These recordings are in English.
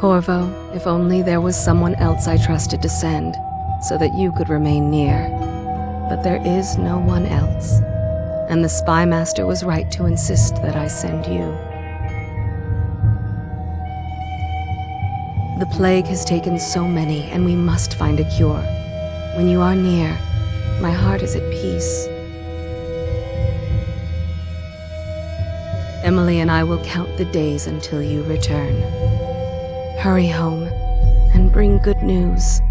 Corvo, if only there was someone else I trusted to send, so that you could remain near. But there is no one else, and the Spy Master was right to insist that I send you. The plague has taken so many, and we must find a cure. When you are near, my heart is at peace. Emily and I will count the days until you return. Hurry home, and bring good news.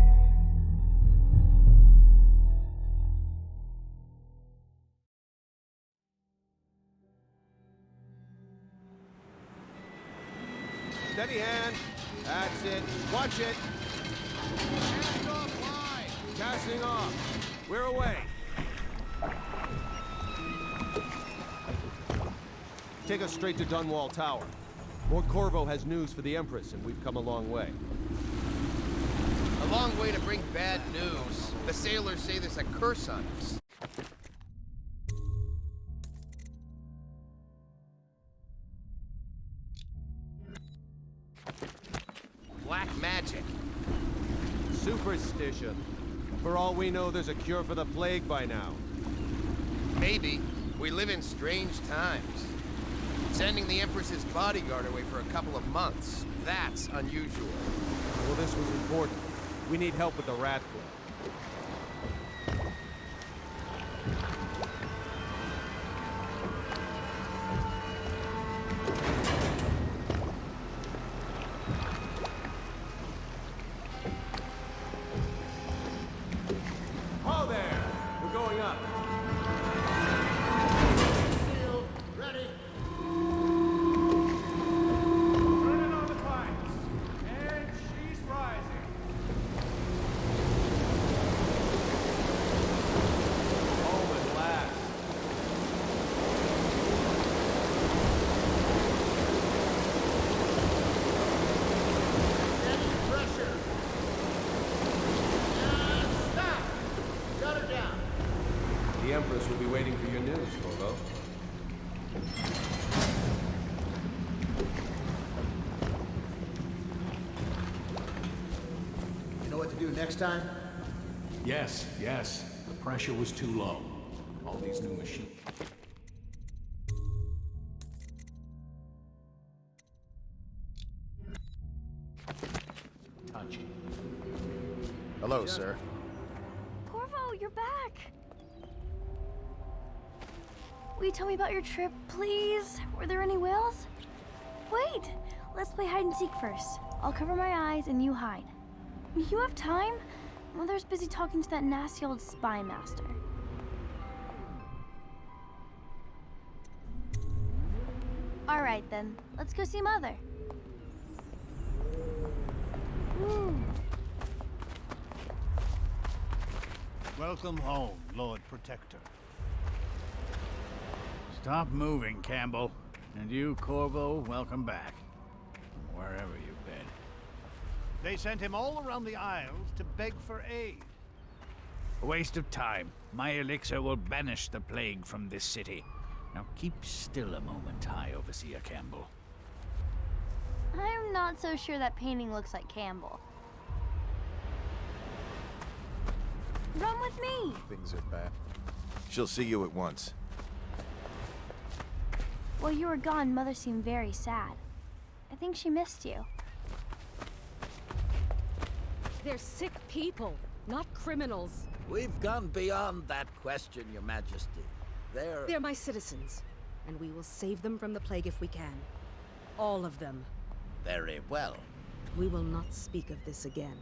Steady hand. That's it. Watch it. Cast off line. Casting off. We're away. Take us straight to Dunwall Tower. Lord Corvo has news for the Empress, and we've come a long way. A long way to bring bad news. The sailors say there's a curse on us. Black magic. Superstition. For all we know, there's a cure for the plague by now. Maybe. We live in strange times. Sending the Empress's bodyguard away for a couple of months. That's unusual. Well, this was important. We need help with the rat plague. Oh, there! We're going up. Ready. Turning on the pipes. And she's rising. Home at last. Steady pressure. And stop! Shut her down. The Empress will be waiting for your news, Corvo. You know what to do next time? Yes, yes. The pressure was too low. All these new machines. Touchy. Hello, sir. Corvo, you're back! Will you tell me about your trip, please? Were there any whales? Wait! Let's play hide and seek first. I'll cover my eyes and you hide. You have time? Mother's busy talking to that nasty old spy master. Alright then, let's go see Mother. Woo. Welcome home, Lord Protector. Stop moving, Campbell. And you, Corvo, welcome back. From wherever you've been. They sent him all around the Isles to beg for aid. A waste of time. My elixir will banish the plague from this city. Now keep still a moment, High Overseer Campbell. I'm not so sure that painting looks like Campbell. Run with me! Things are bad. She'll see you at once. While you were gone, Mother seemed very sad. I think she missed you. They're sick people, not criminals. We've gone beyond that question, Your Majesty. They're my citizens, and we will save them from the plague if we can. All of them. Very well. We will not speak of this again.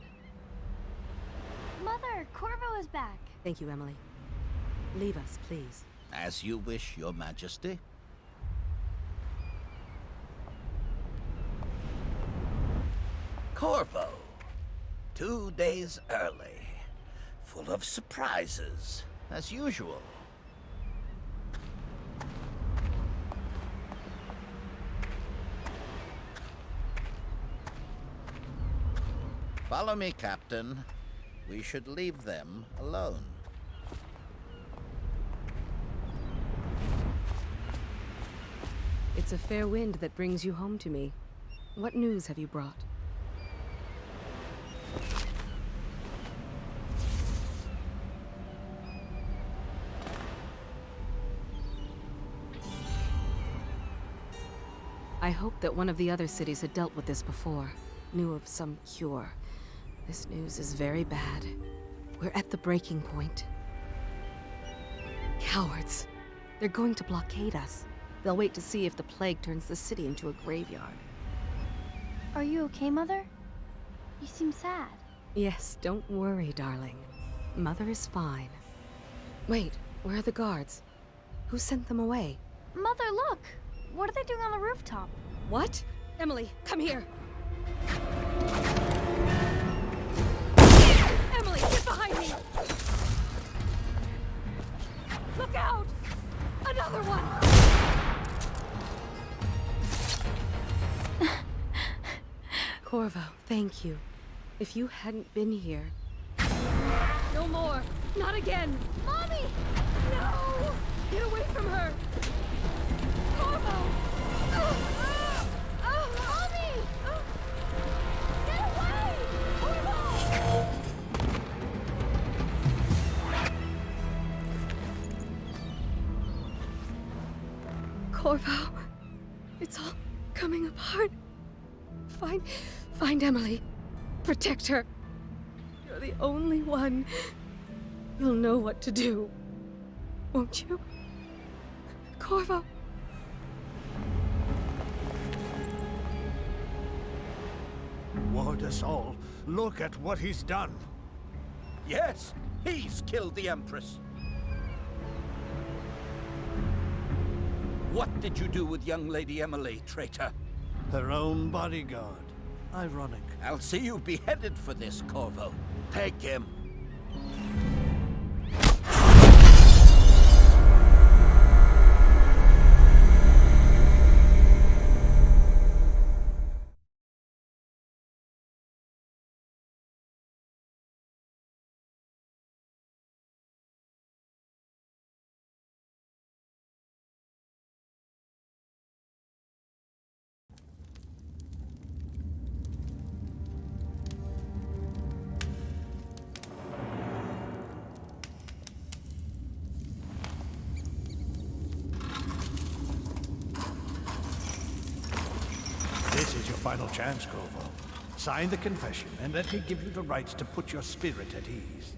Mother, Corvo is back. Thank you, Emily. Leave us, please. As you wish, Your Majesty. Corvo. 2 days early. Full of surprises, as usual. Follow me, Captain. We should leave them alone. It's a fair wind that brings you home to me. What news have you brought? I hoped that one of the other cities had dealt with this before, knew of some cure. This news is very bad. We're at the breaking point. Cowards. They're going to blockade us. They'll wait to see if the plague turns the city into a graveyard. Are you okay, Mother? You seem sad. Yes, don't worry, darling. Mother is fine. Wait, where are the guards? Who sent them away? Mother, look! What are they doing on the rooftop? What? Emily, come here! Emily, get behind me! Look out! Another one! Corvo, thank you. If you hadn't been here... No more! Not again! Mommy! No! Get away from her! Corvo! Mommy! Get away! Corvo! Corvo, it's all coming apart. Find Emily. Protect her. You're the only one. You'll know what to do. Won't you? Corvo. Ward us all. Look at what he's done. Yes, he's killed the Empress. What did you do with young Lady MLAA, traitor? Her own bodyguard. Ironic. I'll see you beheaded for this, Corvo. Take him. This is your final chance, Corvo. Sign the confession, and let me give you the rights to put your spirit at ease.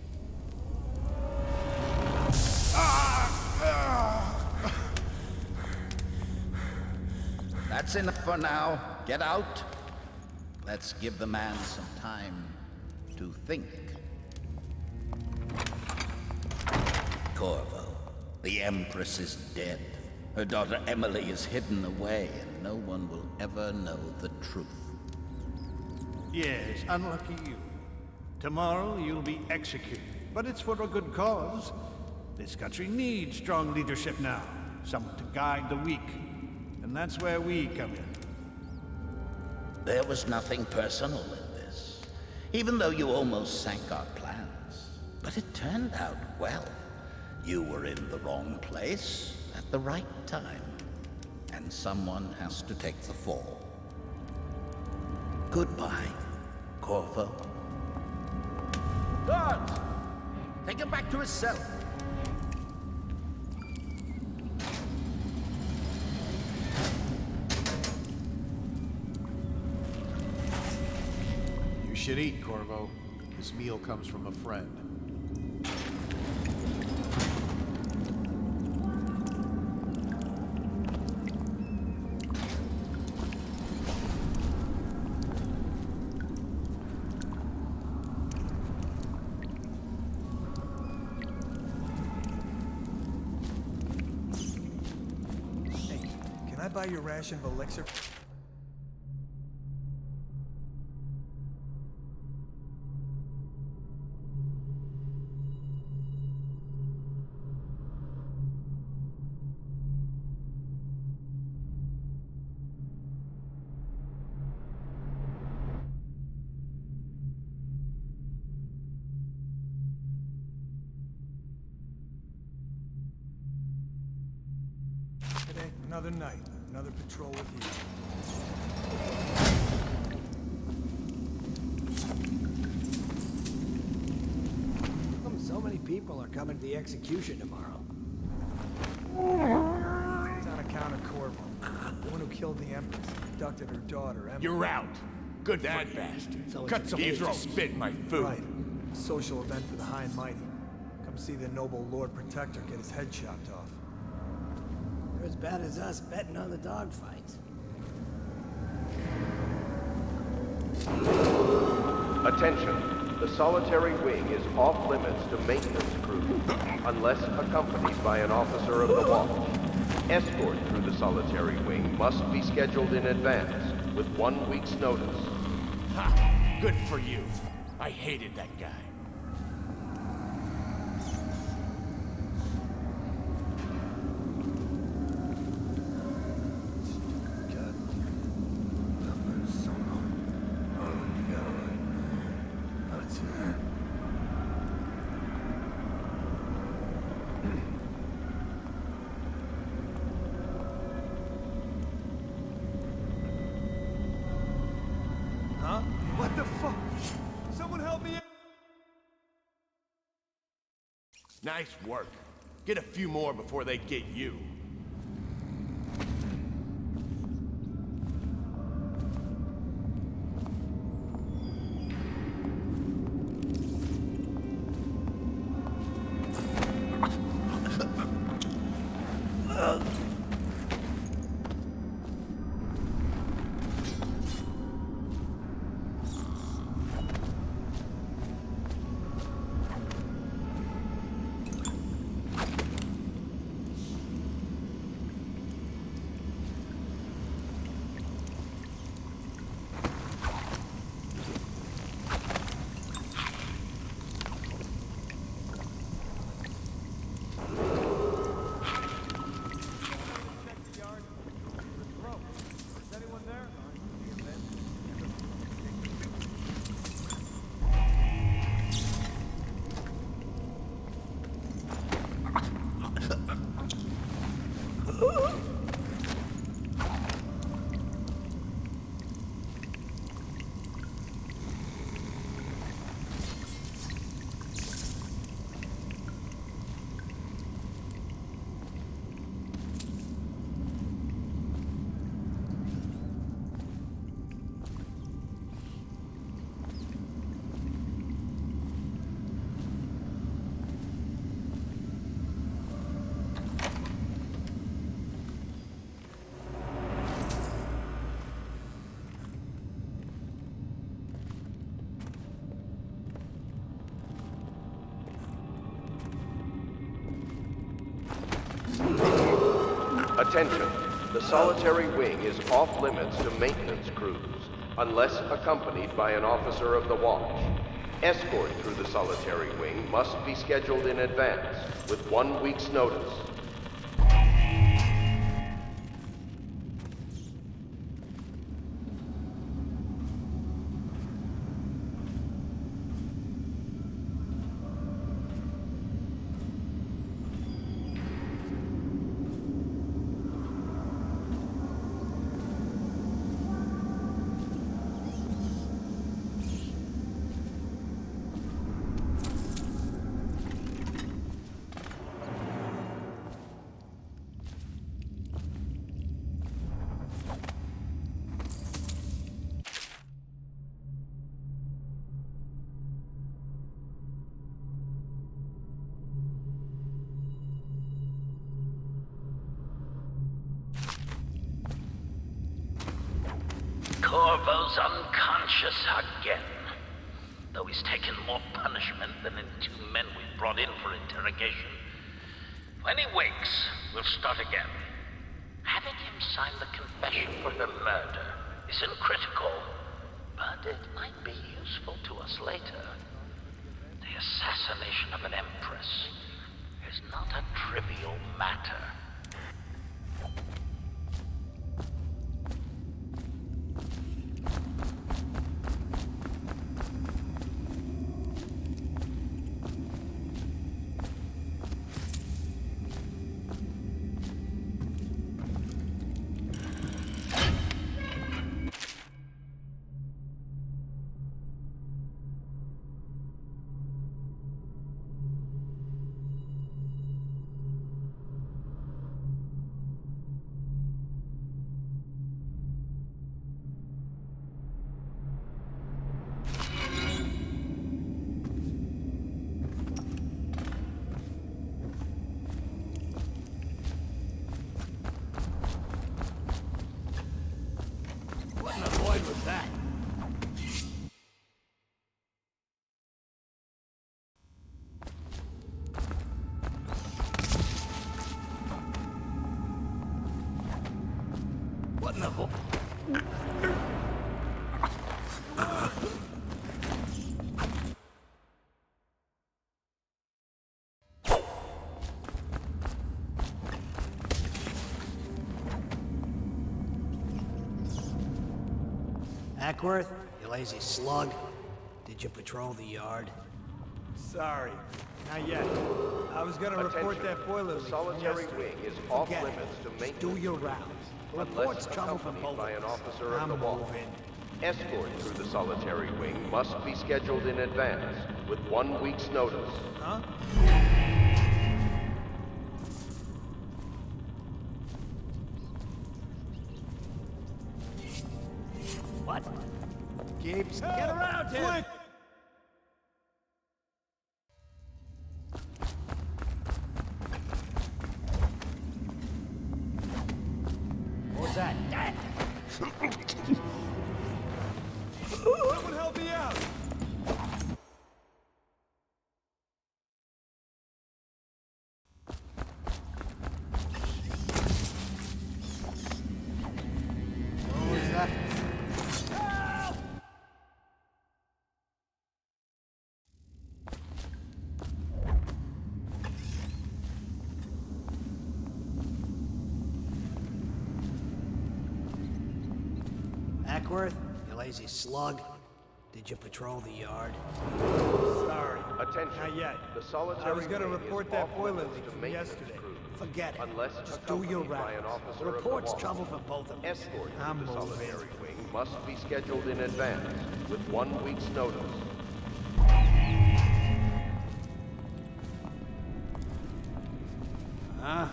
That's enough for now. Get out. Let's give the man some time to think. Corvo, the Empress is dead. Her daughter Emily is hidden away, and no one will ever know the truth. Yes, unlucky you. Tomorrow you'll be executed, but it's for a good cause. This country needs strong leadership now, someone to guide the weak. And that's where we come in. There was nothing personal in this, even though you almost sank our plans. But it turned out well. You were in the wrong place at the right time, and someone has to take the fall. Goodbye, Corvo. Guards! Take him back to his cell. You should eat, Corvo. This meal comes from a friend. Can I buy your ration of elixir? Today, another night, another patrol with you. So many people are coming to the execution tomorrow. It's on account of Corvo, the one who killed the Empress, abducted her daughter, Emily. You're out. Good that bastard. Cut some throat. Spit in my food. Right. Social event for the high and mighty. Come see the noble Lord Protector get his head chopped off. You're as bad as us betting on the dogfights. Attention. The solitary wing is off limits to maintenance crew, unless accompanied by an officer of the watch. Escort through the solitary wing must be scheduled in advance, with 1 week's notice. Ha! Good for you. I hated that guy. Huh? What the fuck? Someone help me! Nice work. Get a few more before they get you. Attention. The solitary wing is off limits to maintenance crews, unless accompanied by an officer of the watch. Escort through the solitary wing must be scheduled in advance, with 1 week's notice. Corvo's unconscious again. Though he's taken more punishment than the 2 men we brought in for interrogation. When he wakes, we'll start again. Having him sign the confession for her murder isn't critical, but it might be useful to us later. The assassination of an empress is not a trivial matter. Ackworth, you lazy slug. Did you patrol the yard? Sorry, not yet. I was gonna report that boiler The leak from solitary yesterday. wing is off Forget it. limits to Do maintenance your rounds. unless Reports travel from accompanied both by an of us. officer of I'm the watch. moving. Escort through the solitary wing must be scheduled in advance with 1 week's notice. Huh? What? Keeps. Get around here! Quick! What was that? Someone help me out! What was that? Ackworth, you lazy slug. Did you patrol the yard? Sorry. Attention. Not yet. The solitary I was gonna wing is report off that boiler limits leak to from maintenance yesterday. crew, Forget it. unless Just do your accompanied by an rounds. officer of the Reports watch. travel from both of us. Escort I'm through the moving. solitary wing must be scheduled in advance with 1 week's notice. Huh?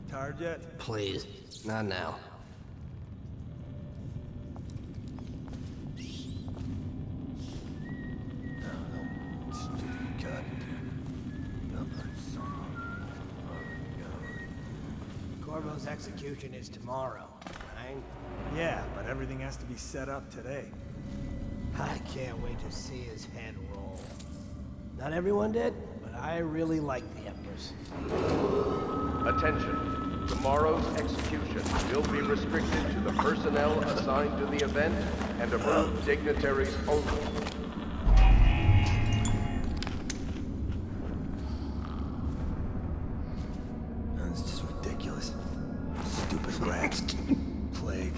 Tired yet? Please, not now. Corvo's execution is tomorrow, right? Yeah, but everything has to be set up today. I can't wait to see his head roll. Not everyone did, but I really like the Empress. Attention. Tomorrow's execution will be restricted to the personnel assigned to the event and approved dignitaries only. This is just ridiculous. Stupid rats. Plague.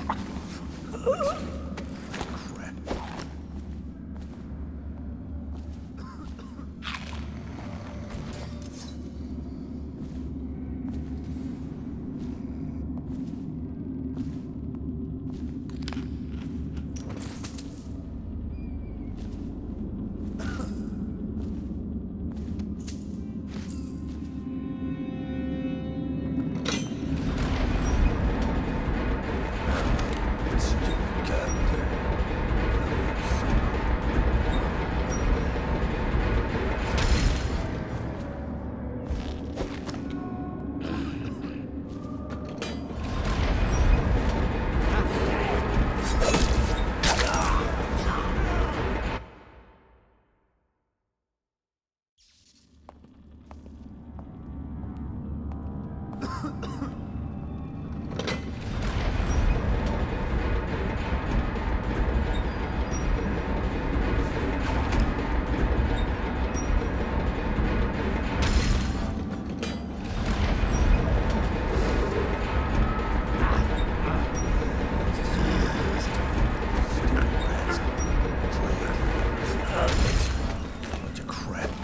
Crap.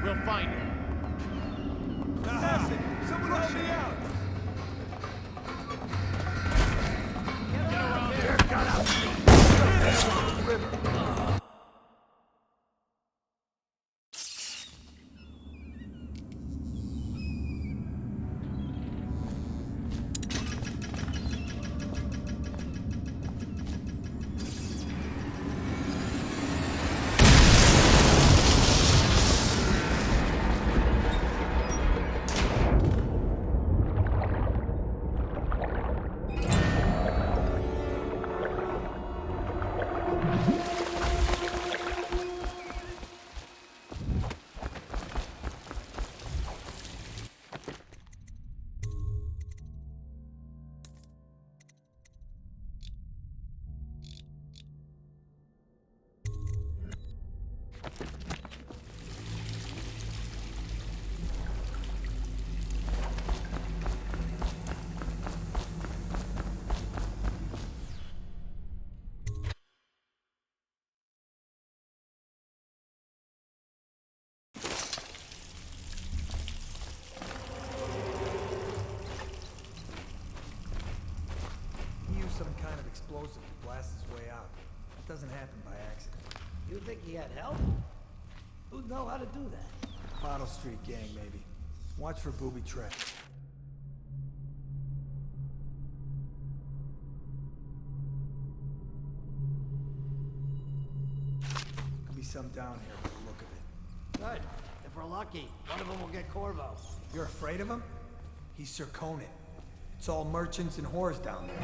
We'll find him. Assassin! Someone help me out! Get around here! Some kind of explosive to blast his way out. It doesn't happen by accident. You think he had help? Who'd know how to do that? Bottle Street gang, maybe. Watch for booby traps. Could be some down here by the look of it. Good. If we're lucky, one of them will get Corvo. You're afraid of him? He's Sir Conan. It's all merchants and whores down there.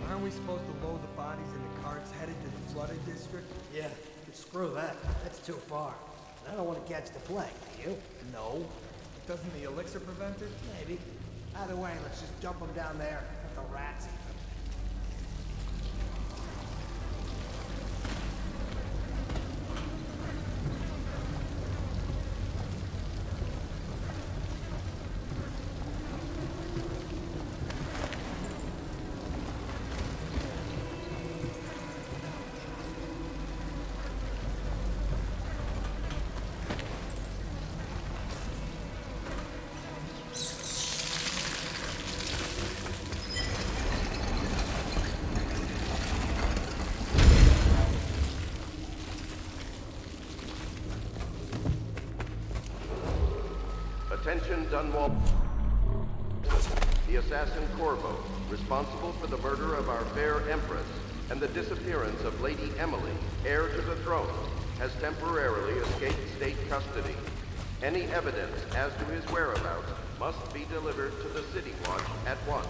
Aren't we supposed to load the bodies into carts headed to the flooded district? Yeah, but screw that. That's too far. I don't want to catch the plague, do you? No. Doesn't the elixir prevent it? Maybe. Either way, let's just jump them down there. Let the rats eat them. Attention, Dunwall. The assassin Corvo, responsible for the murder of our fair Empress and the disappearance of Lady Emily, heir to the throne, has temporarily escaped state custody. Any evidence as to his whereabouts must be delivered to the City Watch at once.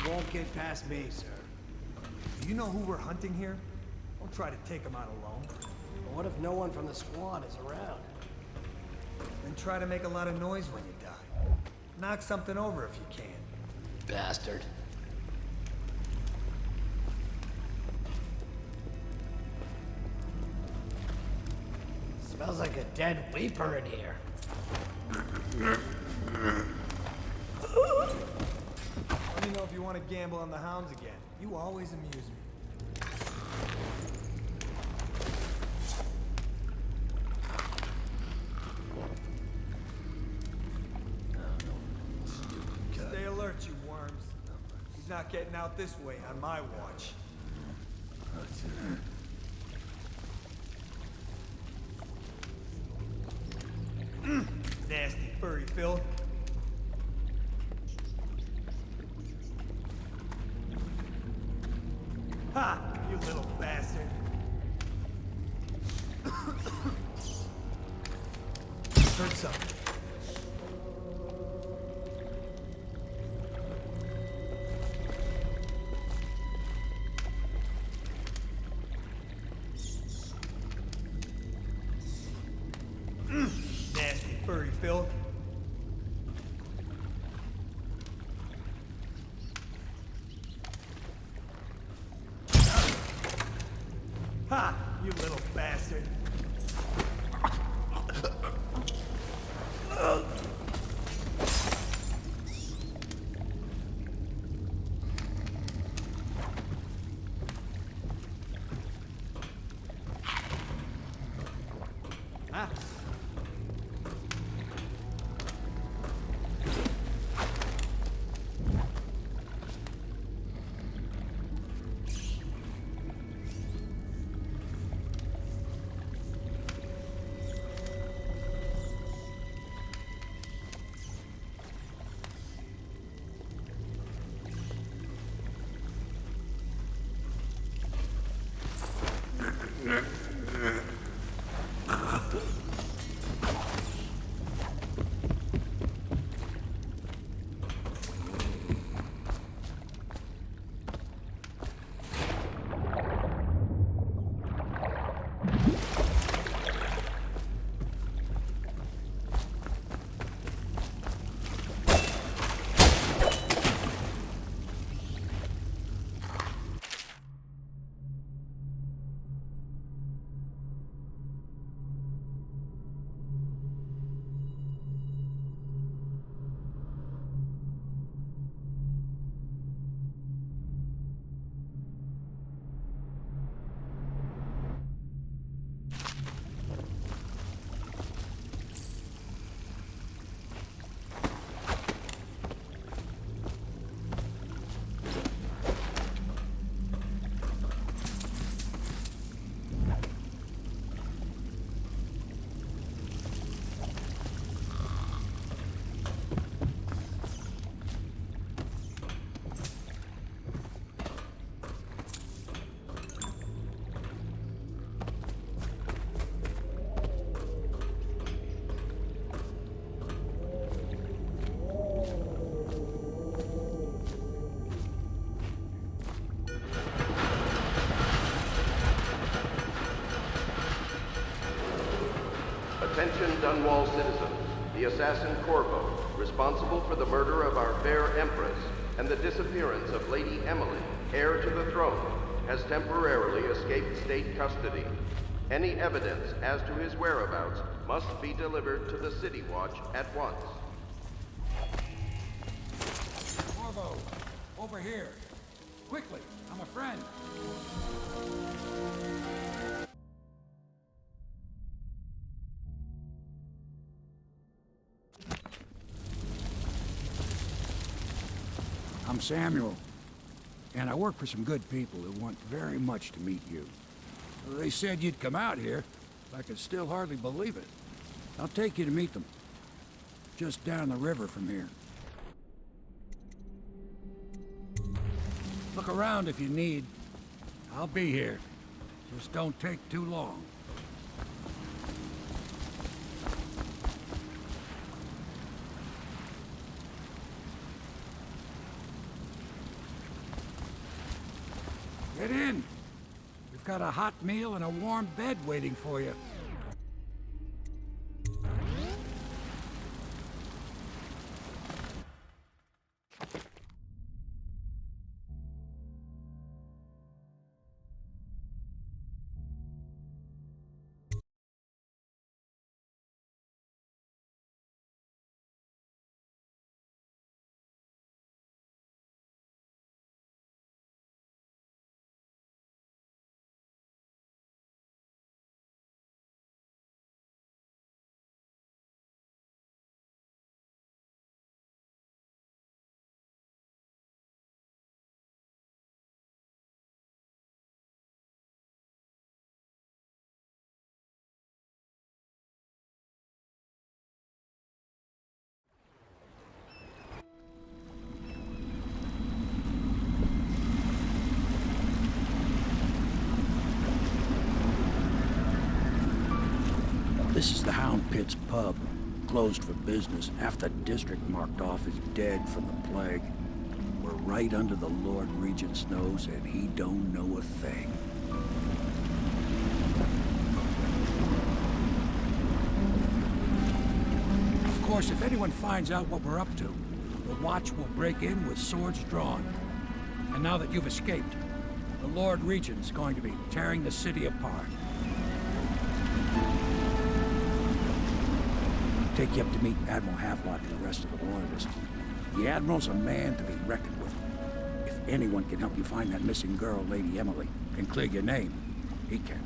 Won't get past me, sir. Do you know who we're hunting here? Don't try to take him out alone. But what if no one from the squad is around? Then try to make a lot of noise when you die. Knock something over if you can. Bastard. Smells like a dead Weeper in here. Let me know if you want to gamble on the hounds again. You always amuse me. Stay alert, you worms. He's not getting out this way on my watch. Nasty furry filth. Ha! You little bastard. Heard something. Nasty furry filth. Ha! You little bastard. Ah. Attention Dunwall citizens. The assassin Corvo, responsible for the murder of our fair Empress and the disappearance of Lady Emily, heir to the throne, has temporarily escaped state custody. Any evidence as to his whereabouts must be delivered to the City Watch at once. Corvo, over here. Quickly, I'm a friend. I'm Samuel, and I work for some good people who want very much to meet you. They said you'd come out here. I could still hardly believe it. I'll take you to meet them. Just down the river from here. Look around if you need. I'll be here. Just don't take too long. Get in. We've got a hot meal and a warm bed waiting for you. This is the Hound Pit's pub. Closed for business. Half the district marked off as dead from the plague. We're right under the Lord Regent's nose, and he don't know a thing. Of course, if anyone finds out what we're up to, the Watch will break in with swords drawn. And now that you've escaped, the Lord Regent's going to be tearing the city apart. Take you up to meet Admiral Havelock and the rest of the Loyalists. The Admiral's a man to be reckoned with. If anyone can help you find that missing girl, Lady Emily, and clear your name, he can.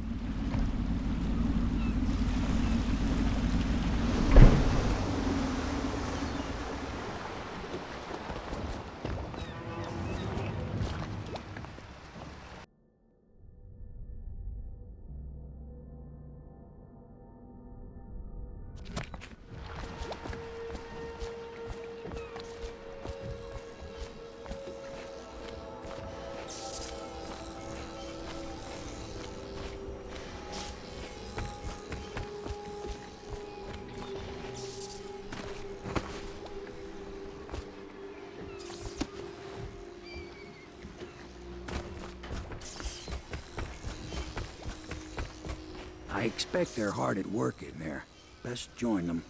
I expect they're hard at work in there. Best join them.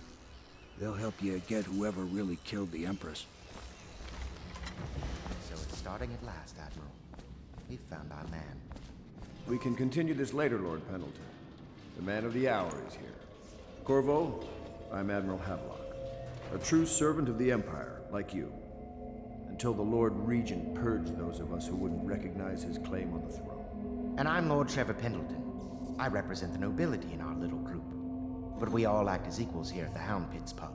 They'll help you get whoever really killed the Empress. So it's starting at last, Admiral. We found our man. We can continue this later, Lord Pendleton. The man of the hour is here. Corvo, I'm Admiral Havelock. A true servant of the Empire, like you. Until the Lord Regent purged those of us who wouldn't recognize his claim on the throne. And I'm Lord Trevor Pendleton. I represent the nobility in our little group. But we all act as equals here at the Hound Pit's pub.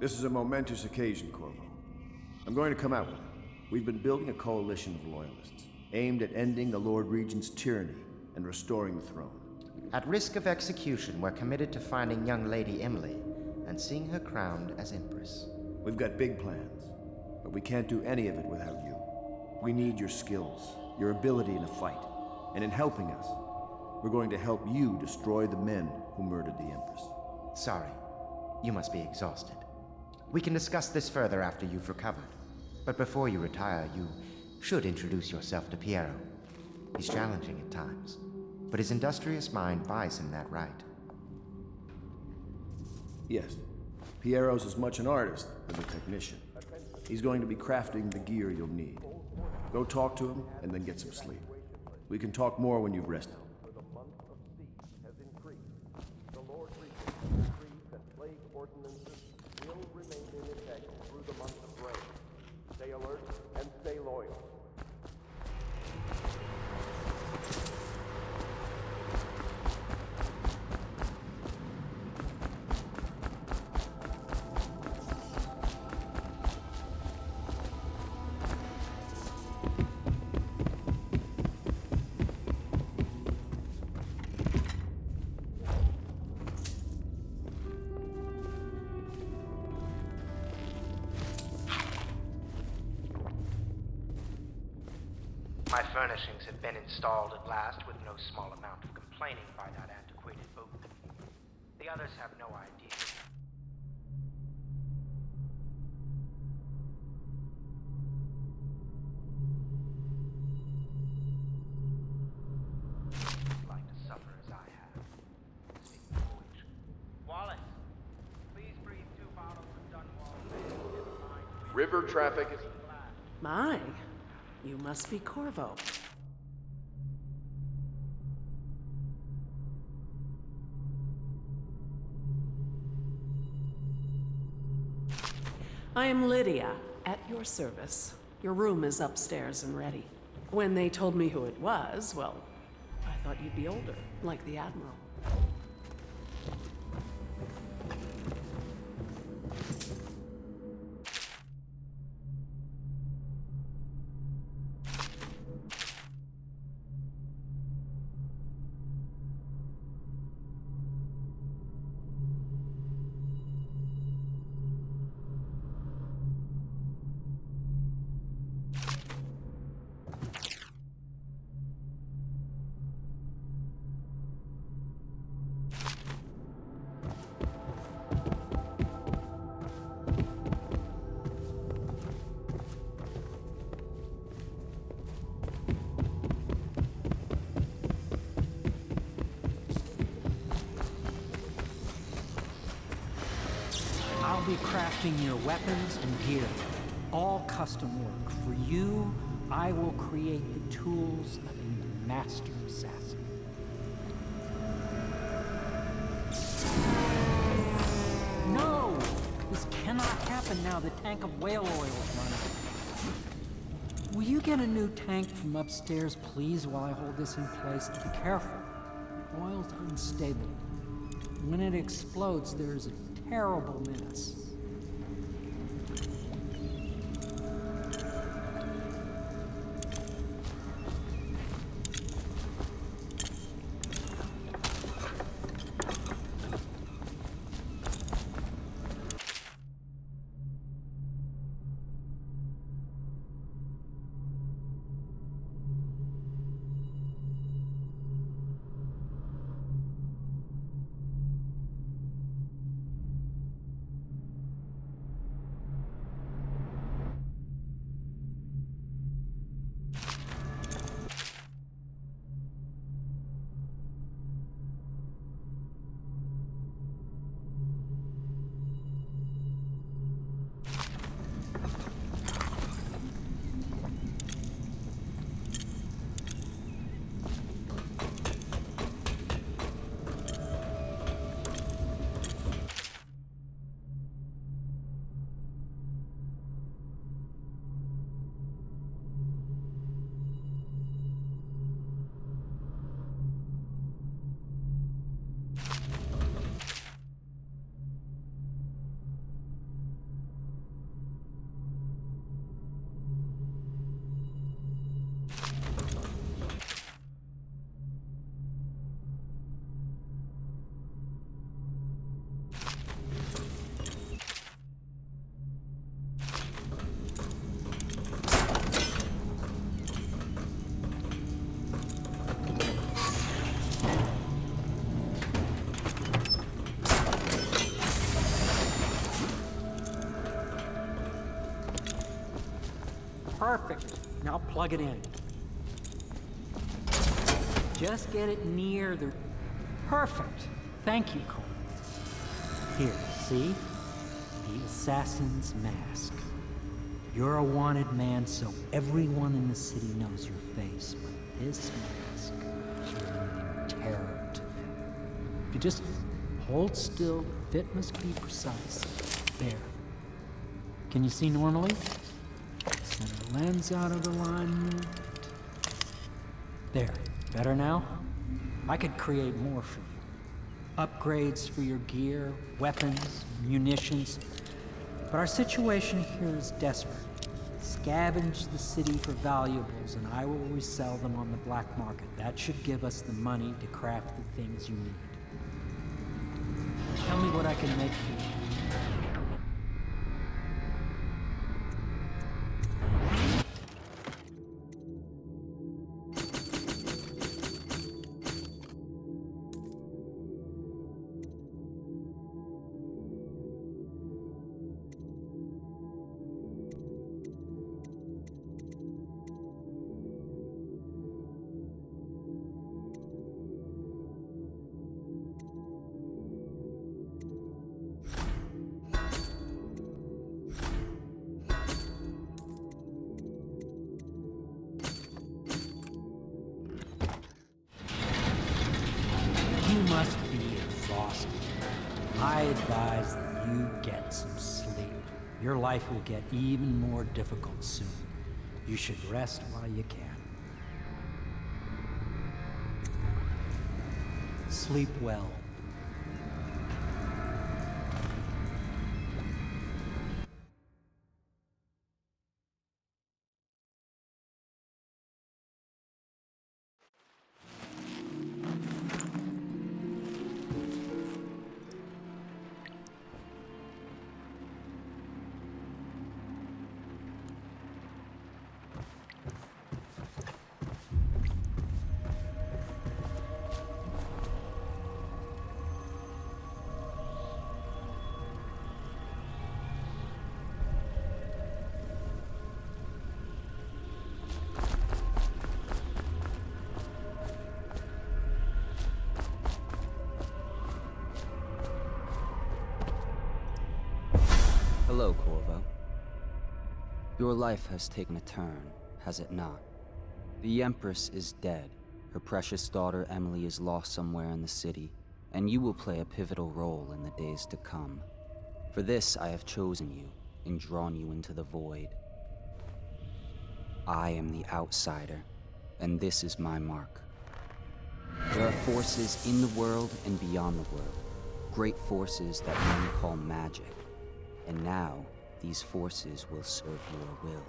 This is a momentous occasion, Corvo. I'm going to come out with it. We've been building a coalition of loyalists, aimed at ending the Lord Regent's tyranny and restoring the throne. At risk of execution, we're committed to finding young Lady Emily and seeing her crowned as Empress. We've got big plans, but we can't do any of it without you. We need your skills, your ability in a fight, and in helping us, we're going to help you destroy the men who murdered the Empress. Sorry. You must be exhausted. We can discuss this further after you've recovered. But before you retire, you should introduce yourself to Piero. He's challenging at times, but his industrious mind buys him that right. Yes. Piero's as much an artist as a technician. He's going to be crafting the gear you'll need. Go talk to him and then get some sleep. We can talk more when you've rested. My furnishings have been installed at last with no small amount of complaining by that antiquated boat. The others have no idea. Like to suffer as I have. Speaking of which, Wallace, please breathe 2 bottles of Dunwall. River traffic is... My. You must be Corvo. I am Lydia, at your service. Your room is upstairs and ready. When they told me who it was, well, I thought you'd be older, like the Admiral. be crafting your weapons and gear. All custom work. For you, I will create the tools of a master assassin. No! This cannot happen now. The tank of whale oil is running. Will you get a new tank from upstairs, please, while I hold this in place? Be careful. The oil's unstable. When it explodes, there's a terrible mess. Perfect. Now plug it in. Just get it near the... Perfect. Thank you, Cole. Here, see? The assassin's mask. You're a wanted man, so everyone in the city knows your face. But this mask will bring terror to them. If you just hold still, the fit must be precise. There. Can you see normally? Send the lens out of alignment. There. Better now? I could create more for you. Upgrades for your gear, weapons, munitions. But our situation here is desperate. Scavenge the city for valuables, and I will resell them on the black market. That should give us the money to craft the things you need. Tell me what I can make for you. Must be exhausted. I advise that you get some sleep. Your life will get even more difficult soon. You should rest while you can. Sleep well. Hello, Corvo. Your life has taken a turn, has it not? The Empress is dead. Her precious daughter Emily is lost somewhere in the city, and you will play a pivotal role in the days to come. For this, I have chosen you and drawn you into the void. I am the outsider, and this is my mark. There are forces in the world and beyond the world, great forces that men call magic. And now, these forces will serve your will.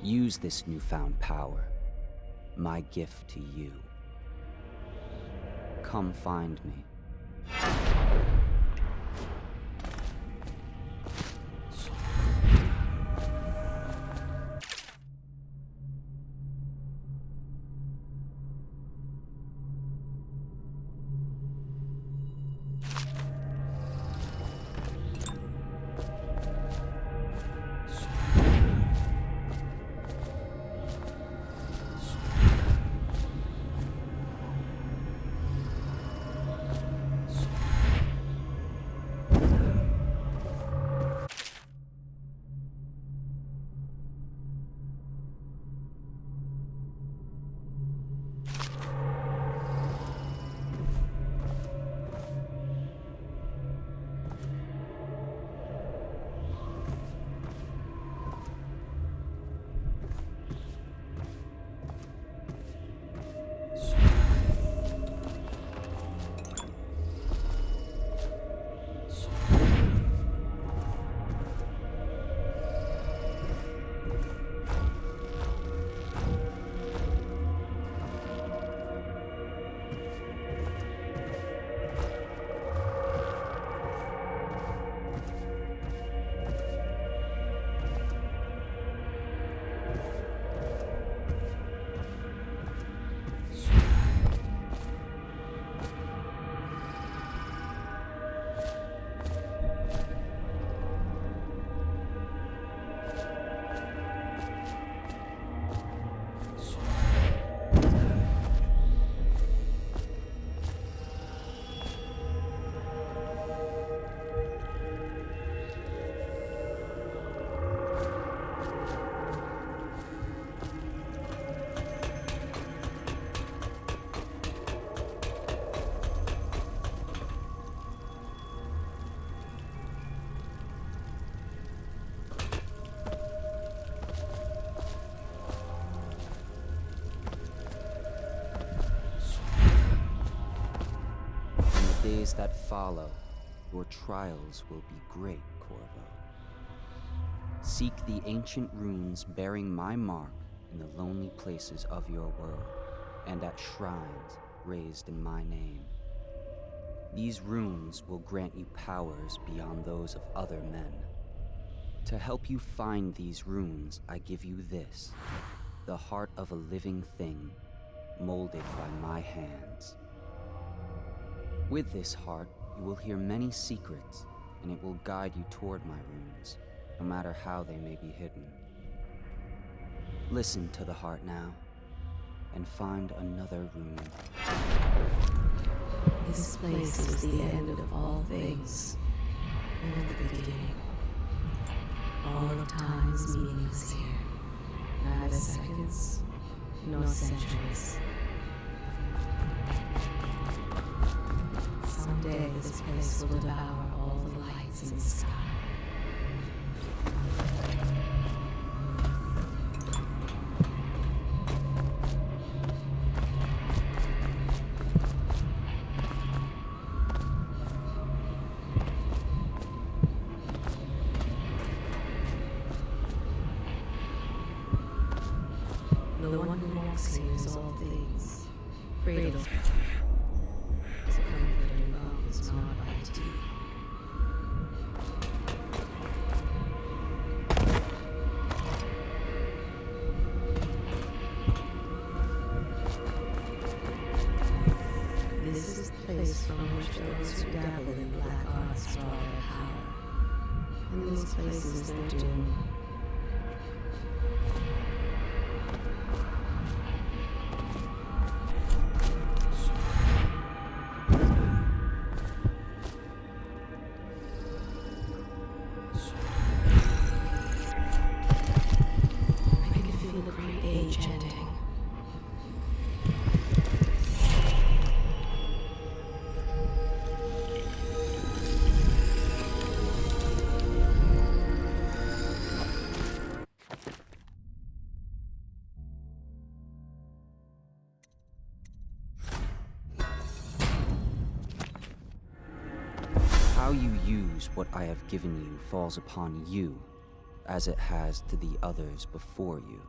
Use this newfound power, my gift to you. Come find me. Days that follow, your trials will be great, Corvo. Seek the ancient runes bearing my mark in the lonely places of your world, and at shrines raised in my name. These runes will grant you powers beyond those of other men. To help you find these runes, I give you this, the heart of a living thing, molded by my hands. With this heart, you will hear many secrets, and it will guide you toward my runes, no matter how they may be hidden. Listen to the heart now, and find another rune. This place is the end of all things, and the beginning. All of time's meaning is here. Neither seconds, nor centuries. Someday this place will devour all the lights in the sky. The one who walks here is all things. Cradle. Not by tea. This is the place from which those who dabble in black arts draw their power. In these places their doom. How you use what I have given you falls upon you, as it has to the others before you.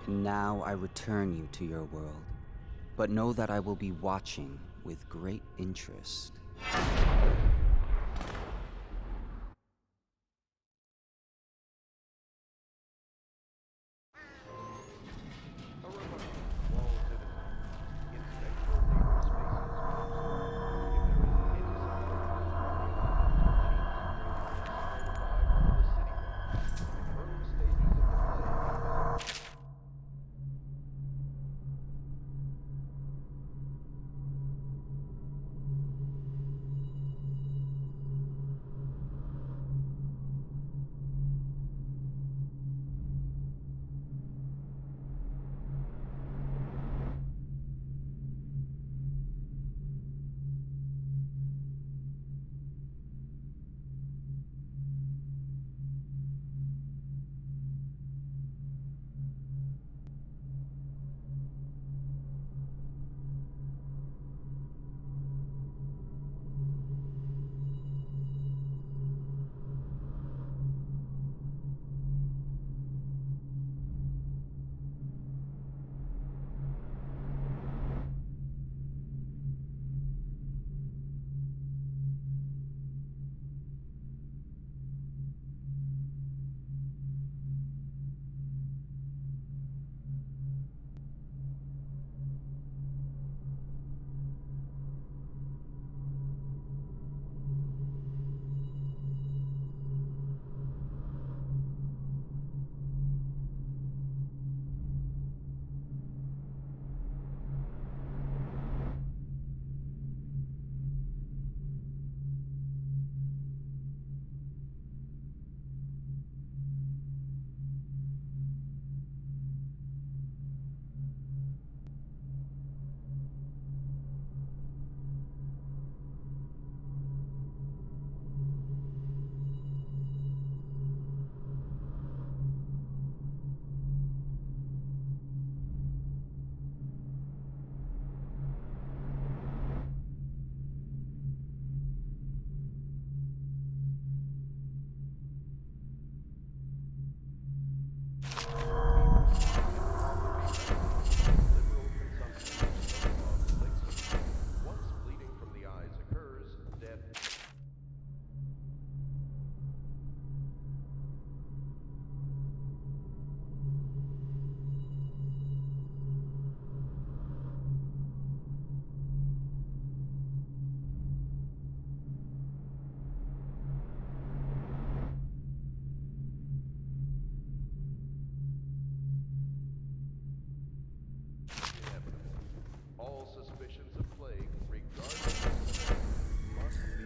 And now I return you to your world, but know that I will be watching with great interest. All suspicions of plague, regardless of severity, must be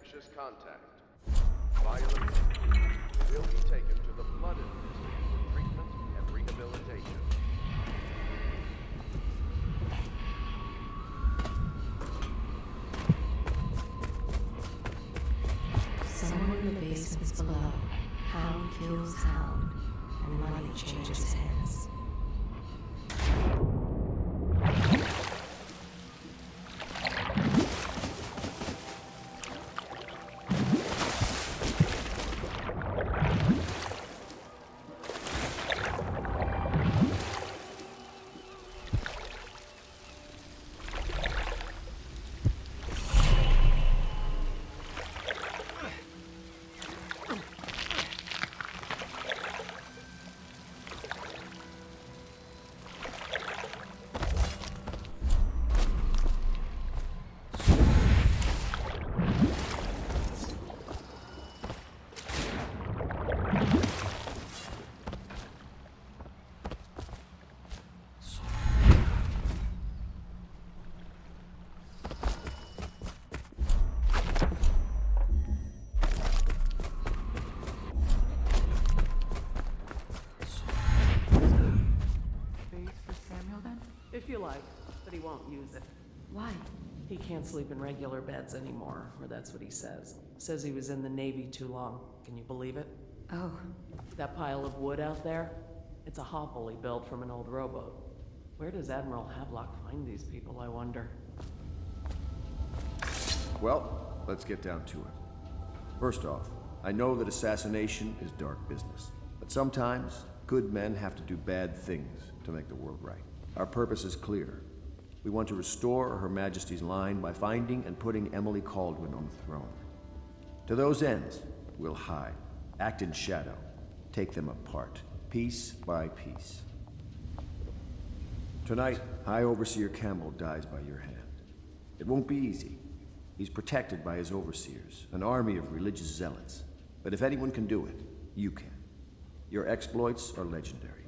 infectious contact. Violence will be taken to the flooded district for treatment and rehabilitation. Somewhere in the basements below, hound kills hound, and money changes hands. If you like, but he won't use it. Why? He can't sleep in regular beds anymore, or that's what he says. Says he was in the Navy too long. Can you believe it? Oh. That pile of wood out there? It's a hovel he built from an old rowboat. Where does Admiral Havelock find these people, I wonder? Well, let's get down to it. First off, I know that assassination is dark business, but sometimes good men have to do bad things to make the world right. Our purpose is clear. We want to restore Her Majesty's line by finding and putting Emily Kaldwin on the throne. To those ends, we'll hide, act in shadow, take them apart, piece by piece. Tonight, High Overseer Campbell dies by your hand. It won't be easy. He's protected by his overseers, an army of religious zealots. But if anyone can do it, you can. Your exploits are legendary.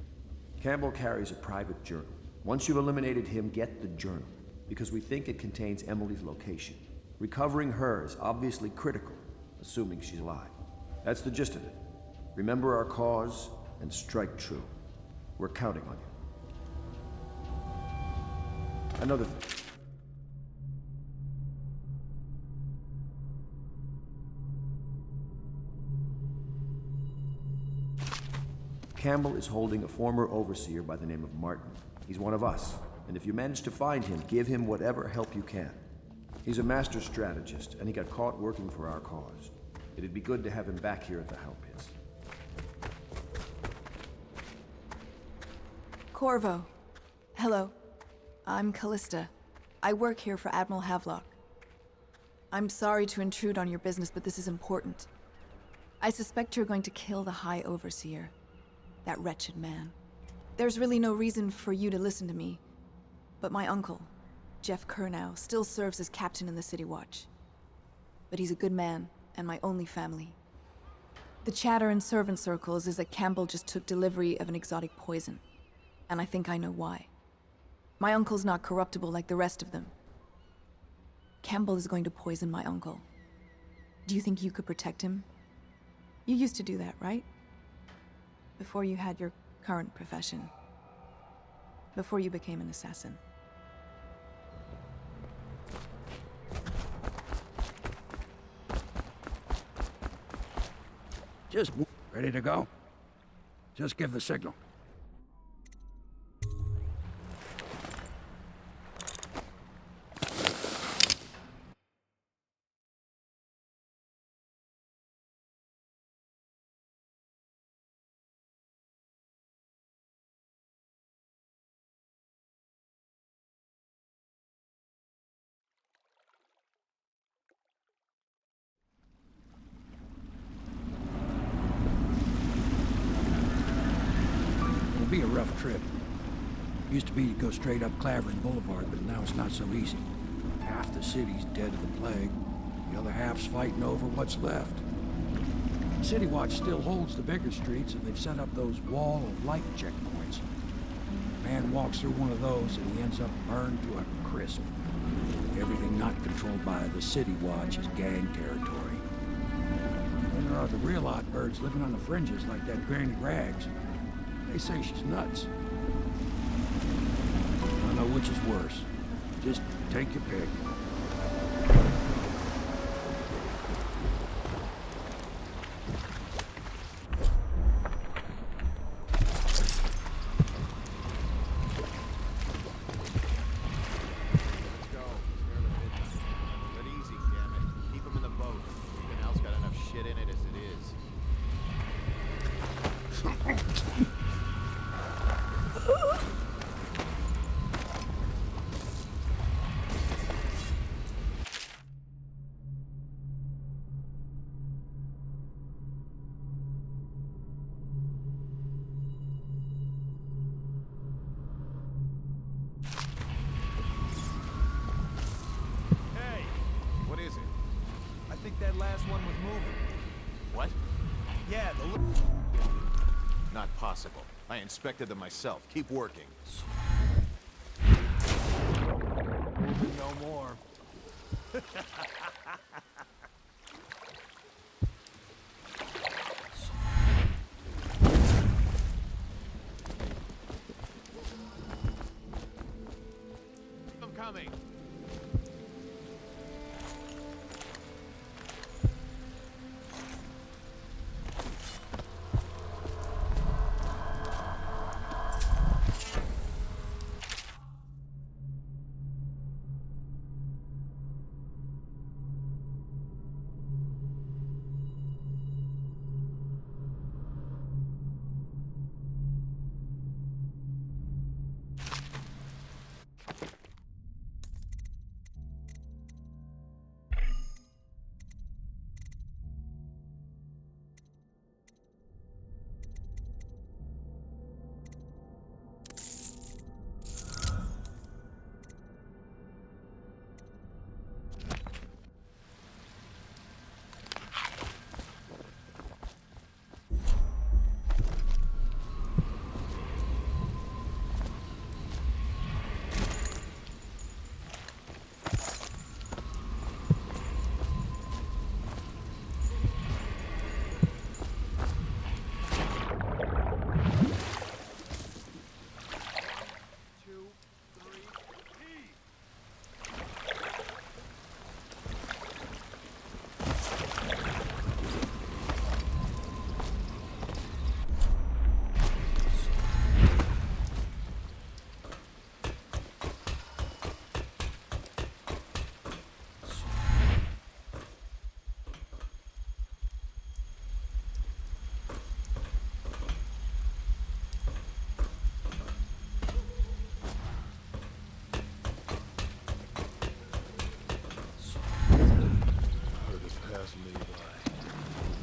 Campbell carries a private journal. Once you've eliminated him, get the journal, because we think it contains Emily's location. Recovering her is obviously critical, assuming she's alive. That's the gist of it. Remember our cause and strike true. We're counting on you. Another thing. Campbell is holding a former overseer by the name of Martin. He's one of us, and if you manage to find him, give him whatever help you can. He's a master strategist, and he got caught working for our cause. It'd be good to have him back here at the Howl Pits. Corvo. Hello. I'm Callista. I work here for Admiral Havelock. I'm sorry to intrude on your business, but this is important. I suspect you're going to kill the High Overseer. That wretched man. There's really no reason for you to listen to me, but my uncle, Jeff Kernow, still serves as captain in the City Watch. But he's a good man, and my only family. The chatter in servant circles is that Campbell just took delivery of an exotic poison, and I think I know why. My uncle's not corruptible like the rest of them. Campbell is going to poison my uncle. Do you think you could protect him? You used to do that, right? Before you had your current profession. Before you became an assassin. Just ready to go? Just give the signal. Be a rough trip. Used to be to go straight up Clavering Boulevard, but now it's not so easy. Half the city's dead of the plague. The other half's fighting over what's left. City Watch still holds the bigger streets, and they've set up those wall of light checkpoints. A man walks through one of those, and he ends up burned to a crisp. Everything not controlled by the City Watch is gang territory. And there are the real odd birds living on the fringes like that Granny Rags. They say she's nuts. I don't know which is worse. Just take your pick. I think that last one was moving. What? Yeah, Not possible. I inspected them myself. Keep working. moving no more. I'm coming.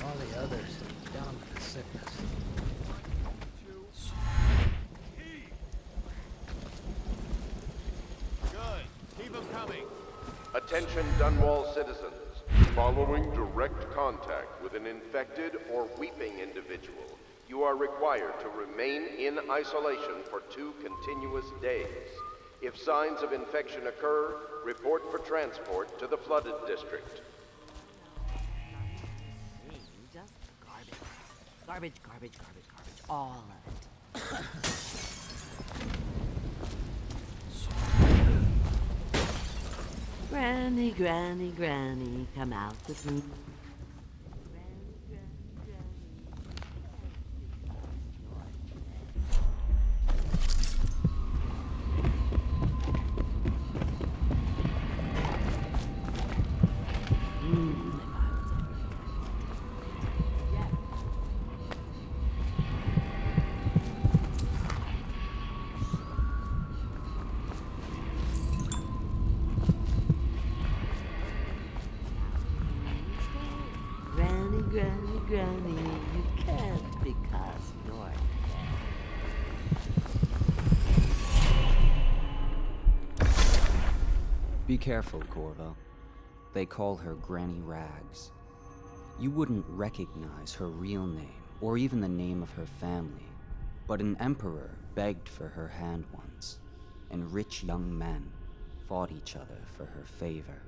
All the others down with the sickness. Good. Keep them coming. Attention Dunwall citizens. Following direct contact with an infected or weeping individual, you are required to remain in isolation for 2 continuous days. If signs of infection occur, report for transport to the flooded district. Just garbage. Garbage, garbage, garbage, garbage. All of it. Granny, granny, granny, come out with me. Granny, granny, you can't because you're dead. Be careful, Corvo. They call her Granny Rags. You wouldn't recognize her real name, or even the name of her family, but an emperor begged for her hand once, and rich young men fought each other for her favor.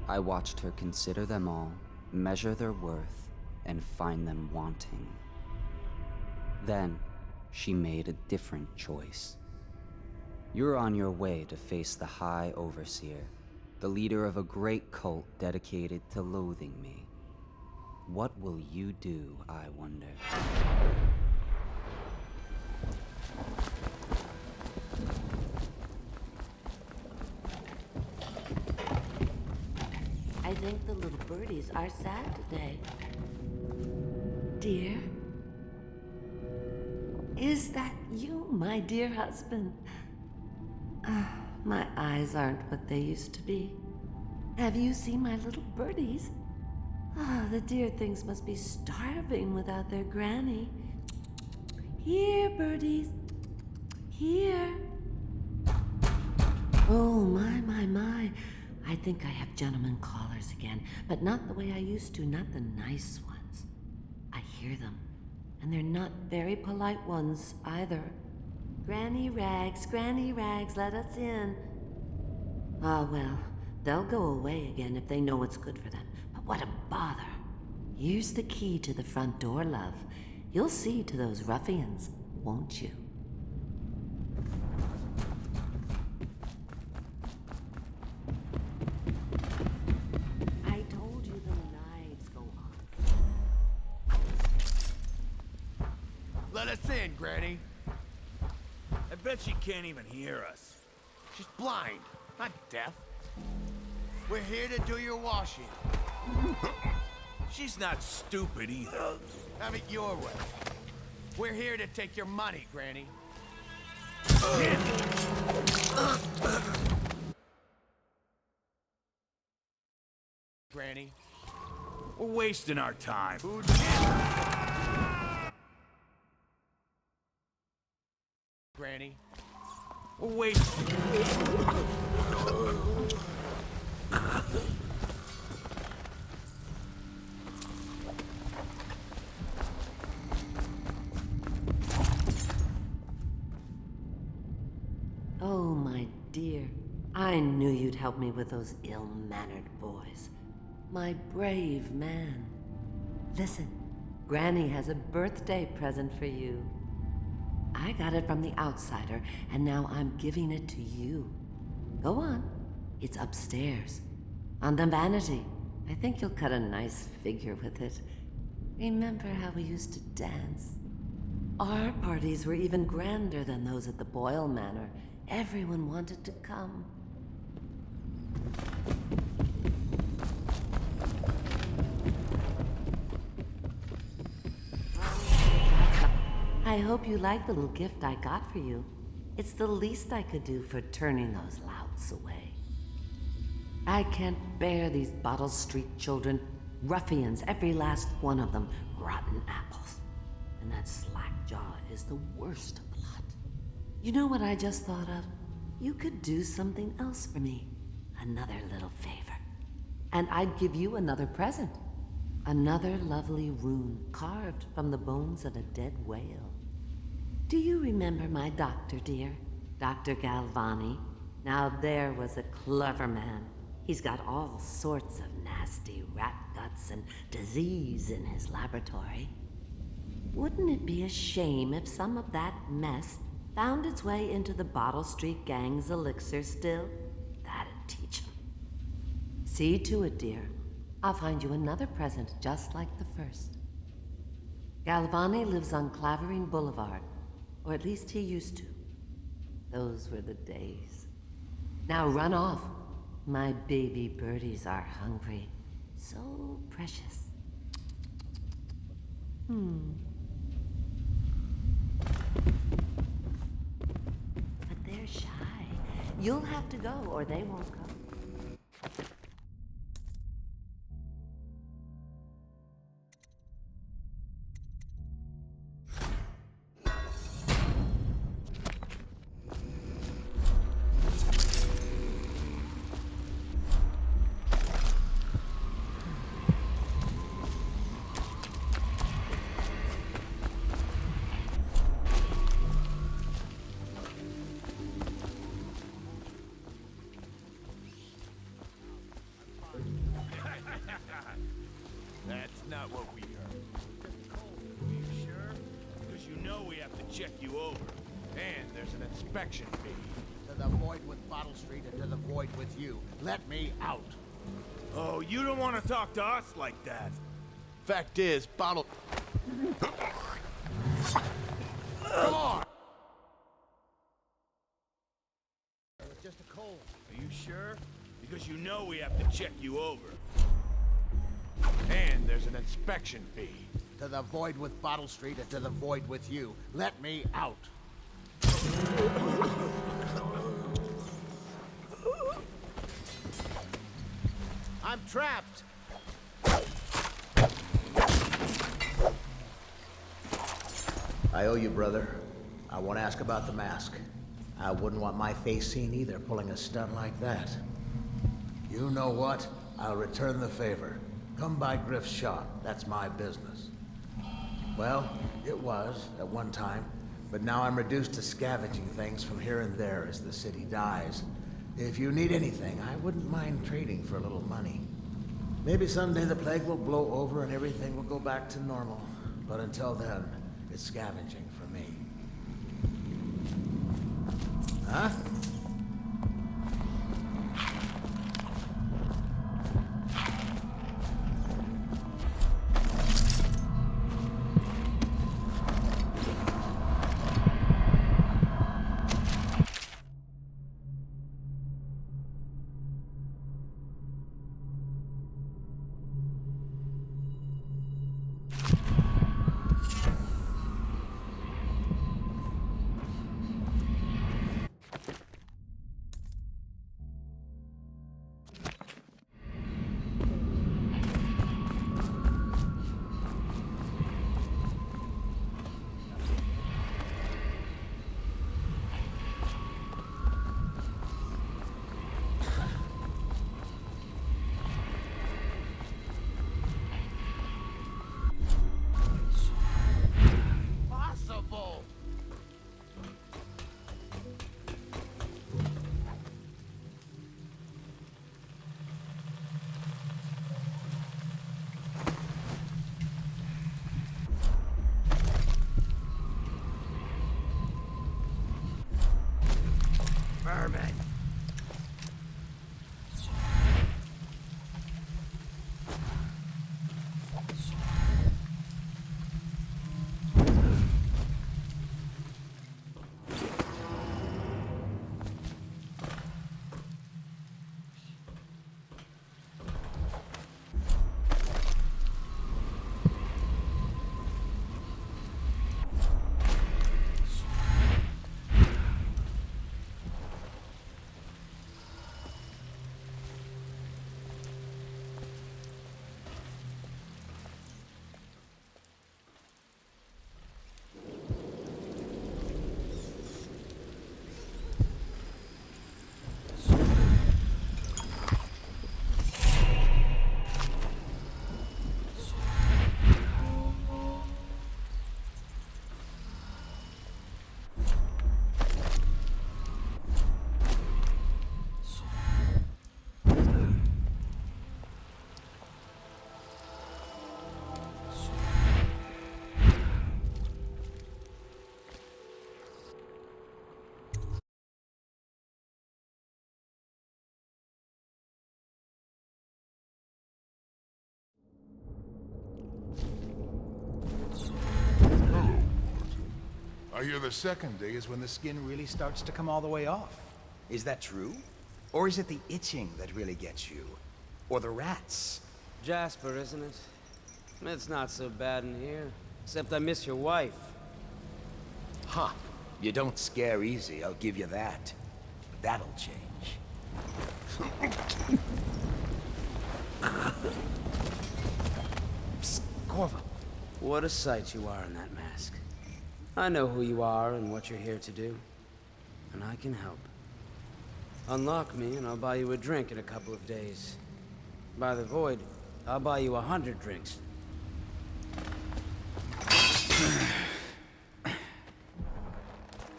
I watched her consider them all, measure their worth, and find them wanting. Then, she made a different choice. You're on your way to face the High Overseer, the leader of a great cult dedicated to loathing me. What will you do, I wonder? I think the little birdies are sad today. Dear? Is that you, my dear husband? My eyes aren't what they used to be. Have you seen my little birdies? The dear things must be starving without their granny. Here, birdies. Here. Oh, my. I think I have gentlemen callers again, but not the way I used to, not the nice ones. I hear them, and they're not very polite ones either. Granny Rags, let us in. Ah, well, they'll go away again if they know what's good for them. But what a bother. Here's the key to the front door, love. You'll see to those ruffians, won't you? I told you the knives go on. Let us in, Granny. I bet she can't even hear us. She's blind, not deaf. We're here to do your washing. She's not stupid either. Have it your way. We're here to take your money, Granny. Granny. We're wasting our time. Granny. We're wasting... Oh, my dear. I knew you'd help me with those ill-mannered boys. My brave man. Listen, Granny has a birthday present for you. I got it from the outsider, and now I'm giving it to you. Go on. It's upstairs. On the vanity. I think you'll cut a nice figure with it. Remember how we used to dance? Our parties were even grander than those at the Boyle Manor. Everyone wanted to come. I hope you like the little gift I got for you. It's the least I could do for turning those louts away. I can't bear these Bottle Street children. Ruffians, every last one of them. Rotten apples. And that slack jaw is the worst lot. You know what I just thought of? You could do something else for me. Another little favor. And I'd give you another present. Another lovely rune carved from the bones of a dead whale. Do you remember my doctor, dear? Dr. Galvani? Now there was a clever man. He's got all sorts of nasty rat guts and disease in his laboratory. Wouldn't it be a shame if some of that mess found its way into the Bottle Street Gang's elixir still? That'd teach him. See to it, dear. I'll find you another present just like the first. Galvani lives on Clavering Boulevard, or at least he used to. Those were the days. Now run off. My baby birdies are hungry. So precious. But they're shy. You'll have to go, or they won't come. not what we heard. Are you sure? Because you know we have to check you over. And there's an inspection fee. To the void with Bottle Street and to the void with you. Let me out. Oh, you don't want to talk to us like that. Fact is, Bottle... Come on! It's just a cold. Are you sure? Because you know we have to check you over. And there's an inspection fee. To the void with Bottle Street and to the void with you. Let me out. I'm trapped. I owe you, brother. I won't ask about the mask. I wouldn't want my face seen either, pulling a stunt like that. You know what? I'll return the favor. Come by Griff's shop. That's my business. Well, it was, at one time. But now I'm reduced to scavenging things from here and there as the city dies. If you need anything, I wouldn't mind trading for a little money. Maybe someday the plague will blow over and everything will go back to normal. But until then, it's scavenging for me. Huh? Vermin. I hear the second day is when the skin really starts to come all the way off. Is that true? Or is it the itching that really gets you? Or the rats? Jasper, isn't it? It's not so bad in here. Except I miss your wife. Huh. You don't scare easy, I'll give you that. But that'll change. Psst, Corvo. What a sight you are in that mask. I know who you are and what you're here to do. And I can help. Unlock me and I'll buy you a drink in a couple of days. By the void, I'll buy you 100 drinks.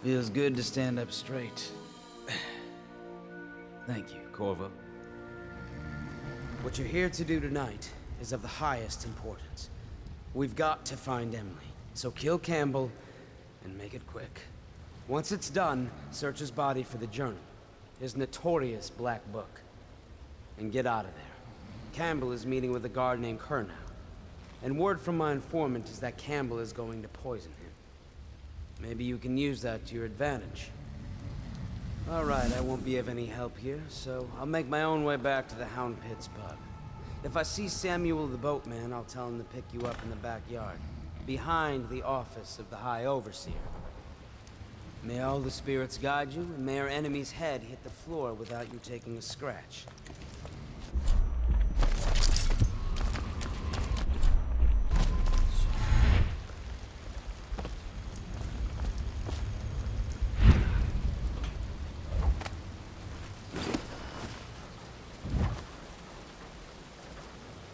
Feels good to stand up straight. Thank you, Corvo. What you're here to do tonight is of the highest importance. We've got to find Emily, so kill Campbell and make it quick. Once it's done, search his body for the journal, his notorious black book, and get out of there. Campbell is meeting with a guard named Kernow, and word from my informant is that Campbell is going to poison him. Maybe you can use that to your advantage. All right, I won't be of any help here, so I'll make my own way back to the Hound Pit's pub. If I see Samuel the boatman, I'll tell him to pick you up in the backyard, behind the office of the High Overseer. May all the spirits guide you, and may our enemy's head hit the floor without you taking a scratch.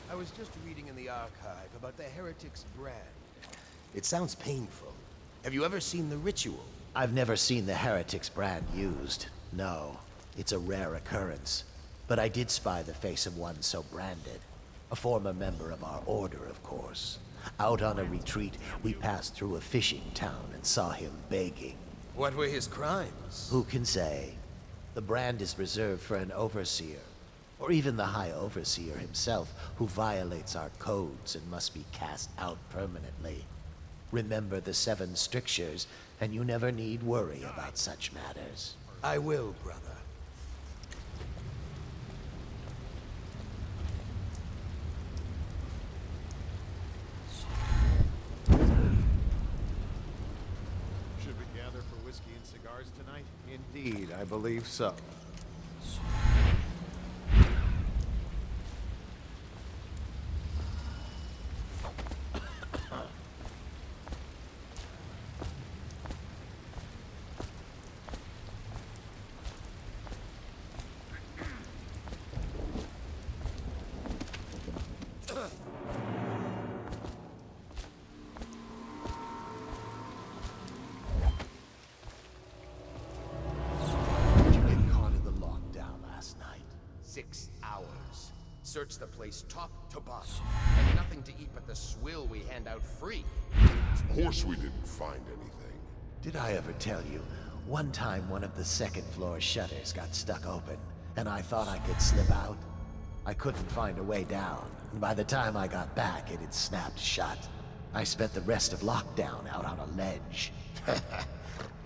I was just reading in the archive about the Heretic's brand. It sounds painful. Have you ever seen the ritual? I've never seen the Heretic's brand used. No, it's a rare occurrence. But I did spy the face of one so branded. A former member of our order, of course. Out on a retreat, we passed through a fishing town and saw him begging. What were his crimes? Who can say? The brand is reserved for an overseer. Or even the High Overseer himself, who violates our codes and must be cast out permanently. Remember the 7 strictures, and you never need worry about such matters. I will, brother. Should we gather for whiskey and cigars tonight? Indeed, I believe so. Search the place top to bottom, and nothing to eat but the swill we hand out free. Of course we didn't find anything. Did I ever tell you? One time one of the second floor shutters got stuck open, and I thought I could slip out. I couldn't find a way down, and by the time I got back, it had snapped shut. I spent the rest of lockdown out on a ledge.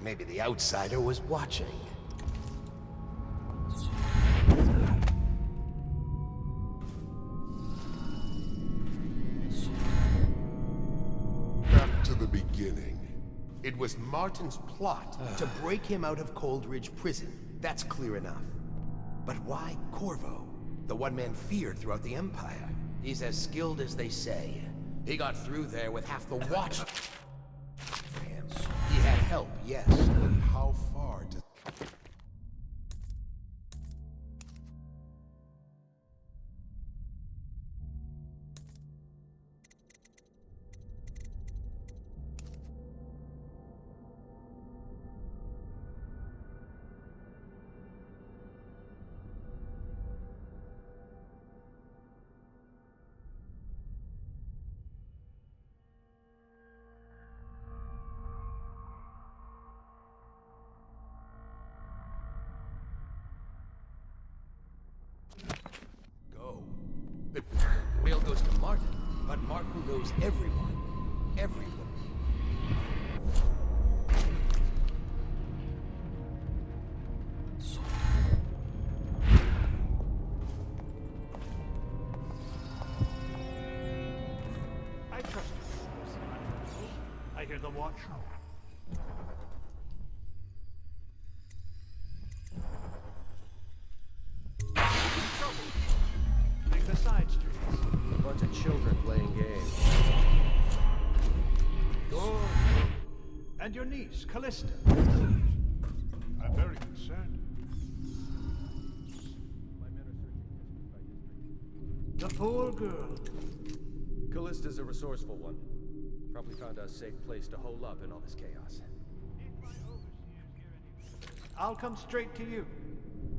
Maybe the outsider was watching. The beginning. It was Martin's plot to break him out of Coldridge Prison. That's clear enough. But why Corvo? The one man feared throughout the Empire. He's as skilled as they say. He got through there with half the watch for him. He had help, yes. But how far to... The mail goes to Martin, but Martin knows everyone. Everyone. I trust you. I hear the watch. The side streets. A bunch of children playing games. Oh. And your niece, Callista. I'm very concerned. The poor girl. Callista's a resourceful one. Probably found a safe place to hole up in all this chaos. I'll come straight to you.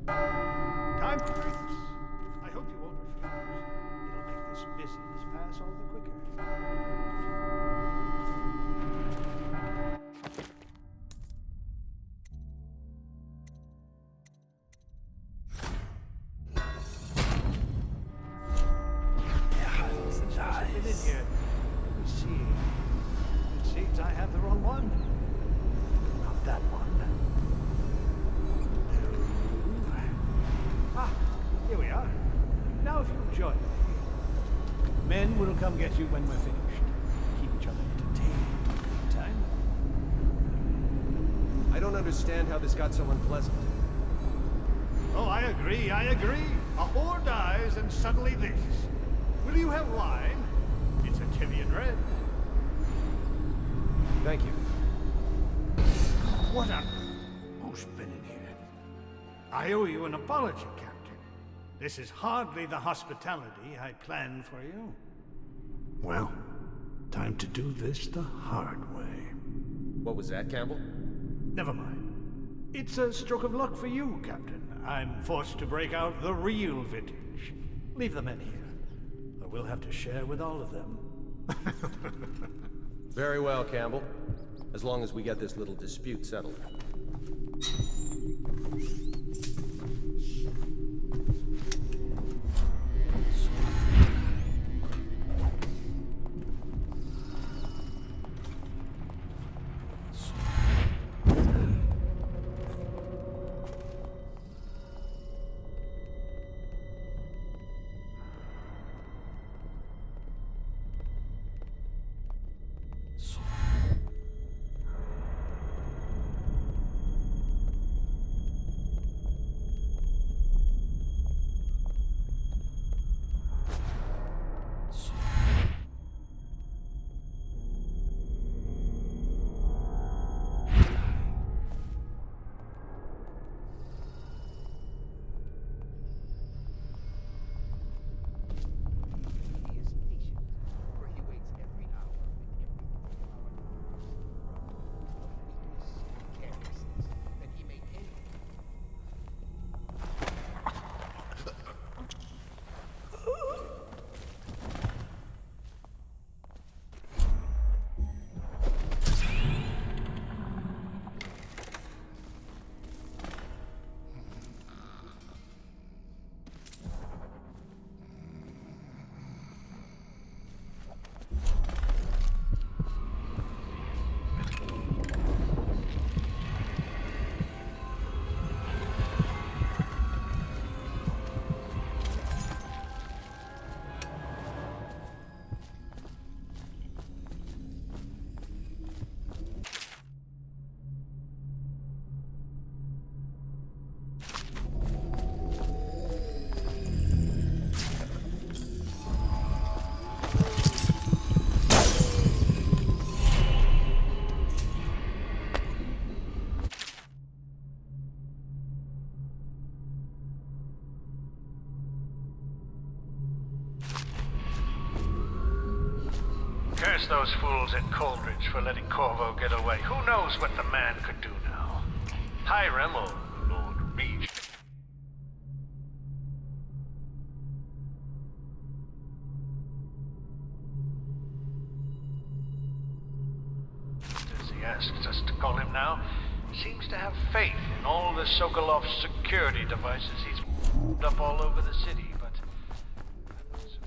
Time for drinks. I hope you won't refuse. It'll make this business pass all the quicker. Since I've been in here, let me see. It seems I have the wrong one. Not that one. No. Ah, here we are. Now if you'll join me. Men will come get you when we're finished. Keep each other entertained in the meantime. I don't understand how this got so unpleasant. Oh, I agree. A whore dies and suddenly this. Will you have wine? It's a Tyvian red. Thank you. What on who's been in here? I owe you an apology, Captain. This is hardly the hospitality I planned for you. Well, time to do this the hard way. What was that, Campbell? Never mind. It's a stroke of luck for you, Captain. I'm forced to break out the real vintage. Leave the men here. Or we'll have to share with all of them. Very well, Campbell. As long as we get this little dispute settled. Curse those fools at Coldridge for letting Corvo get away. Who knows what the man could do now? Hiram or Lord Regent. As he asks us to call him now, seems to have faith in all the Sokolov security devices he's up all over the city, but I'm not so sure.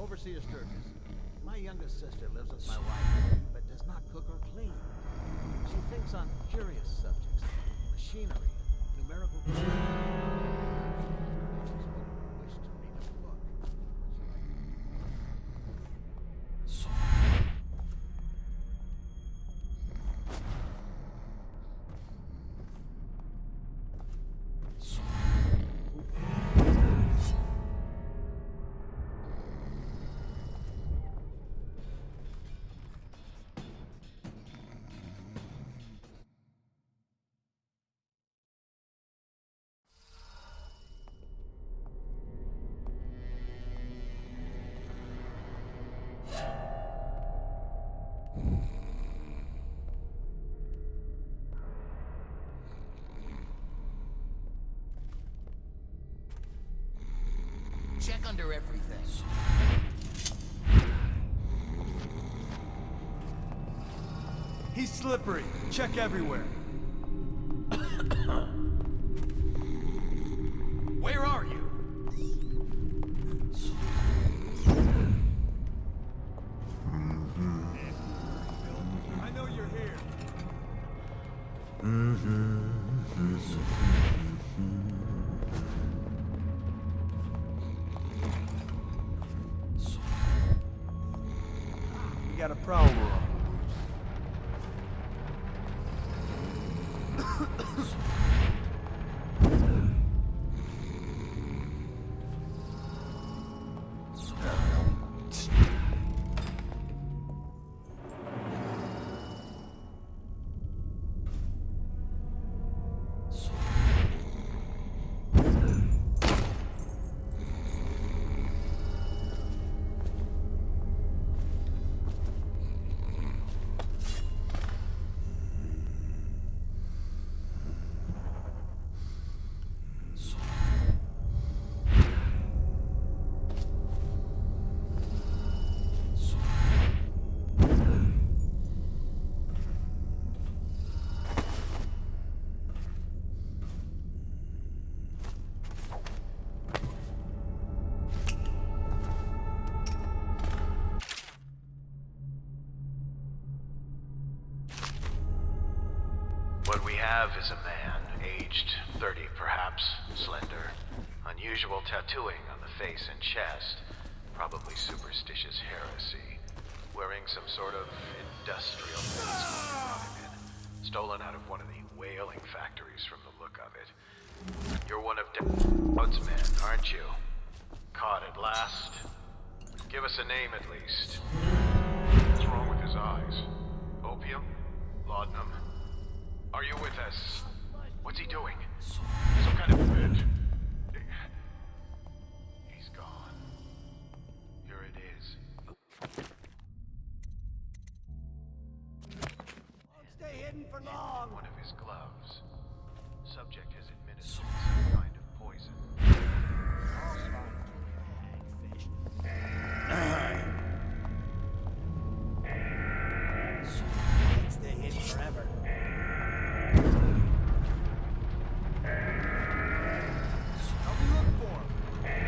Overseer Sturgis, my youngest sister lives with my wife, but does not cook or clean. She thinks on curious subjects, machinery, numerical... Wish to read a book. Check under everything. He's slippery. Check everywhere. Where are you? I know you're here. We got a prowler on. What we have is a man, aged 30 perhaps, slender, unusual tattooing on the face and chest, probably superstitious heresy, wearing some sort of industrial face when we brought him in, stolen out of one of the whaling factories from the look of it. You're one of Dowd's men, aren't you? Caught at last? Give us a name at least. What's wrong with his eyes? Opium? Laudanum? Are you with us? What's he doing? Some kind of fit? He's gone. Here it is. Won't stay hidden for long. One of his gloves. Subject has administered some kind of poison. Won't stay hidden forever. Help me look for him.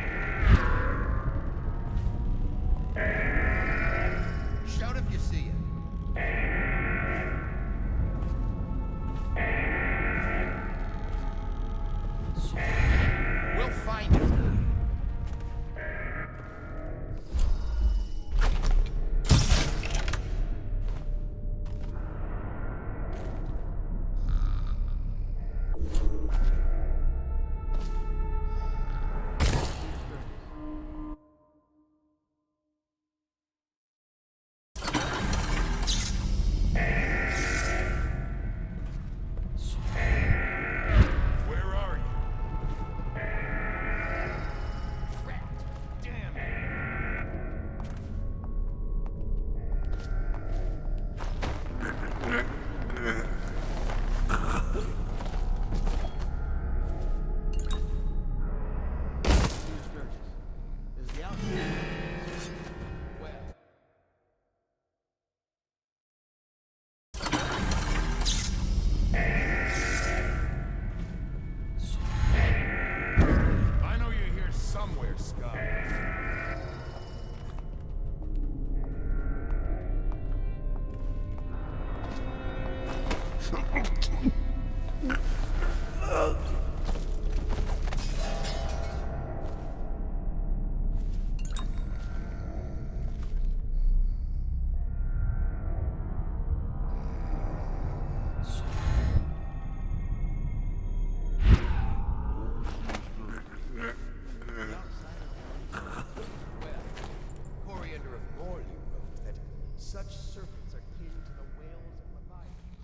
Shout if you see it. We'll find him. Where are you? Damn it. Is the outfit? Well. I know you're here somewhere, Scott. Coriander of Morley wrote that such serpents are kin to the whales and leviathans.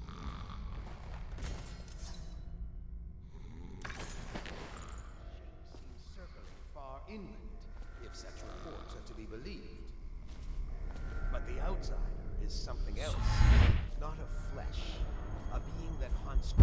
Shapes seen circling far inland, if such reports are to be believed. But the outsider is something else, not of flesh, a being that hunts.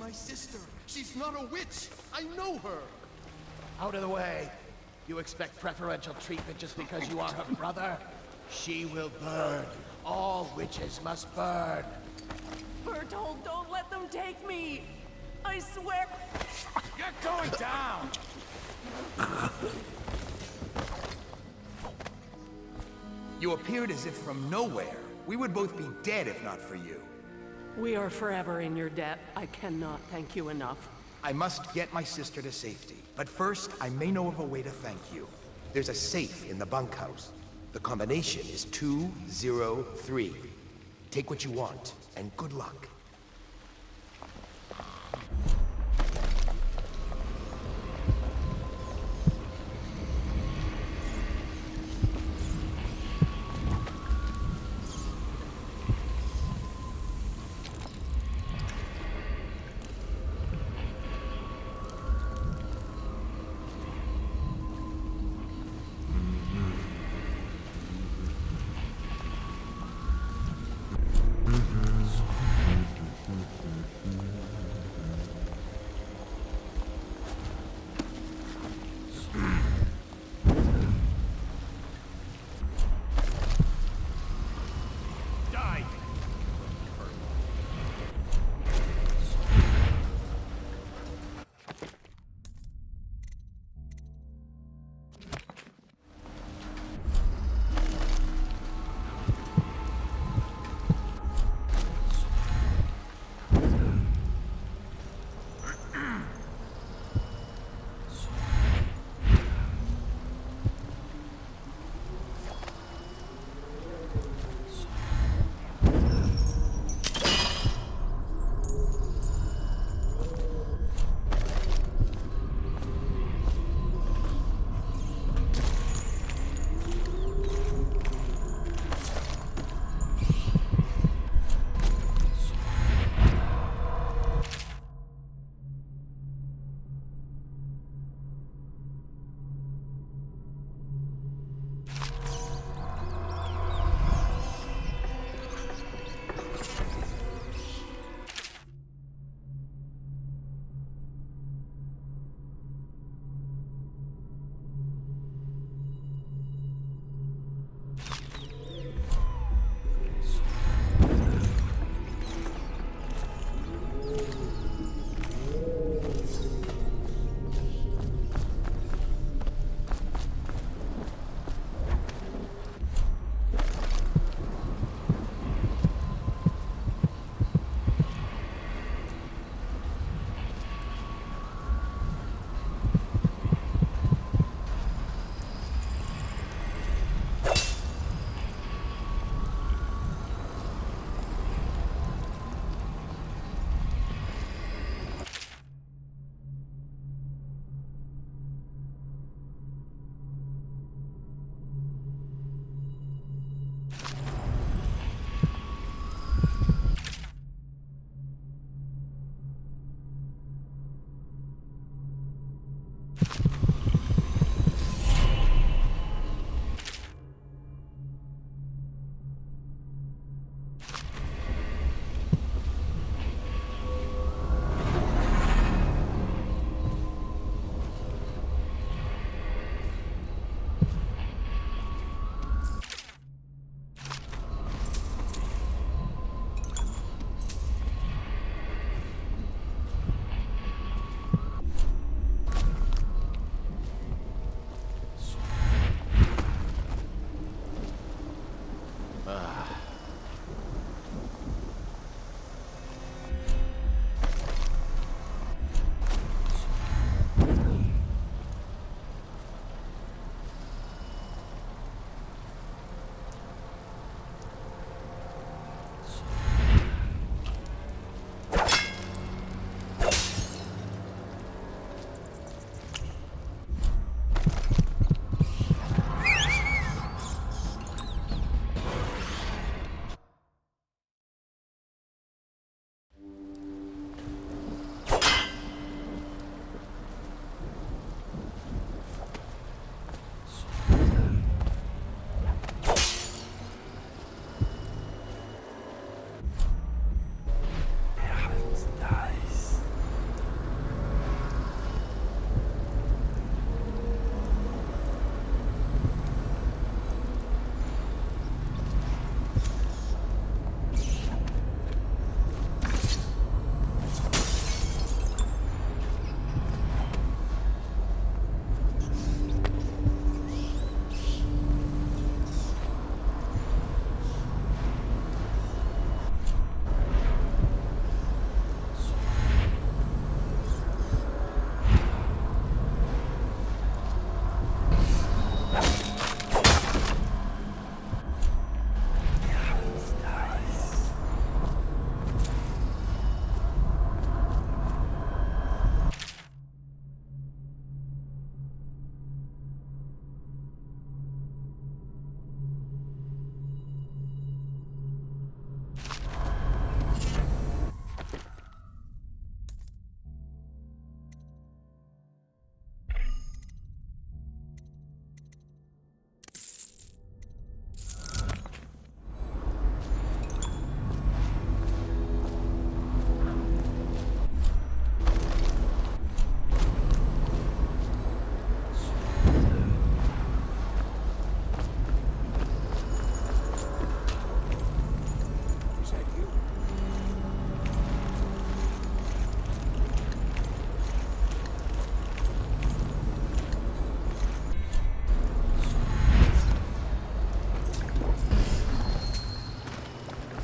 my sister. She's not a witch. I know her. Out of the way. You expect preferential treatment just because you are her brother? She will burn. All witches must burn. Bertold, don't let them take me! I swear... Get going down! You appeared as if from nowhere. We would both be dead if not for you. We are forever in your debt. I cannot thank you enough. I must get my sister to safety. But first, I may know of a way to thank you. There's a safe in the bunkhouse. The combination is 203. Take what you want, and good luck.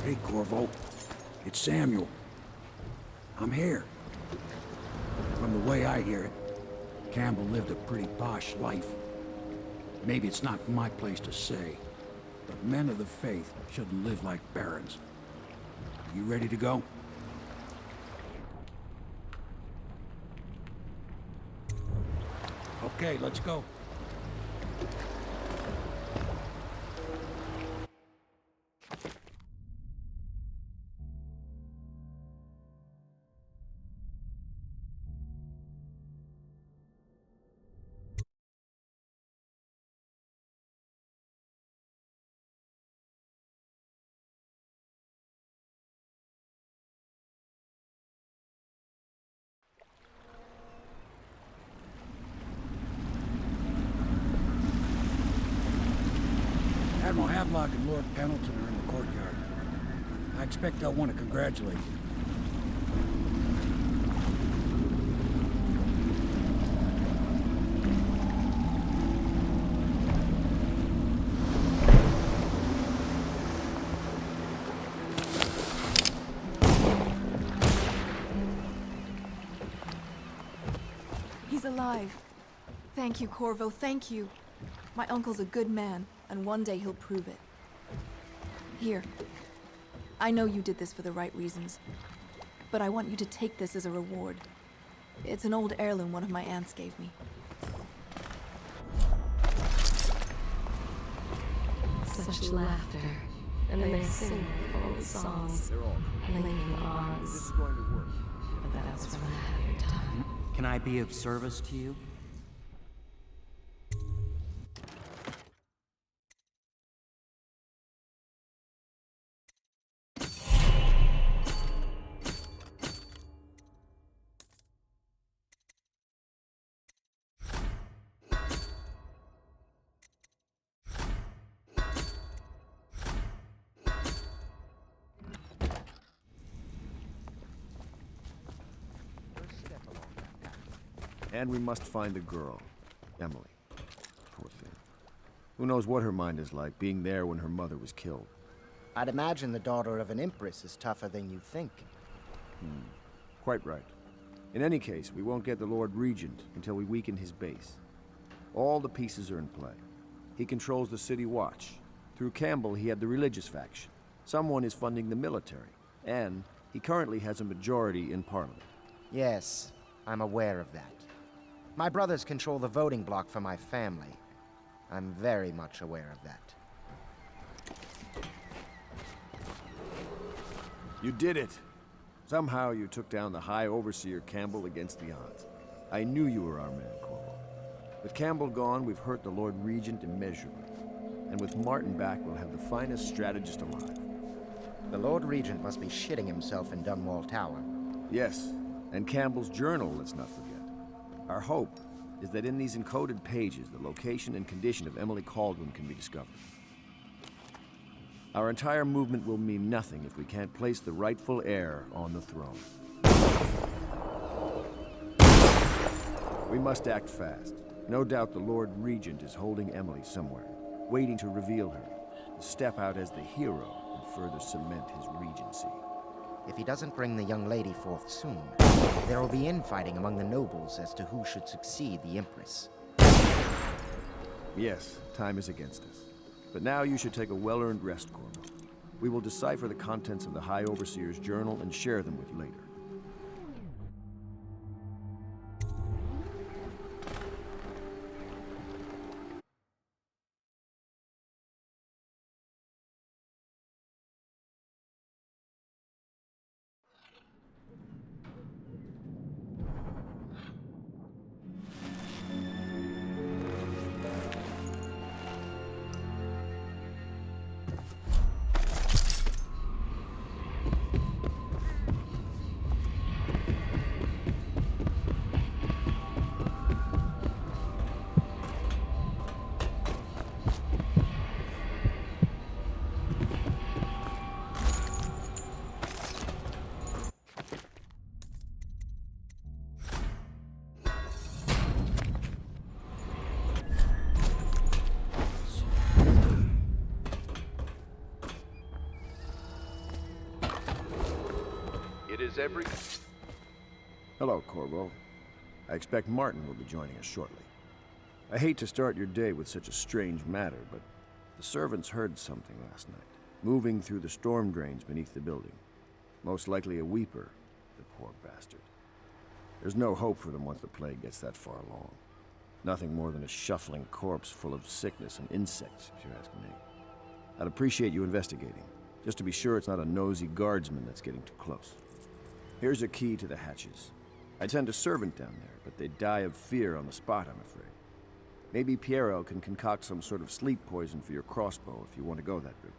Hey, Corvo. It's Samuel. I'm here. From the way I hear it, Campbell lived a pretty posh life. Maybe it's not my place to say, but men of the faith shouldn't live like barons. Are you ready to go? Okay, let's go. Admiral Havelock and Lord Pendleton are in the courtyard. I expect they'll want to congratulate you. He's alive. Thank you, Corvo, thank you. My uncle's a good man, and one day he'll prove it. Here. I know you did this for the right reasons, but I want you to take this as a reward. It's an old heirloom one of my aunts gave me. Such laughter, and they sing old songs, linking arms. But that's when I had time. Can I be of service to you? And we must find the girl, Emily. Poor thing. Who knows what her mind is like, being there when her mother was killed. I'd imagine the daughter of an empress is tougher than you think. Quite right. In any case, we won't get the Lord Regent until we weaken his base. All the pieces are in play. He controls the City Watch. Through Campbell, he had the religious faction. Someone is funding the military. And he currently has a majority in Parliament. Yes, I'm aware of that. My brothers control the voting bloc for my family. I'm very much aware of that. You did it! Somehow you took down the High Overseer Campbell against the odds. I knew you were our man, Corvo. With Campbell gone, we've hurt the Lord Regent immeasurably. And with Martin back, we'll have the finest strategist alive. The Lord Regent must be shitting himself in Dunwall Tower. Yes, and Campbell's journal, let's not forget. Our hope is that in these encoded pages, the location and condition of Emily Kaldwin can be discovered. Our entire movement will mean nothing if we can't place the rightful heir on the throne. We must act fast. No doubt the Lord Regent is holding Emily somewhere, waiting to reveal her, to step out as the hero and further cement his regency. If he doesn't bring the young lady forth soon, there will be infighting among the nobles as to who should succeed the Empress. Yes, time is against us. But now you should take a well-earned rest, Corvo. We will decipher the contents of the High Overseer's journal and share them with you later. is every... Hello, Corvo. I expect Martin will be joining us shortly. I hate to start your day with such a strange matter, but the servants heard something last night, moving through the storm drains beneath the building. Most likely a weeper, the poor bastard. There's no hope for them once the plague gets that far along. Nothing more than a shuffling corpse full of sickness and insects, if you ask me. I'd appreciate you investigating, just to be sure it's not a nosy guardsman that's getting too close. Here's a key to the hatches. I'd send a servant down there, but they'd die of fear on the spot, I'm afraid. Maybe Piero can concoct some sort of sleep poison for your crossbow if you want to go that route.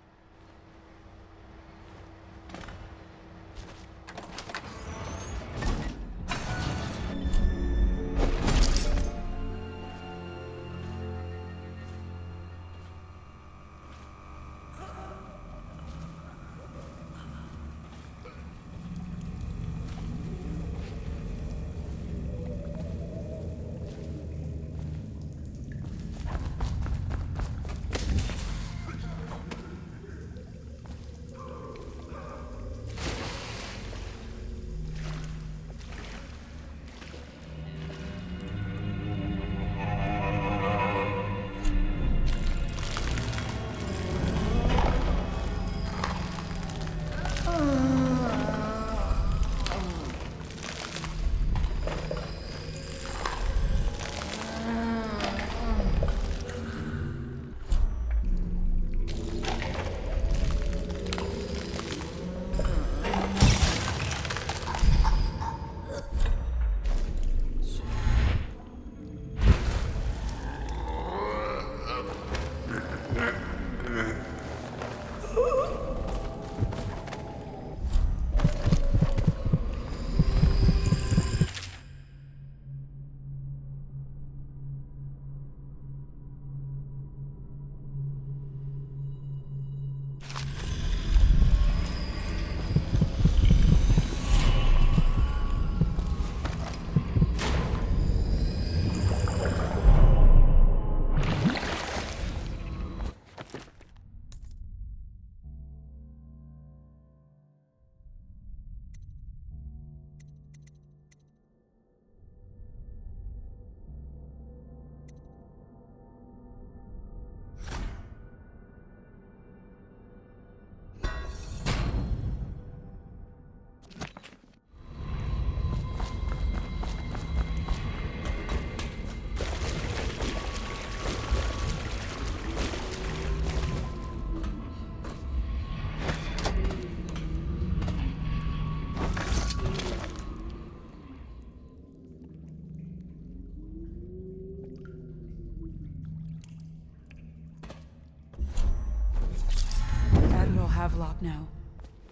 Havelock now.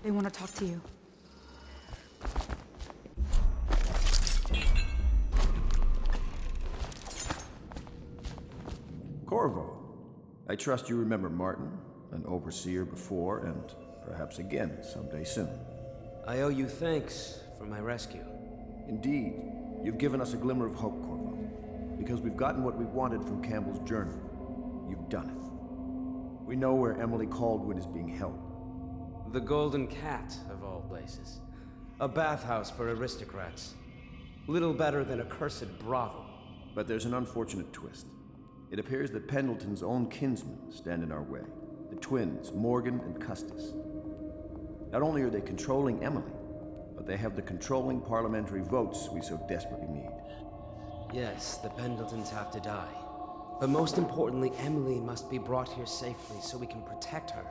They want to talk to you. Corvo, I trust you remember Martin, an overseer before and perhaps again someday soon. I owe you thanks for my rescue. Indeed. You've given us a glimmer of hope, Corvo. Because we've gotten what we wanted from Campbell's journal. You've done it. We know where Emily Caldwell is being held. The Golden Cat, of all places. A bathhouse for aristocrats. Little better than a cursed brothel. But there's an unfortunate twist. It appears that Pendleton's own kinsmen stand in our way. The twins, Morgan and Custis. Not only are they controlling Emily, but they have the controlling parliamentary votes we so desperately need. Yes, the Pendletons have to die. But most importantly, Emily must be brought here safely so we can protect her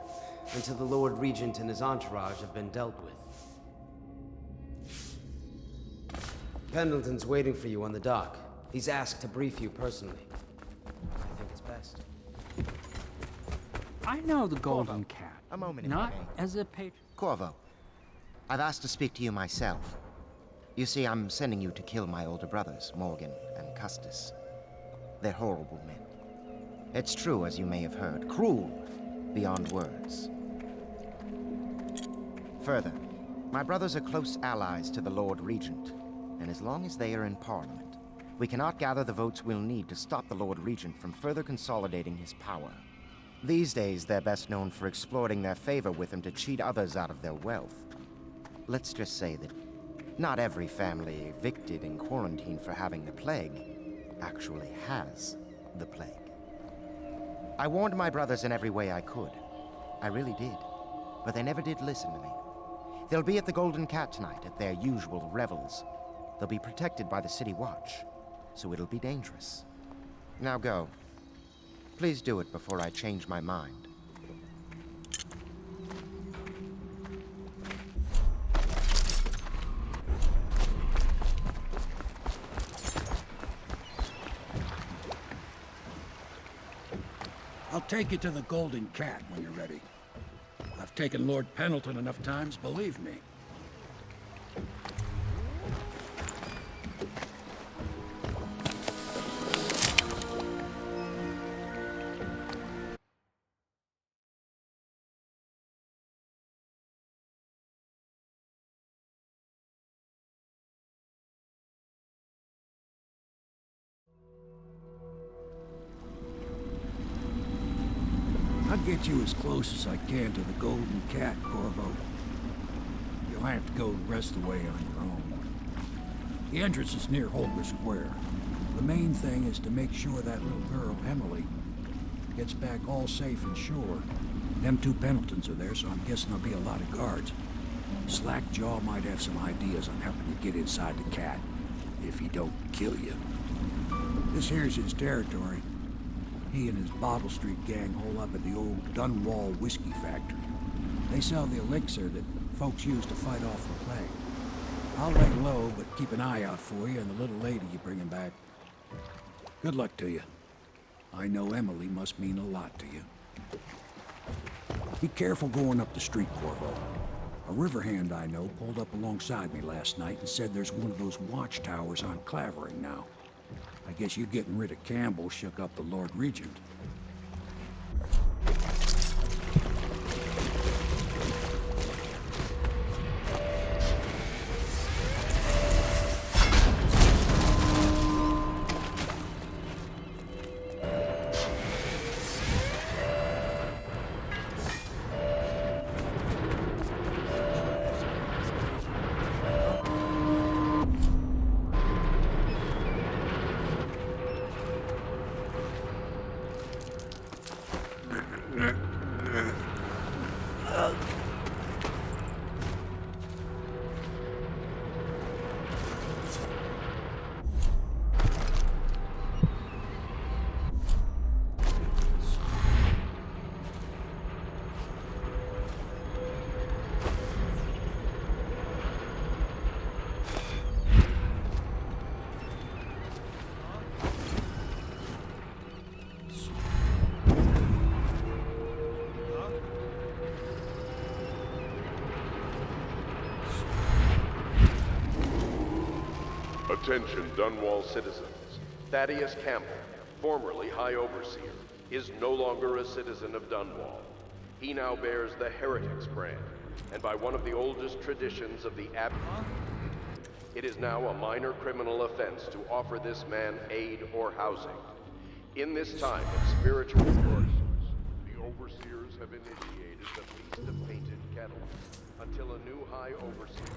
until the Lord Regent and his entourage have been dealt with. Pendleton's waiting for you on the dock. He's asked to brief you personally. I think it's best. I know the Golden Cat. A moment, not if I may. as a patron. Corvo, I've asked to speak to you myself. You see, I'm sending you to kill my older brothers, Morgan and Custis. They're horrible men. It's true, as you may have heard, cruel beyond words. Further, my brothers are close allies to the Lord Regent, and as long as they are in Parliament, we cannot gather the votes we'll need to stop the Lord Regent from further consolidating his power. These days, they're best known for exploiting their favor with him to cheat others out of their wealth. Let's just say that Not every family evicted and quarantined for having the plague actually has the plague. I warned my brothers in every way I could. I really did. But they never did listen to me. They'll be at the Golden Cat tonight at their usual revels. They'll be protected by the City Watch, so it'll be dangerous. Now go. Please do it before I change my mind. I'll take you to the Golden Cat when you're ready. I've taken Lord Pendleton enough times, believe me. I'll get you as close as I can to the Golden Cat, Corvo. You'll have to go the rest of the way on your own. The entrance is near Holger Square. The main thing is to make sure that little girl, Emily, gets back all safe and sure. Them two Pendletons are there, so I'm guessing there'll be a lot of guards. Slackjaw might have some ideas on helping you get inside the cat, if he don't kill you. This here's his territory. He and his Bottle Street gang hole up at the old Dunwall whiskey factory. They sell the elixir that folks use to fight off the plague. I'll lay low, but keep an eye out for you and the little lady you bring him back. Good luck to you. I know Emily must mean a lot to you. Be careful going up the street, Corvo. A river hand I know pulled up alongside me last night and said there's one of those watchtowers on Clavering now. I guess you getting rid of Campbell shook up the Lord Regent. Attention, Dunwall citizens. Thaddeus Campbell, formerly High Overseer, is no longer a citizen of Dunwall. He now bears the Heretics brand, and by one of the oldest traditions of the it is now a minor criminal offense to offer this man aid or housing. In this time of spiritual crisis, the Overseers have initiated the Feast of Painted Kettles until a new High Overseer...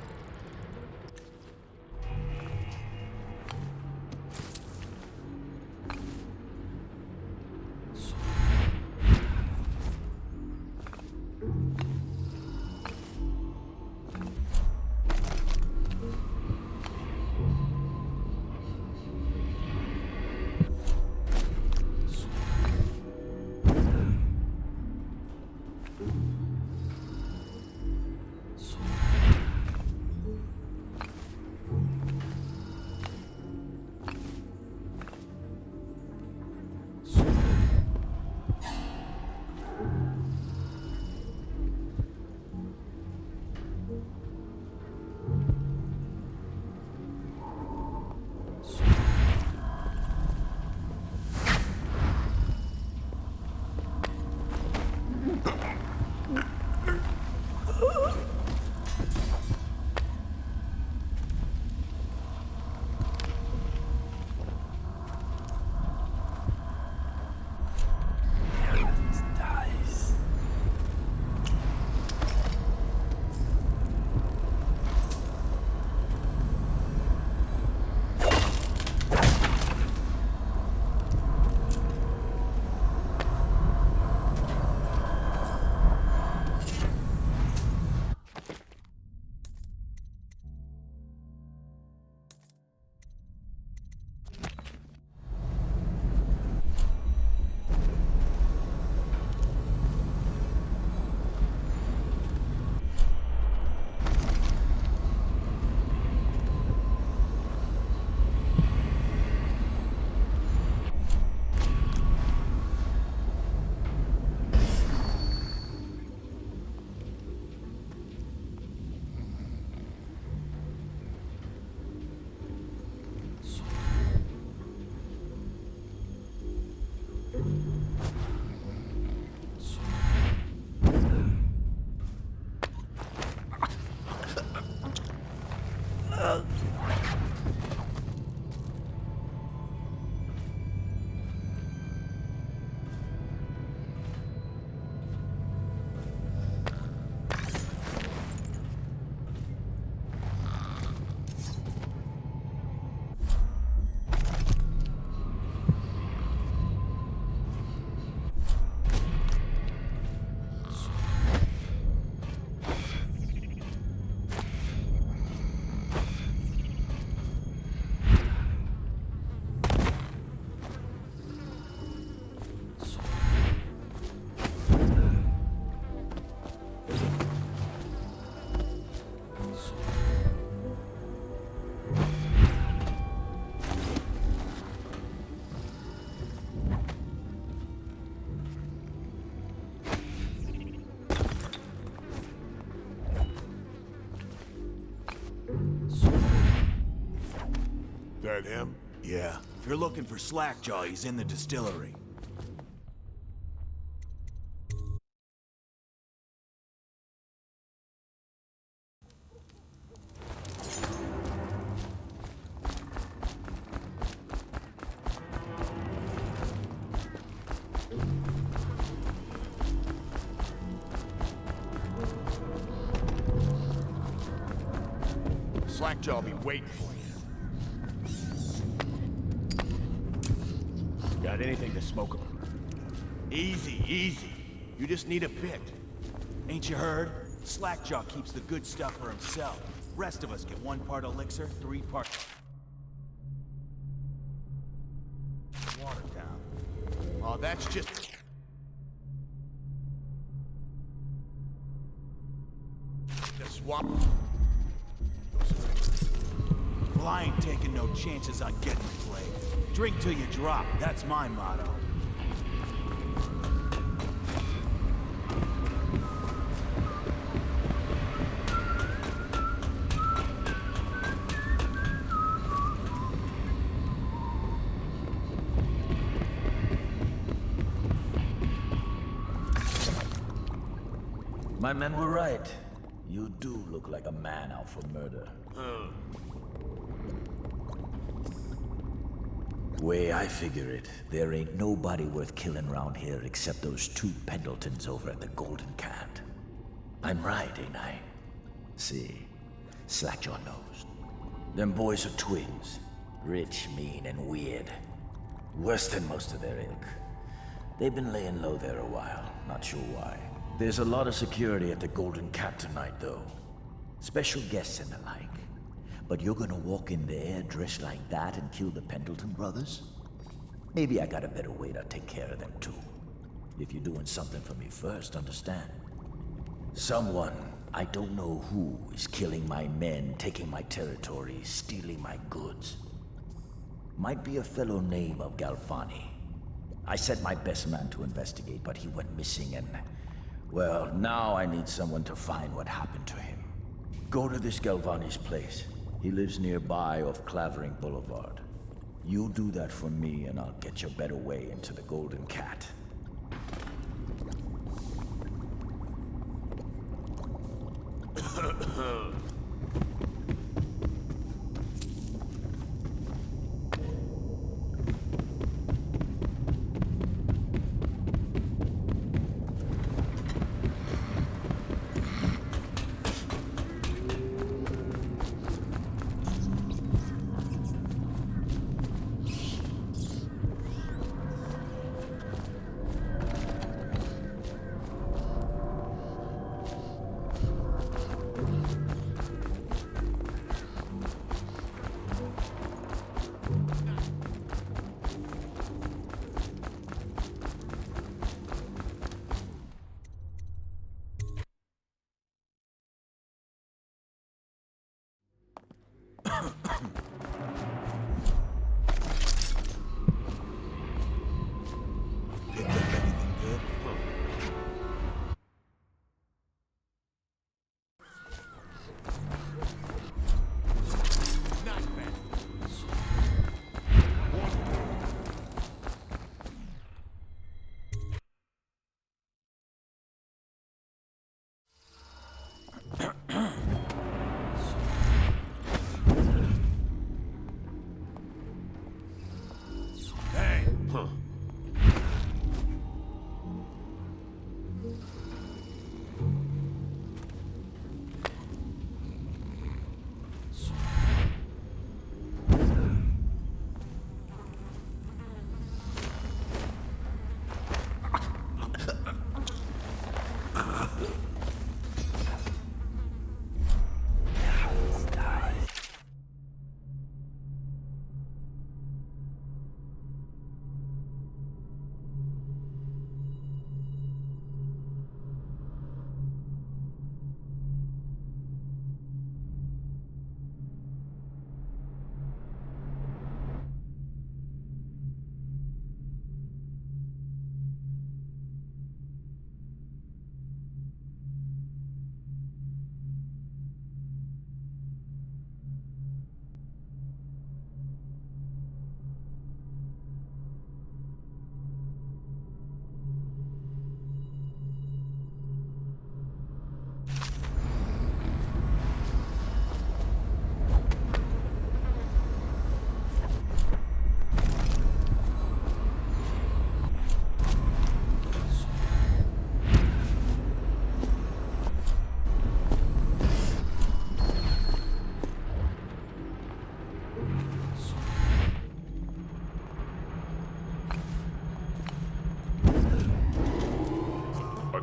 that him? Yeah. If you're looking for Slackjaw, he's in the distillery. Slackjaw be waiting for you. Got anything to smoke him? Easy, easy. You just need a bit. Ain't you heard? Slackjaw keeps the good stuff for himself. Rest of us get 1 part elixir, 3 parts water down. Oh, that's just... the swap. Well, I ain't taking no chances on getting played. Drink till you drop, that's my motto. My men were right. You do look like a man out for murder. Way I figure it, there ain't nobody worth killing around here except those 2 Pendletons over at the Golden Cat. I'm right, ain't I? See, Slackjaw knows. Them boys are twins. Rich, mean, and weird. Worse than most of their ilk. They've been laying low there a while, not sure why. There's a lot of security at the Golden Cat tonight, though. Special guests and the like. But you're gonna walk in there dressed like that and kill the Pendleton brothers? Maybe I got a better way to take care of them too. If you're doing something for me first, understand? Someone, I don't know who, is killing my men, taking my territory, stealing my goods. Might be a fellow named of Galvani. I sent my best man to investigate, but he went missing and... well, now I need someone to find what happened to him. Go to this Galvani's place. He lives nearby off Clavering Boulevard. You do that for me and I'll get you a better way into the Golden Cat.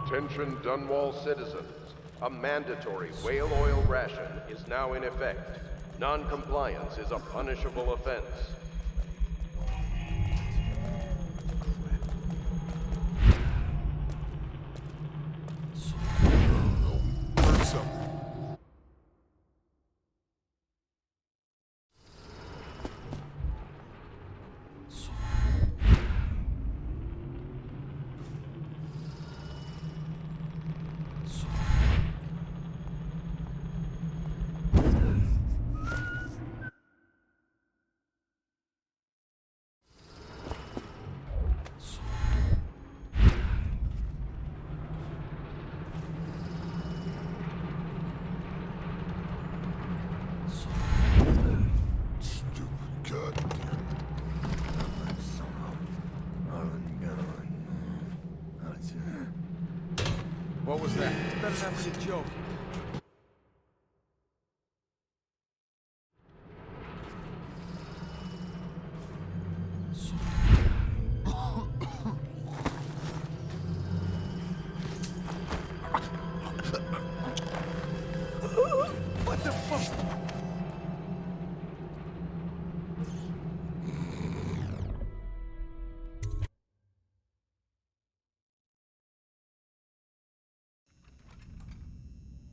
Attention Dunwall citizens. A mandatory whale oil ration is now in effect. Non-compliance is a punishable offense. What was that? It's better not be a joke. What the fuck?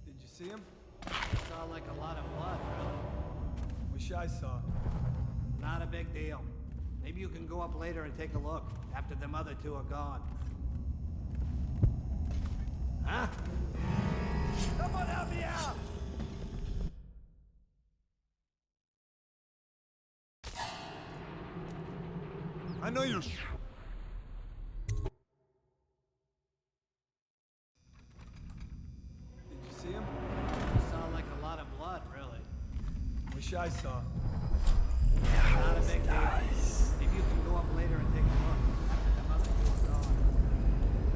Did you see him? Saw like a lot of blood, really. Wish I saw. Not a big deal. Maybe you can go up later and take a look, after them other two are gone. Huh? Someone help me out! I know you're... Did you see him? Saw like a lot of blood, really. Wish I saw. Not a big deal. Maybe you can go up later and take a look, after them other two are gone.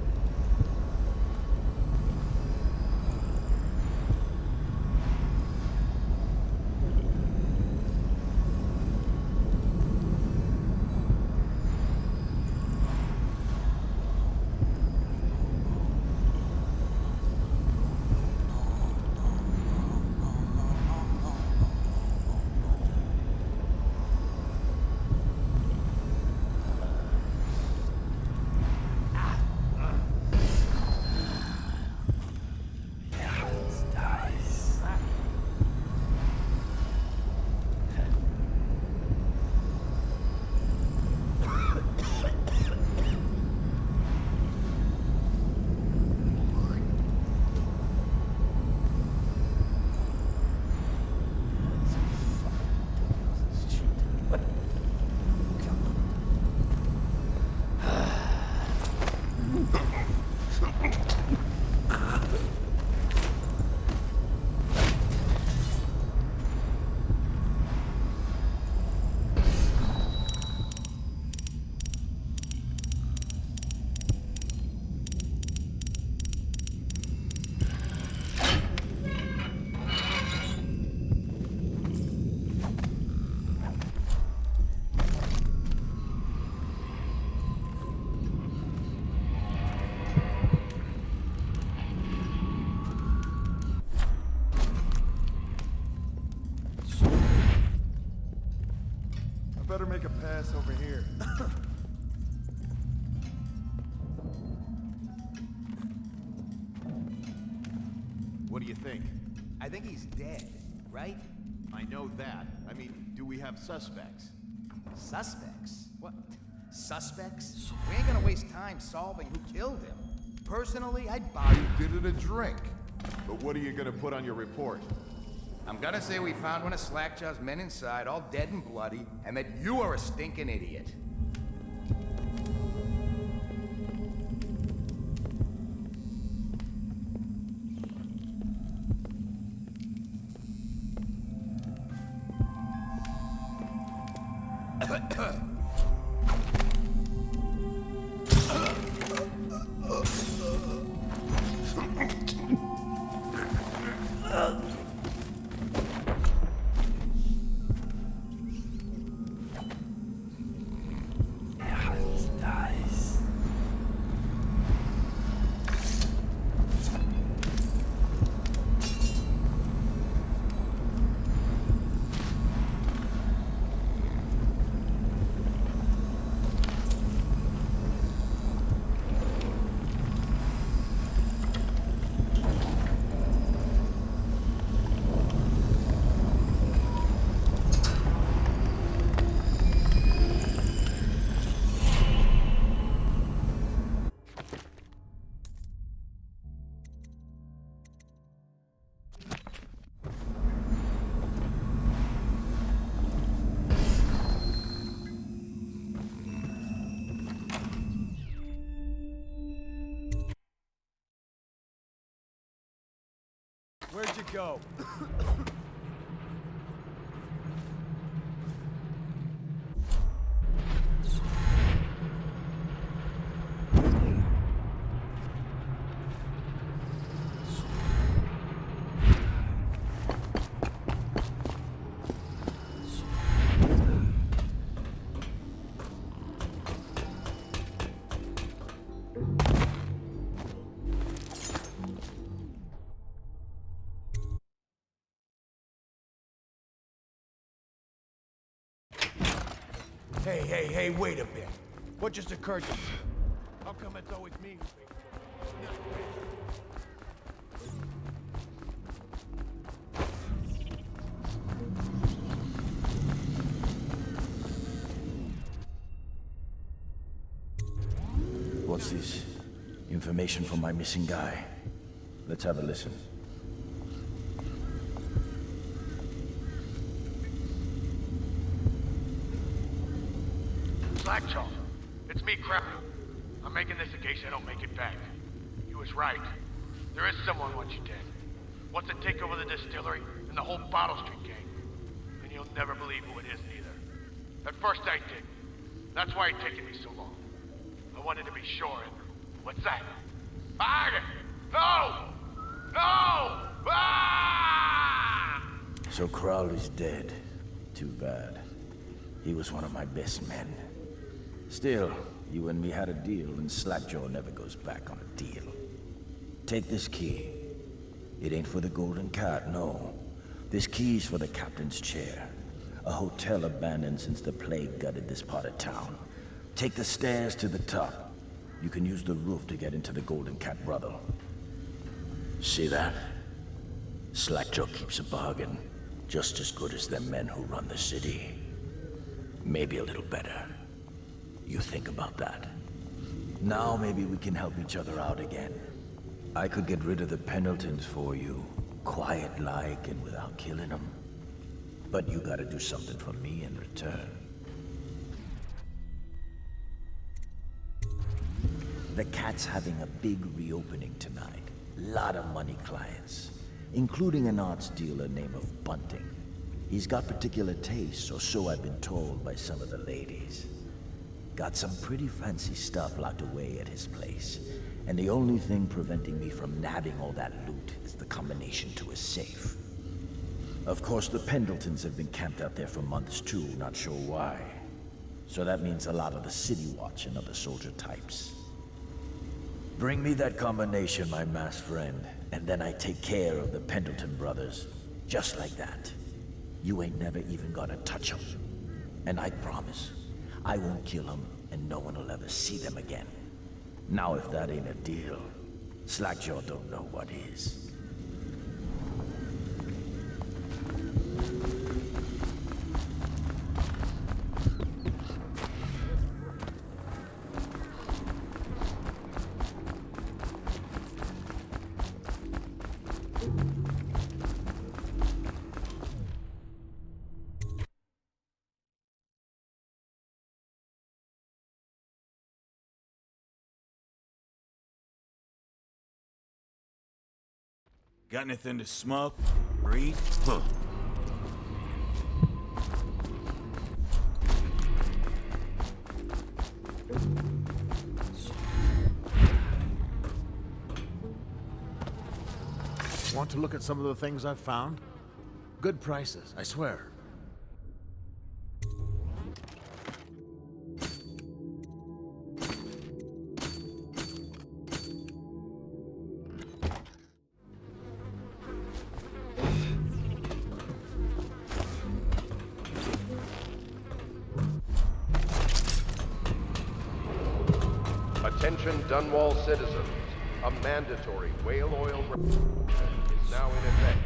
Better make a pass over here. What do you think? I think he's dead, right? I know that. I mean, do we have suspects? Suspects? What? Suspects? We ain't gonna waste time solving who killed him. Personally, I'd buy You did it a drink. But what are you gonna put on your report? I'm gonna say we found one of Slackjaw's men inside, all dead and bloody, and that you are a stinking idiot. Where'd you go? Hey, wait a bit. What just occurred to you? How come it's always me who pays What's this? Information from my missing guy. Let's have a listen. Slackjaw, it's me, Kremlin. I'm making this in case I don't make it back. You was right. There is someone wants you dead. Wants to take over the distillery and the whole Bottle Street gang. And you'll never believe who it is neither. At first I did. That's why it taken me so long. I wanted to be sure and... What's that? No! No! Ah! So Crowley's dead. Too bad. He was one of my best men. Still, you and me had a deal, and Slackjaw never goes back on a deal. Take this key. It ain't for the Golden Cat, no. This key's for the captain's chair. A hotel abandoned since the plague gutted this part of town. Take the stairs to the top. You can use the roof to get into the Golden Cat brothel. See that? Slackjaw keeps a bargain. Just as good as the men who run the city. Maybe a little better. You think about that. Now maybe we can help each other out again. I could get rid of the Pendletons for you, quiet-like and without killing them. But you gotta do something for me in return. The Cat's having a big reopening tonight. Lot of money clients, including an arts dealer named of Bunting. He's got particular tastes, or so I've been told by some of the ladies. Got some pretty fancy stuff locked away at his place, and the only thing preventing me from nabbing all that loot is the combination to his safe. Of course, the Pendletons have been camped out there for months too, not sure why. So that means a lot of the City Watch and other soldier types. Bring me that combination, my masked friend, and then I take care of the Pendleton brothers. Just like that. You ain't never even gonna touch them. And I promise, I won't kill them, and no one will ever see them again. Now if that ain't a deal, Slackjaw don't know what is. Got anything to smoke? Read? Huh. Want to look at some of the things I've found? Good prices, I swear. Attention Dunwall citizens. A mandatory whale oil is now in effect.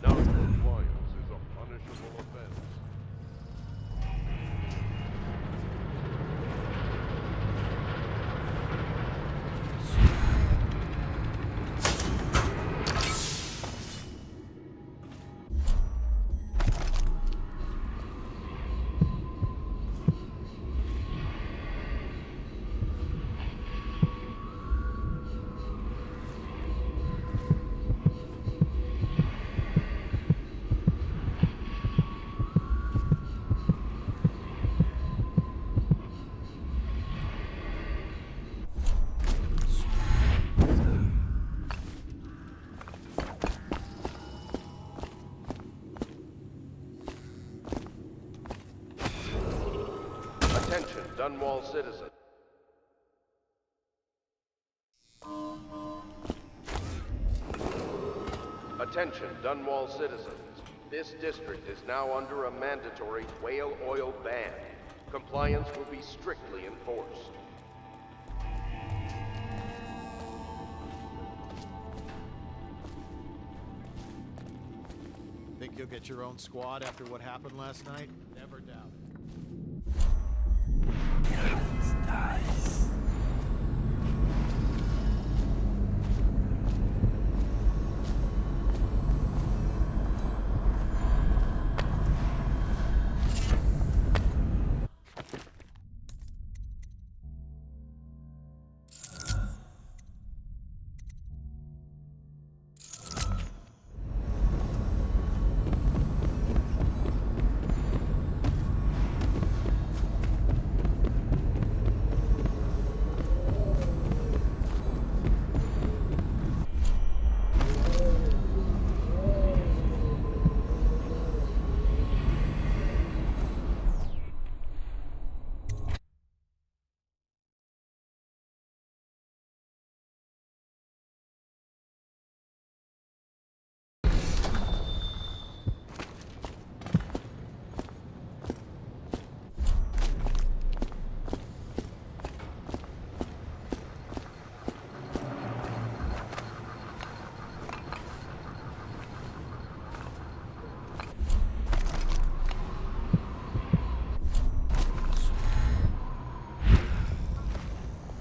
Non-compliance is a punishable offense. Dunwall citizens. Attention, Dunwall citizens. This district is now under a mandatory whale oil ban. Compliance will be strictly enforced. Think you'll get your own squad after what happened last night? Never doubt it. Nice.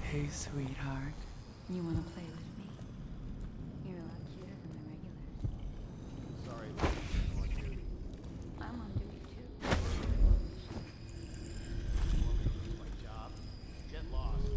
Hey, sweetheart. You want to play with me? You're a lot cuter than the regular. Sorry, I'm on duty. I'm on duty too. My job. Get lost.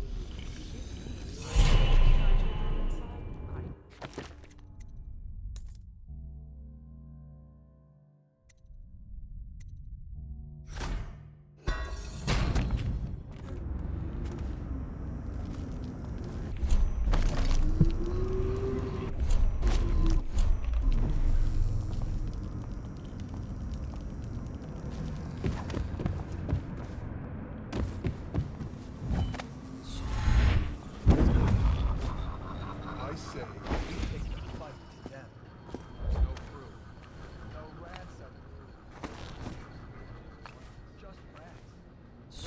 I say, we take the fight to them. No crew. No rats up here. Just rats.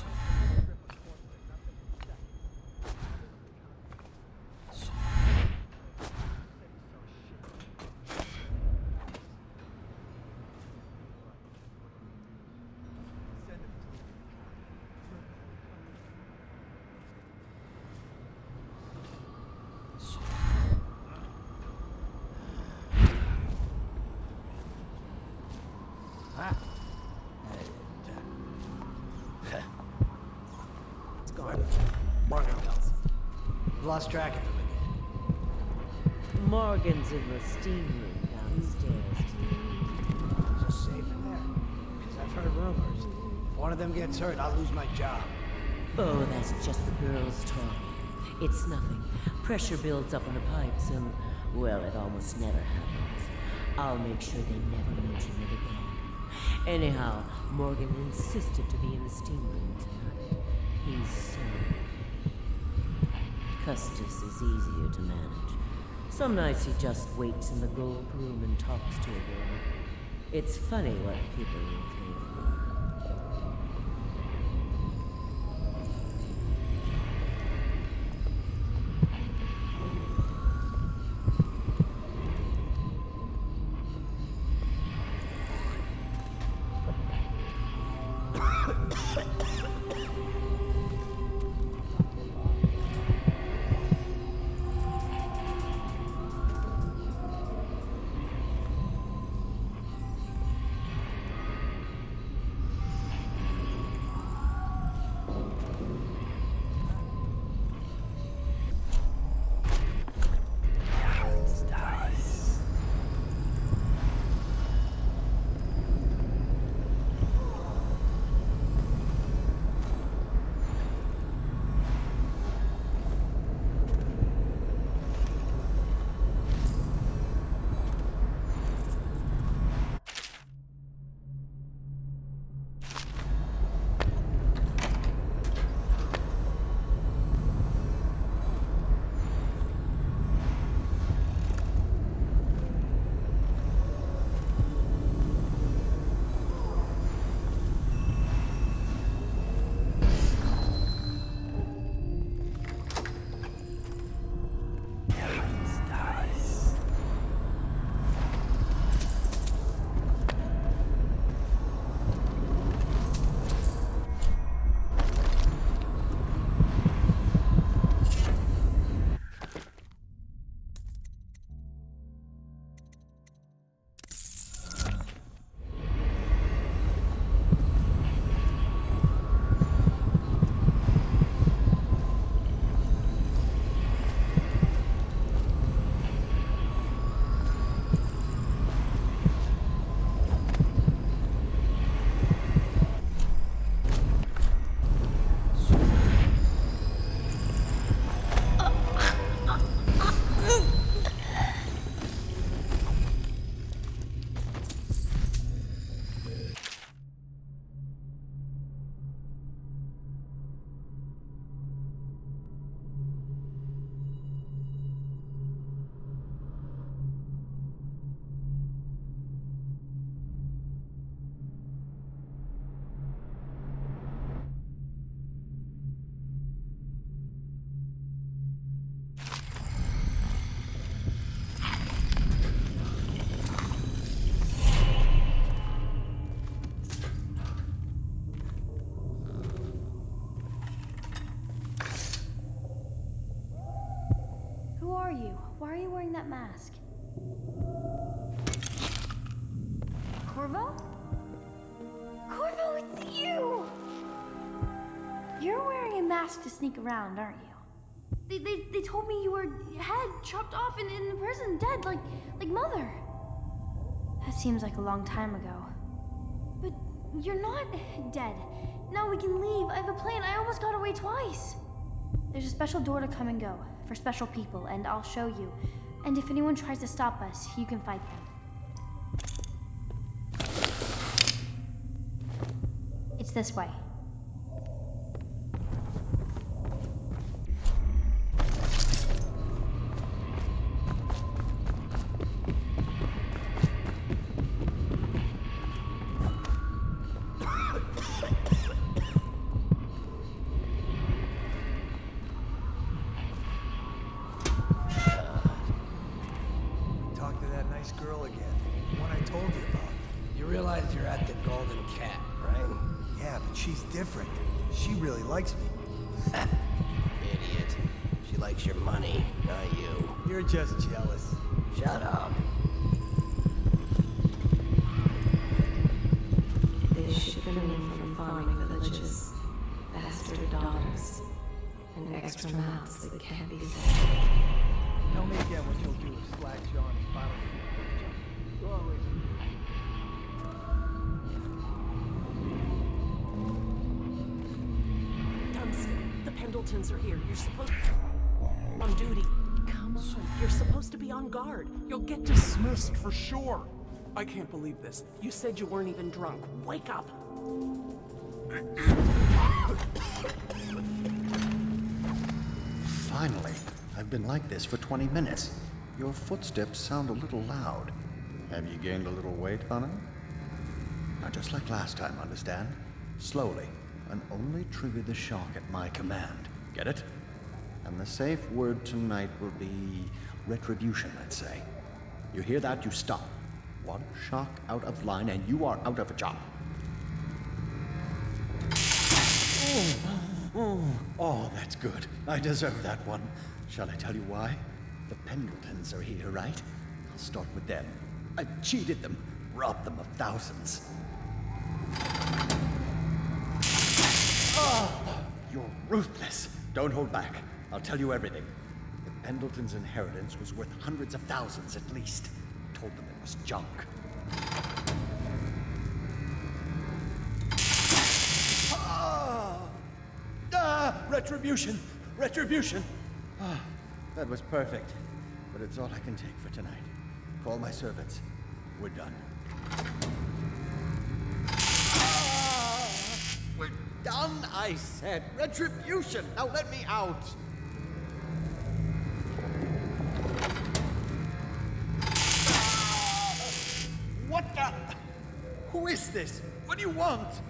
It's gone. Morgan. Lost track of him again. Morgan's in the steam room downstairs. Is it safe in there? Because I've heard rumors. If one of them gets hurt, I'll lose my job. Oh, that's just the girls talking. It's nothing. Pressure builds up in the pipes and, well, it almost never happens. I'll make sure they never mention it again. Anyhow, Morgan insisted to be in the steam room tonight. He's so... Custis is easier to manage. Some nights he just waits in the gold room and talks to a girl. It's funny what people will pay for. wearing that mask? Corvo? Corvo, it's you! You're wearing a mask to sneak around, aren't you? They told me you were head chopped off in the prison, dead, like Mother. That seems like a long time ago. But you're not dead. Now we can leave. I have a plan. I almost got away twice. There's a special door to come and go for special people, and I'll show you. And if anyone tries to stop us, you can fight them. It's this way. Girl again. The one I told you about. You realize you're at the Golden Cat, right? Yeah, but she's different. She really likes me. Idiot. She likes your money, not you. You're just jealous. Shut up. They ship them in from farming villages, bastard daughters, and extra mouths that can't be fed. Tell me again what you'll do if Slack John is finally. You're always. Dunstan, the Pendletons are here. You're supposed on duty. Come on, you're supposed to be on guard. You'll get dismissed for sure. I can't believe this. You said you weren't even drunk. Wake up. Finally. I've been like this for 20 minutes. Your footsteps sound a little loud. Have you gained a little weight, Honor? Now, just like last time, understand? Slowly, and only trigger the shock at my command. Get it? And the safe word tonight will be retribution, let's say. You hear that, you stop. One shock out of line, and you are out of a job. Oh, that's good. I deserve that one. Shall I tell you why? The Pendletons are here, right? I'll start with them. I cheated them, robbed them of thousands. Oh, you're ruthless. Don't hold back. I'll tell you everything. The Pendletons' inheritance was worth hundreds of thousands at least. Told them it was junk. Retribution! Retribution! Ah, that was perfect. But it's all I can take for tonight. Call my servants. We're done. We're done, I said. Retribution! Now let me out! What the? Who is this? What do you want?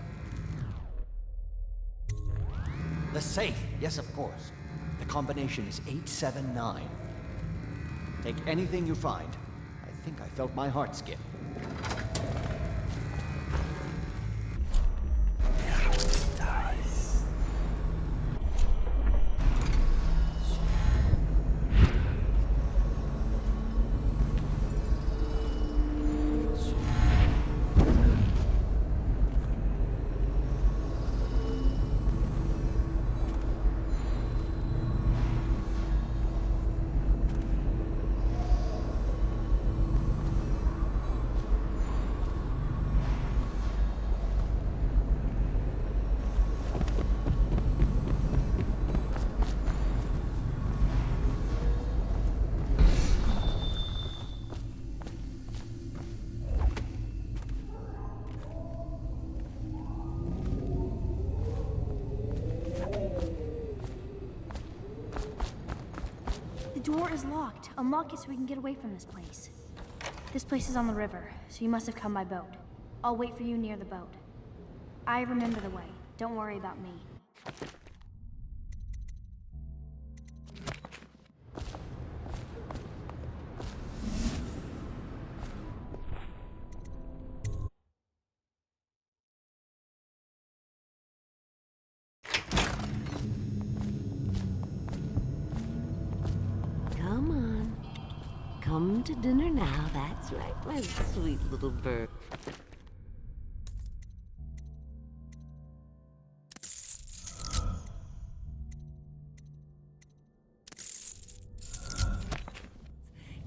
The safe. Yes, of course. The combination is 879. Take anything you find. I think I felt my heart skip. The door is locked. Unlock it so we can get away from this place. This place is on the river, so you must have come by boat. I'll wait for you near the boat. I remember the way. Don't worry about me. Come on. Come to dinner now, that's right, my sweet little bird.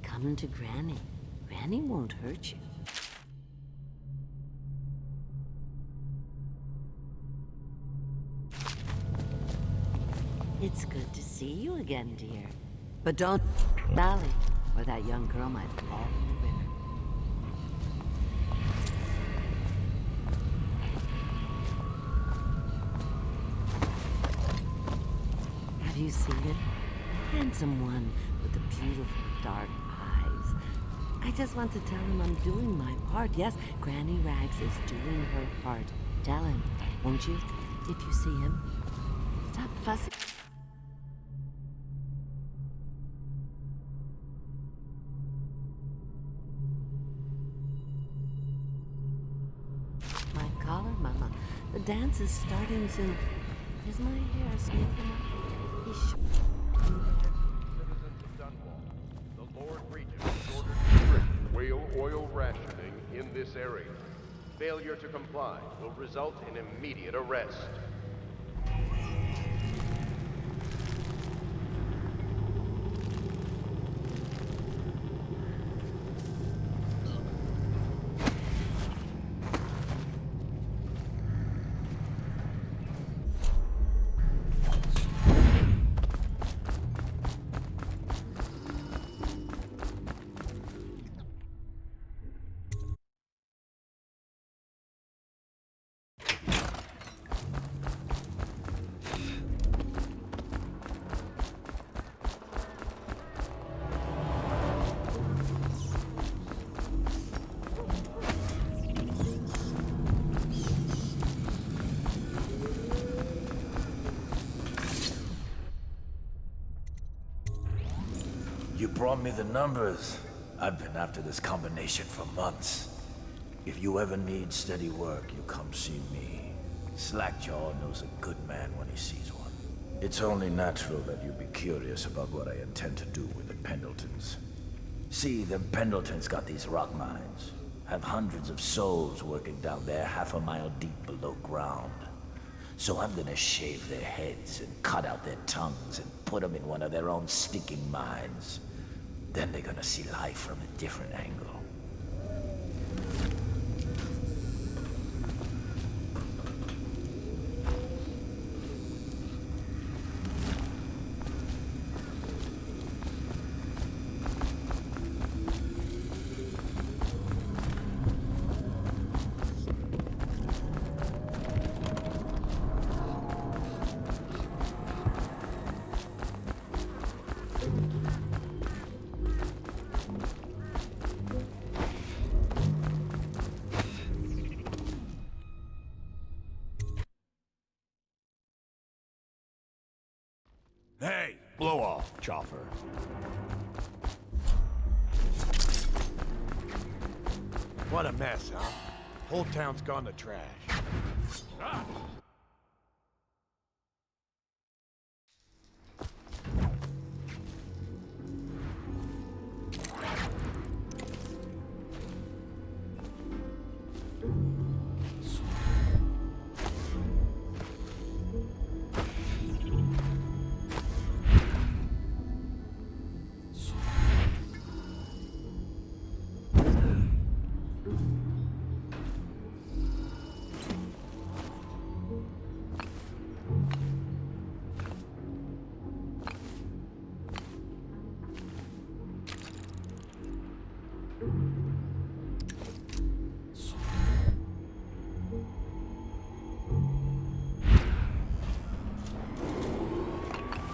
Come to Granny. Granny won't hurt you. It's good to see you again, dear. But don't dally, or that young girl might fall in the river. Have you seen it? The handsome one with the beautiful dark eyes. I just want to tell him I'm doing my part. Yes, Granny Rags is doing her part. Tell him, won't you? If you see him. Stop fussing. My collar, Mama. The dance is starting soon. Is my hair smooth enough? Citizens of Dunwall, the Lord Regent has ordered strict whale oil rationing in this area. Failure to comply will result in immediate arrest. You brought me the numbers. I've been after this combination for months. If you ever need steady work, you come see me. Slackjaw knows a good man when he sees one. It's only natural that you be curious about what I intend to do with the Pendletons. See, the Pendletons got these rock mines. Have hundreds of souls working down there 1/2 mile deep below ground. So I'm gonna shave their heads and cut out their tongues and put them in one of their own stinking mines. Then they're gonna see life from a different angle. Hey, blow off, Chopper. What a mess, huh? Whole town's gone to trash. Ah!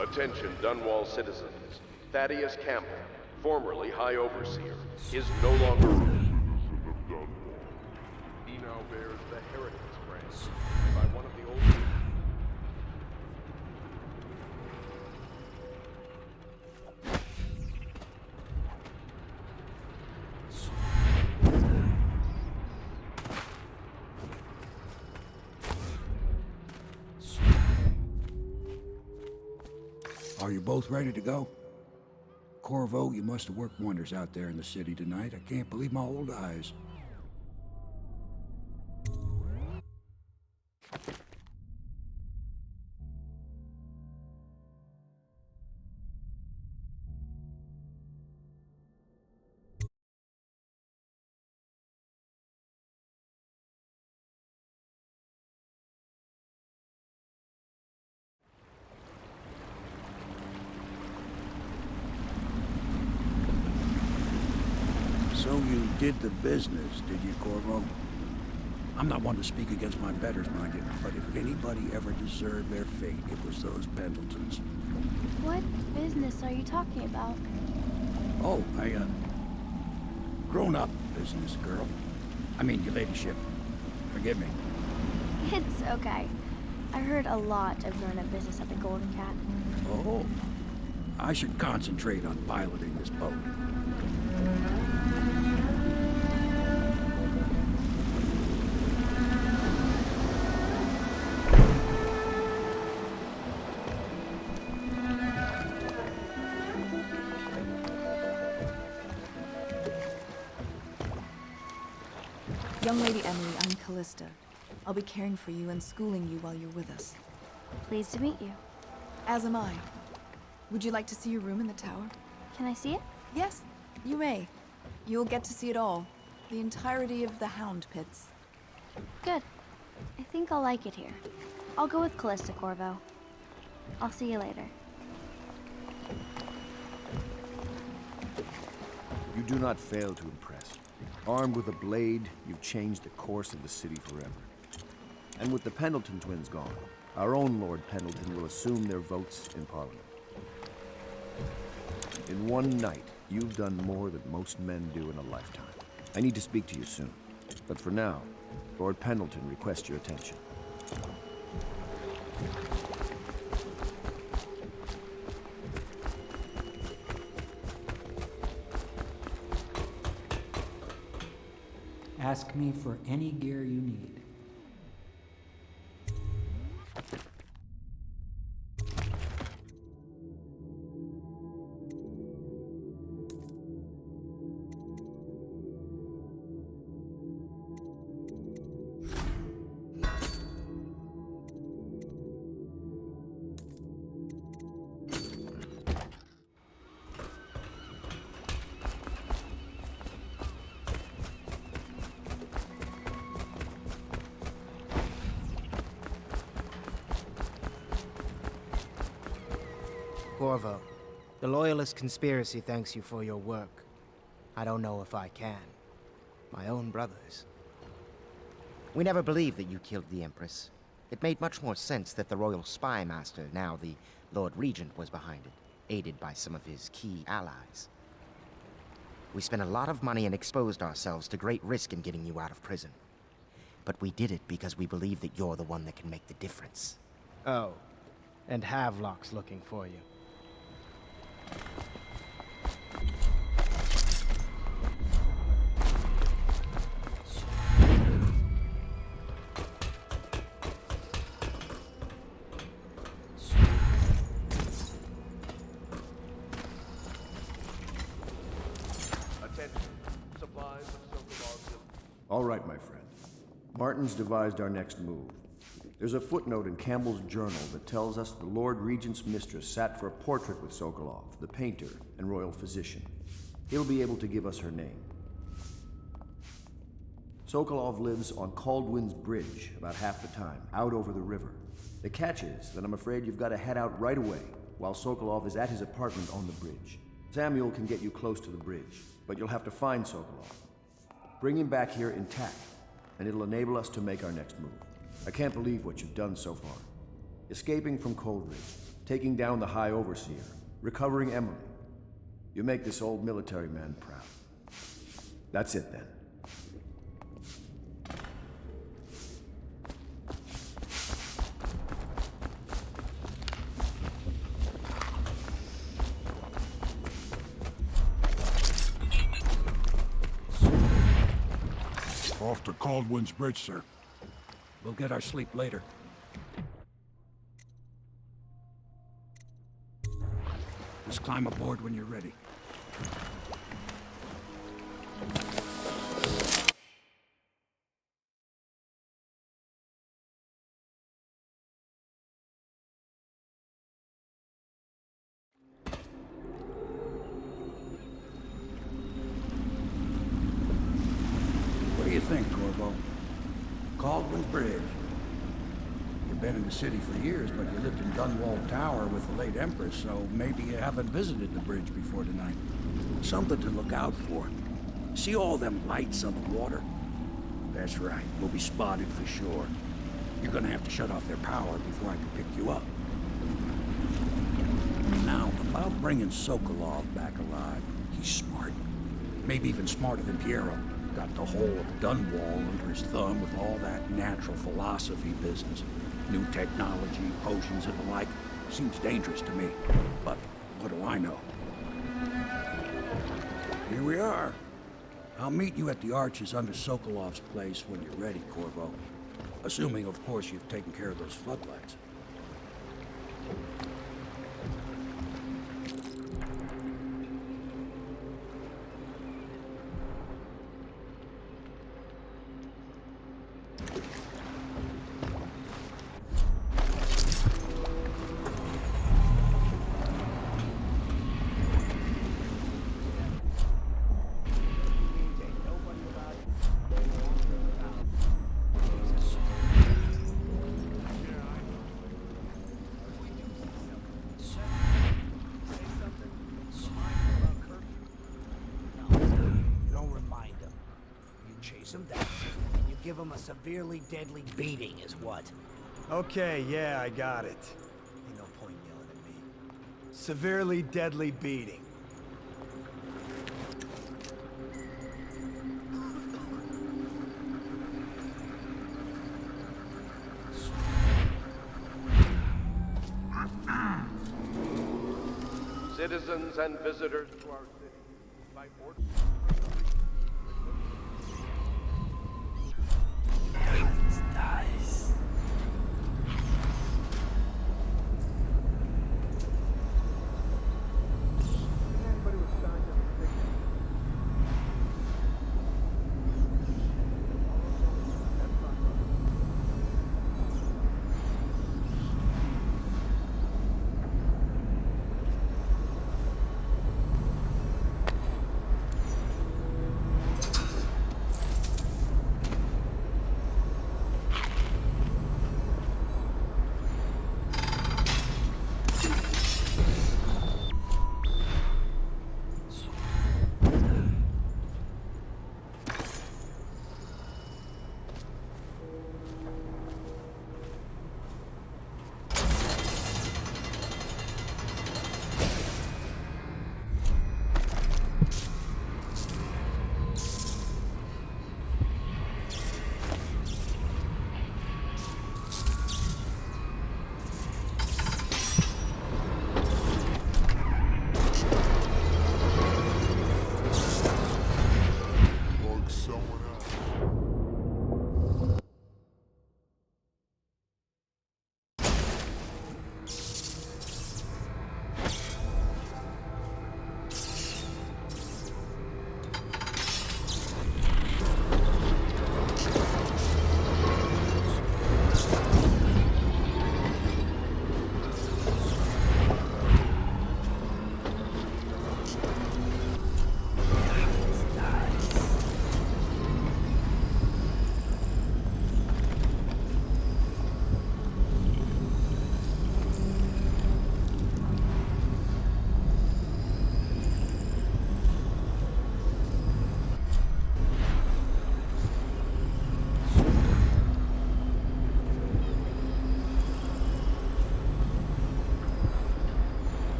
Attention Dunwall citizens. Thaddeus Campbell, formerly High Overseer, is no longer He now bears the Heretics branch by one of the old... Are you both ready to go? Corvo, you must have worked wonders out there in the city tonight. I can't believe my old eyes. So you did the business, did you, Corvo? I'm not one to speak against my betters, mind you, but if anybody ever deserved their fate, it was those Pendletons. What business are you talking about? Oh, grown-up business, girl. I mean, your ladyship. Forgive me. It's okay. I heard a lot of grown-up business at the Golden Cat. Oh, I should concentrate on piloting this boat. Young Lady Emily, I'm Callista. I'll be caring for you and schooling you while you're with us. Pleased to meet you. As am I. Would you like to see your room in the tower? Can I see it? Yes, you may. You'll get to see it all. The entirety of the Hound Pits. Good. I think I'll like it here. I'll go with Callista, Corvo. I'll see you later. You do not fail to impress. Armed with a blade, you've changed the course of the city forever. And with the Pendleton twins gone, our own Lord Pendleton will assume their votes in Parliament. In one night, you've done more than most men do in a lifetime. I need to speak to you soon. But for now, Lord Pendleton requests your attention. Ask me for any gear you need. Corvo, the Loyalist conspiracy thanks you for your work. I don't know if I can. My own brothers. We never believed that you killed the Empress. It made much more sense that the Royal Spy Master, now the Lord Regent, was behind it, aided by some of his key allies. We spent a lot of money and exposed ourselves to great risk in getting you out of prison. But we did it because we believe that you're the one that can make the difference. Oh, and Havelock's looking for you. Attention. Supplies of Sokolov. All right, my friend. Martin's devised our next move. There's a footnote in Campbell's journal that tells us the Lord Regent's mistress sat for a portrait with Sokolov, the painter and royal physician. He'll be able to give us her name. Sokolov lives on Caldwin's Bridge about half the time, out over the river. The catch is that I'm afraid you've got to head out right away while Sokolov is at his apartment on the bridge. Samuel can get you close to the bridge, but you'll have to find Sokolov. Bring him back here intact, and it'll enable us to make our next move. I can't believe what you've done so far. Escaping from Coldridge, taking down the High Overseer, recovering Emily. You make this old military man proud. That's it, then. Off to Caldwin's Bridge, sir. We'll get our sleep later. The Just climb aboard when you're ready. What do you think, Corvo? Caldwell's Bridge. You've been in the city for years, but you lived in Dunwall Tower with the late Empress, so maybe you haven't visited the bridge before tonight. Something to look out for. See all them lights on the water? That's right, we'll be spotted for sure. You're gonna have to shut off their power before I can pick you up. Now, about bringing Sokolov back alive, he's smart. Maybe even smarter than Piero. Got the whole of Dunwall under his thumb with all that natural philosophy business. New technology, potions and the like. Seems dangerous to me. But what do I know? Here we are. I'll meet you at the arches under Sokolov's place when you're ready, Corvo. Assuming, of course, you've taken care of those floodlights. Him down, and you give him a severely deadly beating is what? Okay, yeah, I got it. Ain't no point yelling at me. Severely deadly beating. Citizens and visitors to our city, by order... Nice.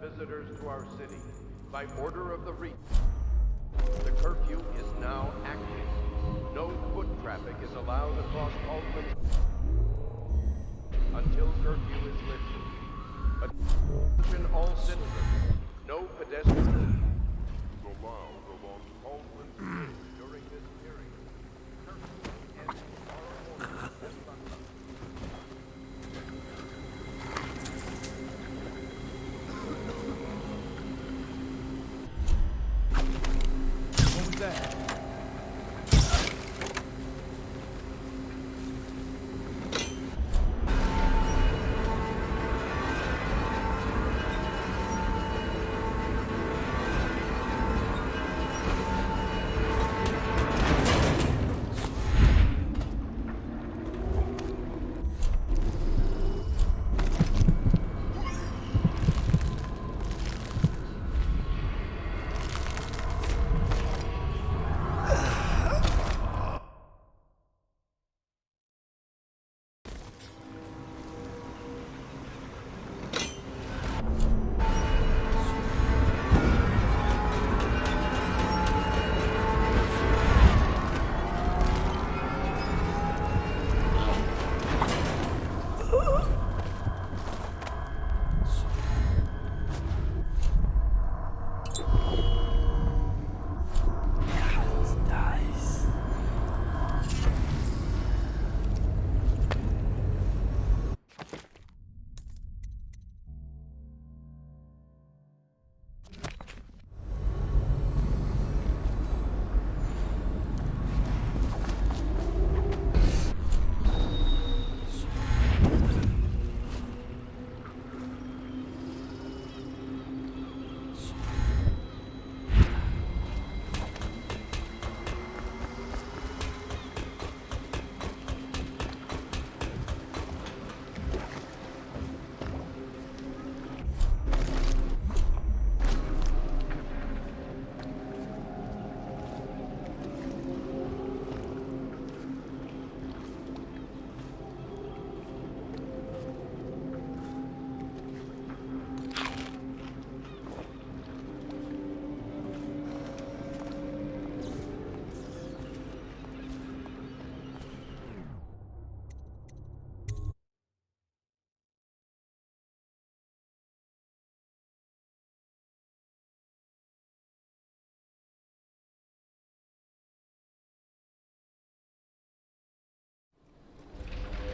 Visitors to our city, by order of the Regent, the Curfew is now active. No foot traffic is allowed across Caldwell until curfew is lifted. Attention all citizens. No pedestrians is allowed along Caldwell Bridge during this period. Curfew ends tomorrow morning at sunrise. What was that?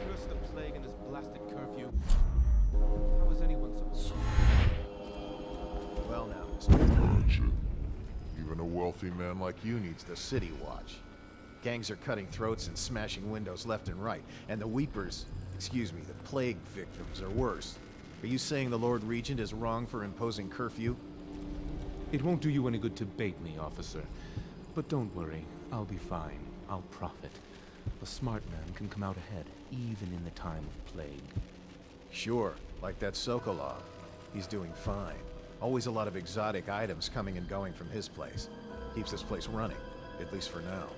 Curse the plague and this blasted curfew. How is anyone supposed to... Well now, Mr. Even a wealthy man like you needs the city watch. Gangs are cutting throats and smashing windows left and right, and the weepers, excuse me, the plague victims are worse. Are you saying the Lord Regent is wrong for imposing curfew? It won't do you any good to bait me, officer. But don't worry, I'll be fine. I'll profit. A smart man can come out ahead, even in the time of plague. Sure, like that Sokolov. He's doing fine. Always a lot of exotic items coming and going from his place. Keeps this place running, at least for now.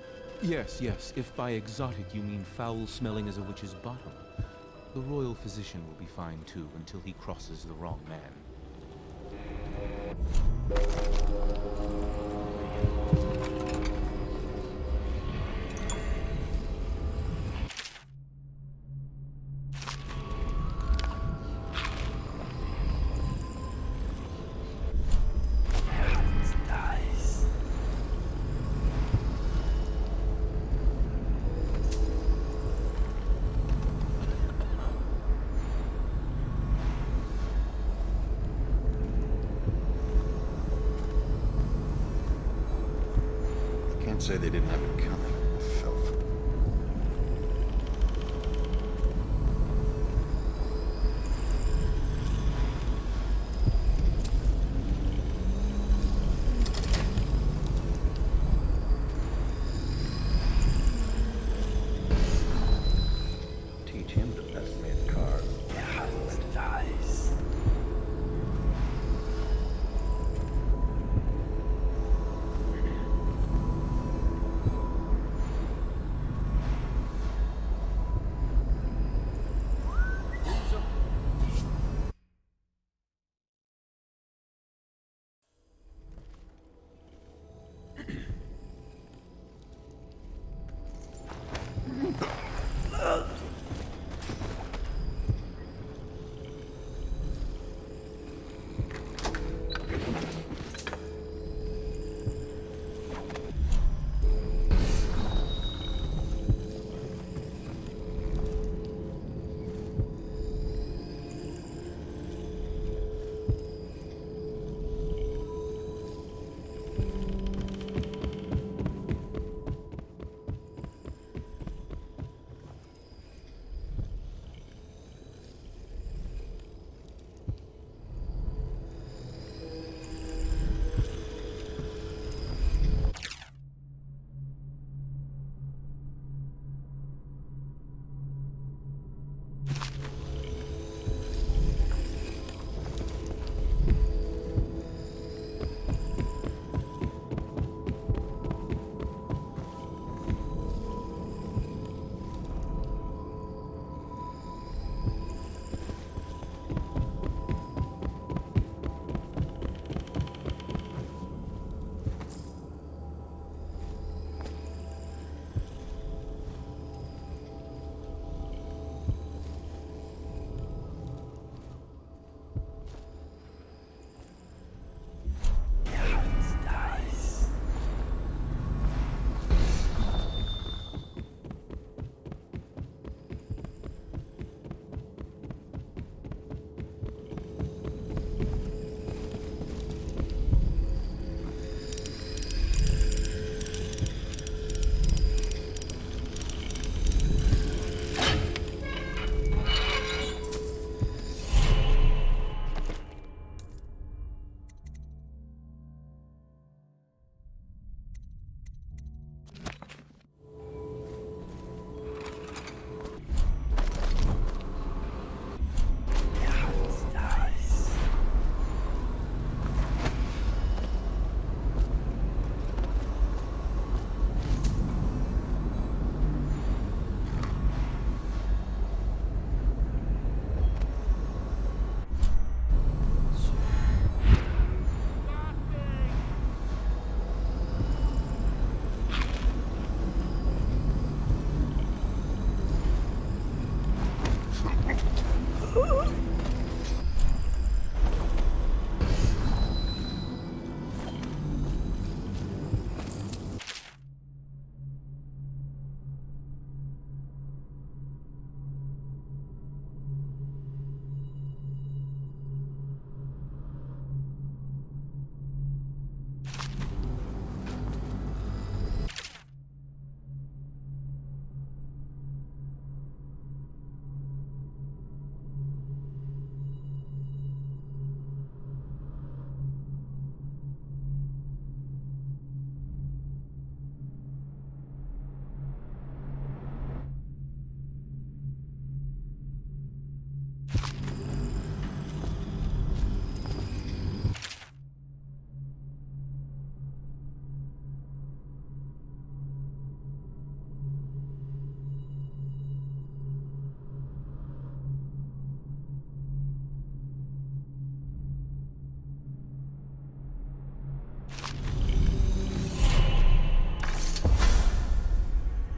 Yes, yes, if by exotic you mean foul-smelling as a witch's bottom. The royal physician will be fine too, until he crosses the wrong man. Say they didn't have it coming. Filth. Teach him to best made cars. Nice.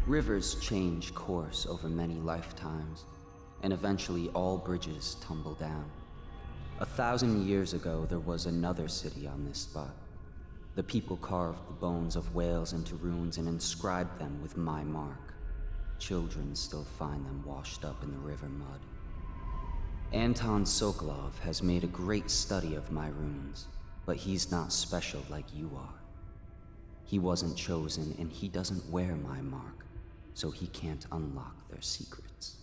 Rivers change course over many lifetimes, and eventually all bridges tumble down. 1,000 years ago, there was another city on this spot. The people carved the bones of whales into runes and inscribed them with my mark. Children still find them washed up in the river mud. Anton Sokolov has made a great study of my runes, but he's not special like you are. He wasn't chosen, and he doesn't wear my mark, so he can't unlock their secrets.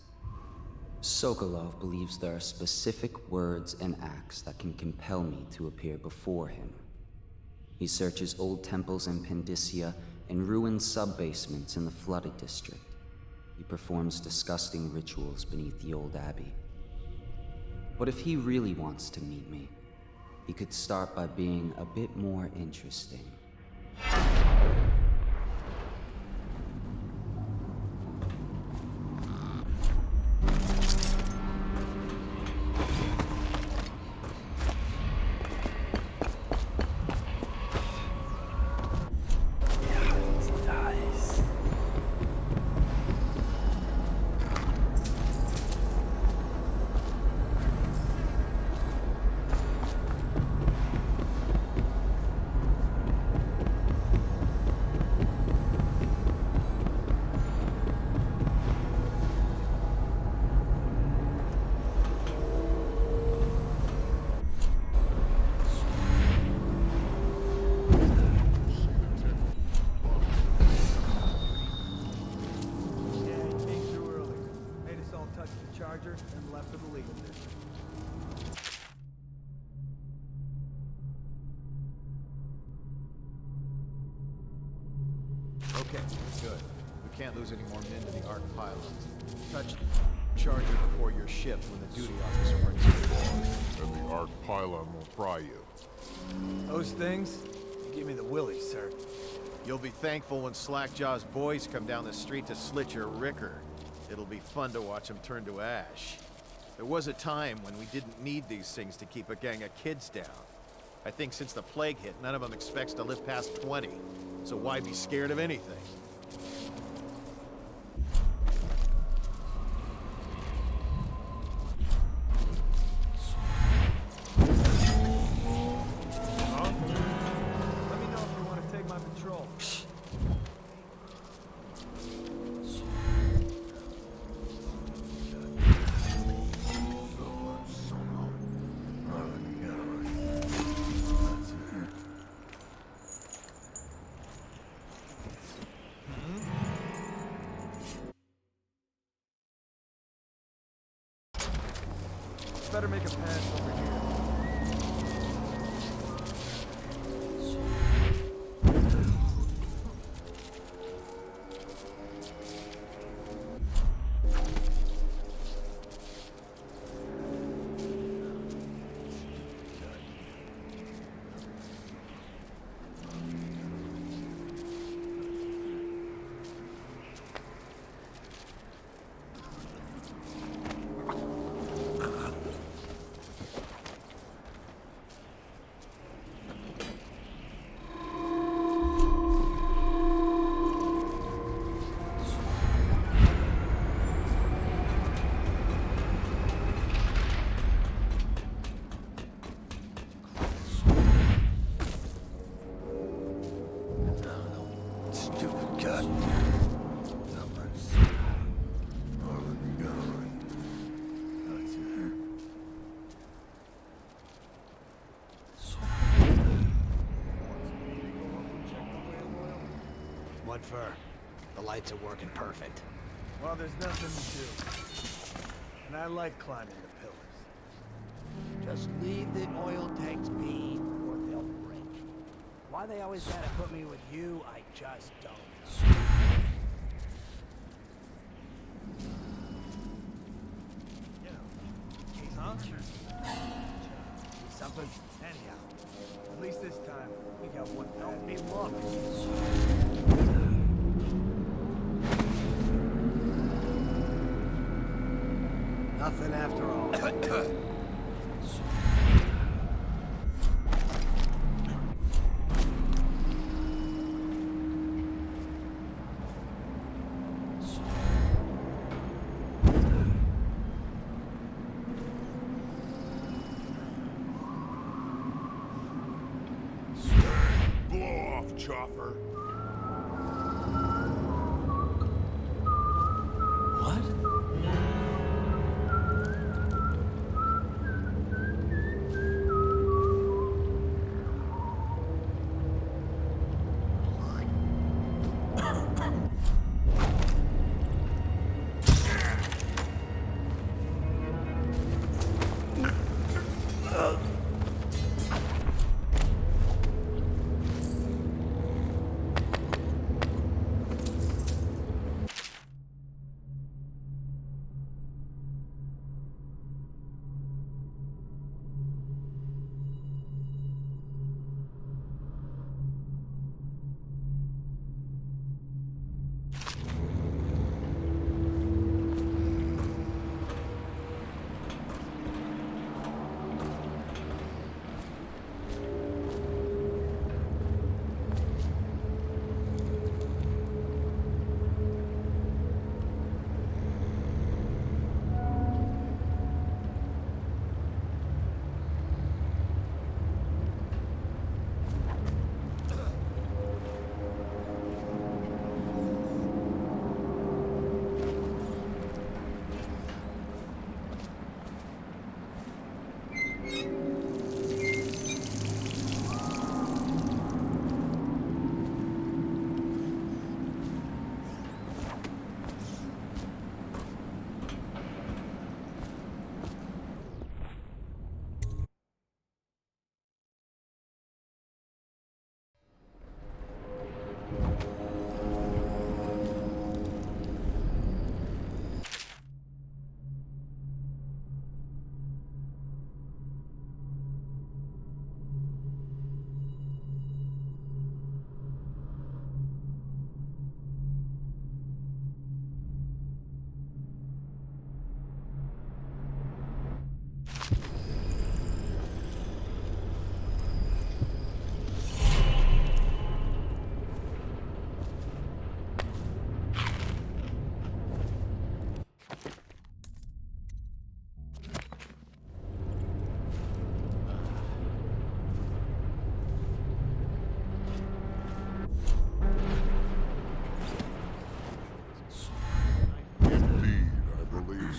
Sokolov believes there are specific words and acts that can compel me to appear before him. He searches old temples in Pendicia and ruined sub-basements in the flooded district. He performs disgusting rituals beneath the old abbey. But if he really wants to meet me, he could start by being a bit more interesting. And left for the legal district. Okay, good. We can't lose any more men to the arc pylons. Touch charger before your shift when the duty officer brings you aboard. And the arc pylon will fry you. Those things? Give me the willies, sir. You'll be thankful when Slackjaw's boys come down the street to slit your ricker. It'll be fun to watch them turn to ash. There was a time when we didn't need these things to keep a gang of kids down. I think since the plague hit, none of them expects to live past 20. So why be scared of anything? Huh? Let me know if you want to take my patrol. Better make a pass over here. chauffeur. The lights are working perfect. Well, there's nothing to do. And I like climbing the pillars. Just leave the oil tanks be, or they'll break. Why they always gotta put me with you, I just don't know. Huh? Something? Anyhow, at least this time, we got one. Don't be Nothing after all. Chopper.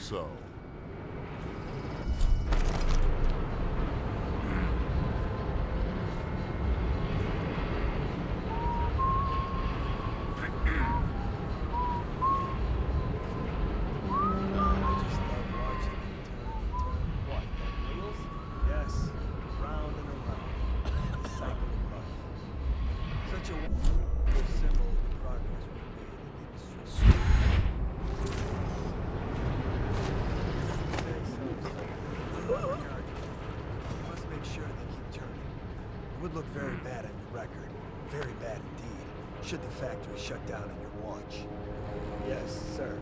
So. Would look very bad on your record. Very bad indeed. Should the factory shut down on your watch. Yes, sir.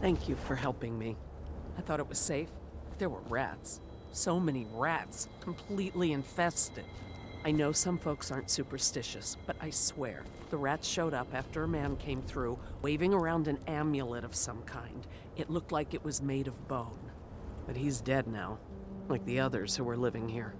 Thank you for helping me. I thought it was safe. There were rats. So many rats, completely infested. I know some folks aren't superstitious, but I swear, the rats showed up after a man came through, waving around an amulet of some kind. It looked like it was made of bone. But he's dead now, like the others who were living here.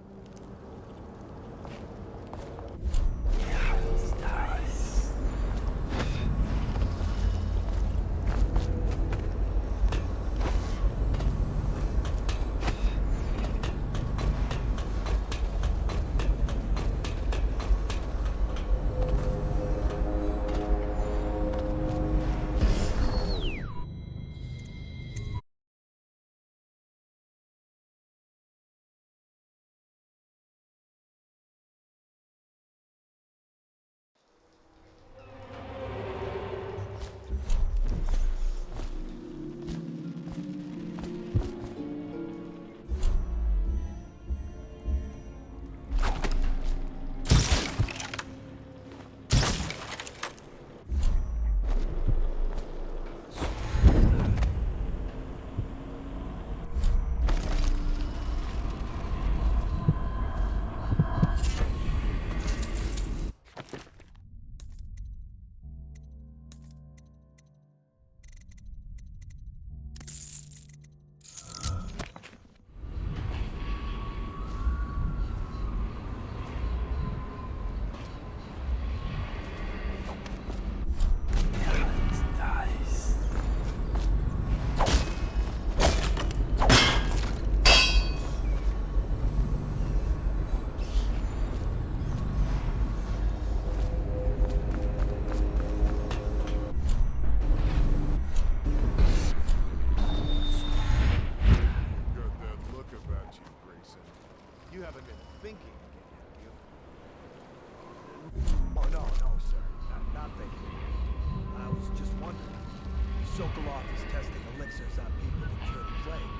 Sokolov is testing elixirs on people to cure the plague.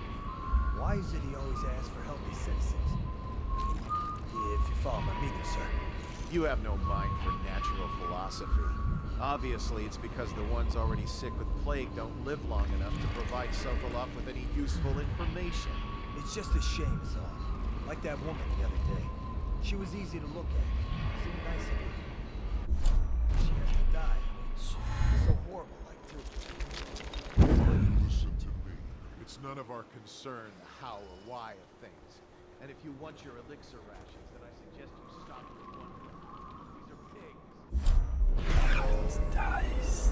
Why is it he always asks for healthy citizens? If you follow my meaning, sir. You have no mind for natural philosophy. Obviously, it's because the ones already sick with plague don't live long enough to provide Sokolov with any useful information. It's just a shame, is all. Like that woman the other day. She was easy to look at. Seemed nice enough. She has to die. So horrible, like, too. Listen to me. It's none of our concern the how or why of things. And if you want your elixir rations, then I suggest you stop with one thing. These are pigs. Dice.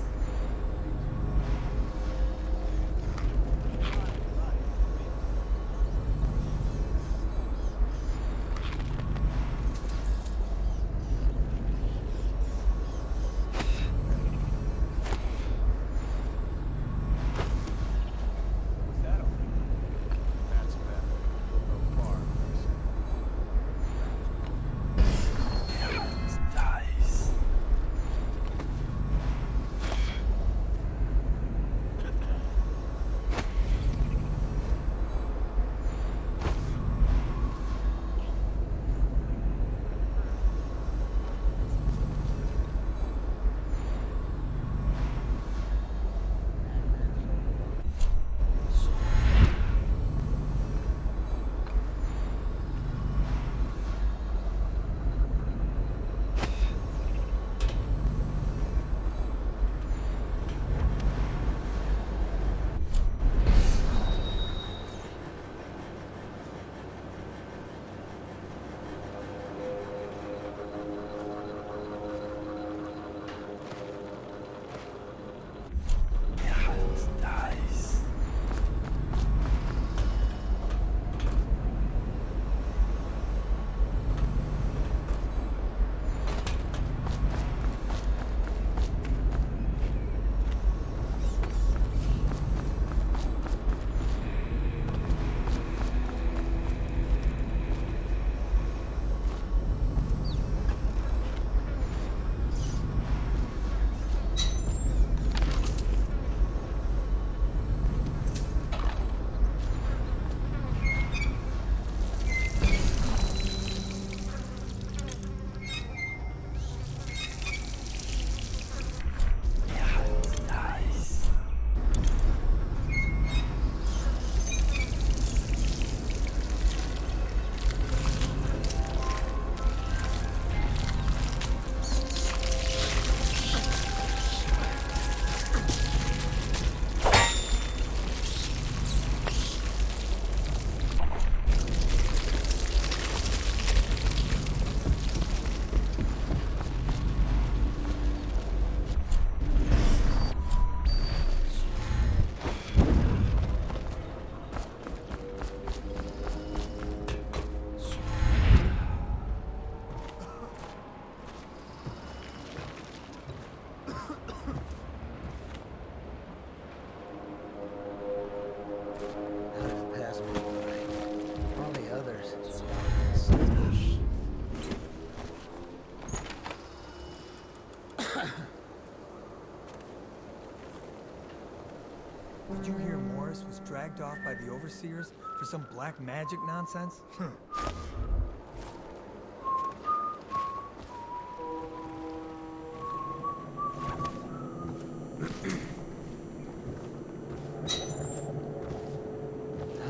Did you hear Morris was dragged off by the overseers for some black magic nonsense? How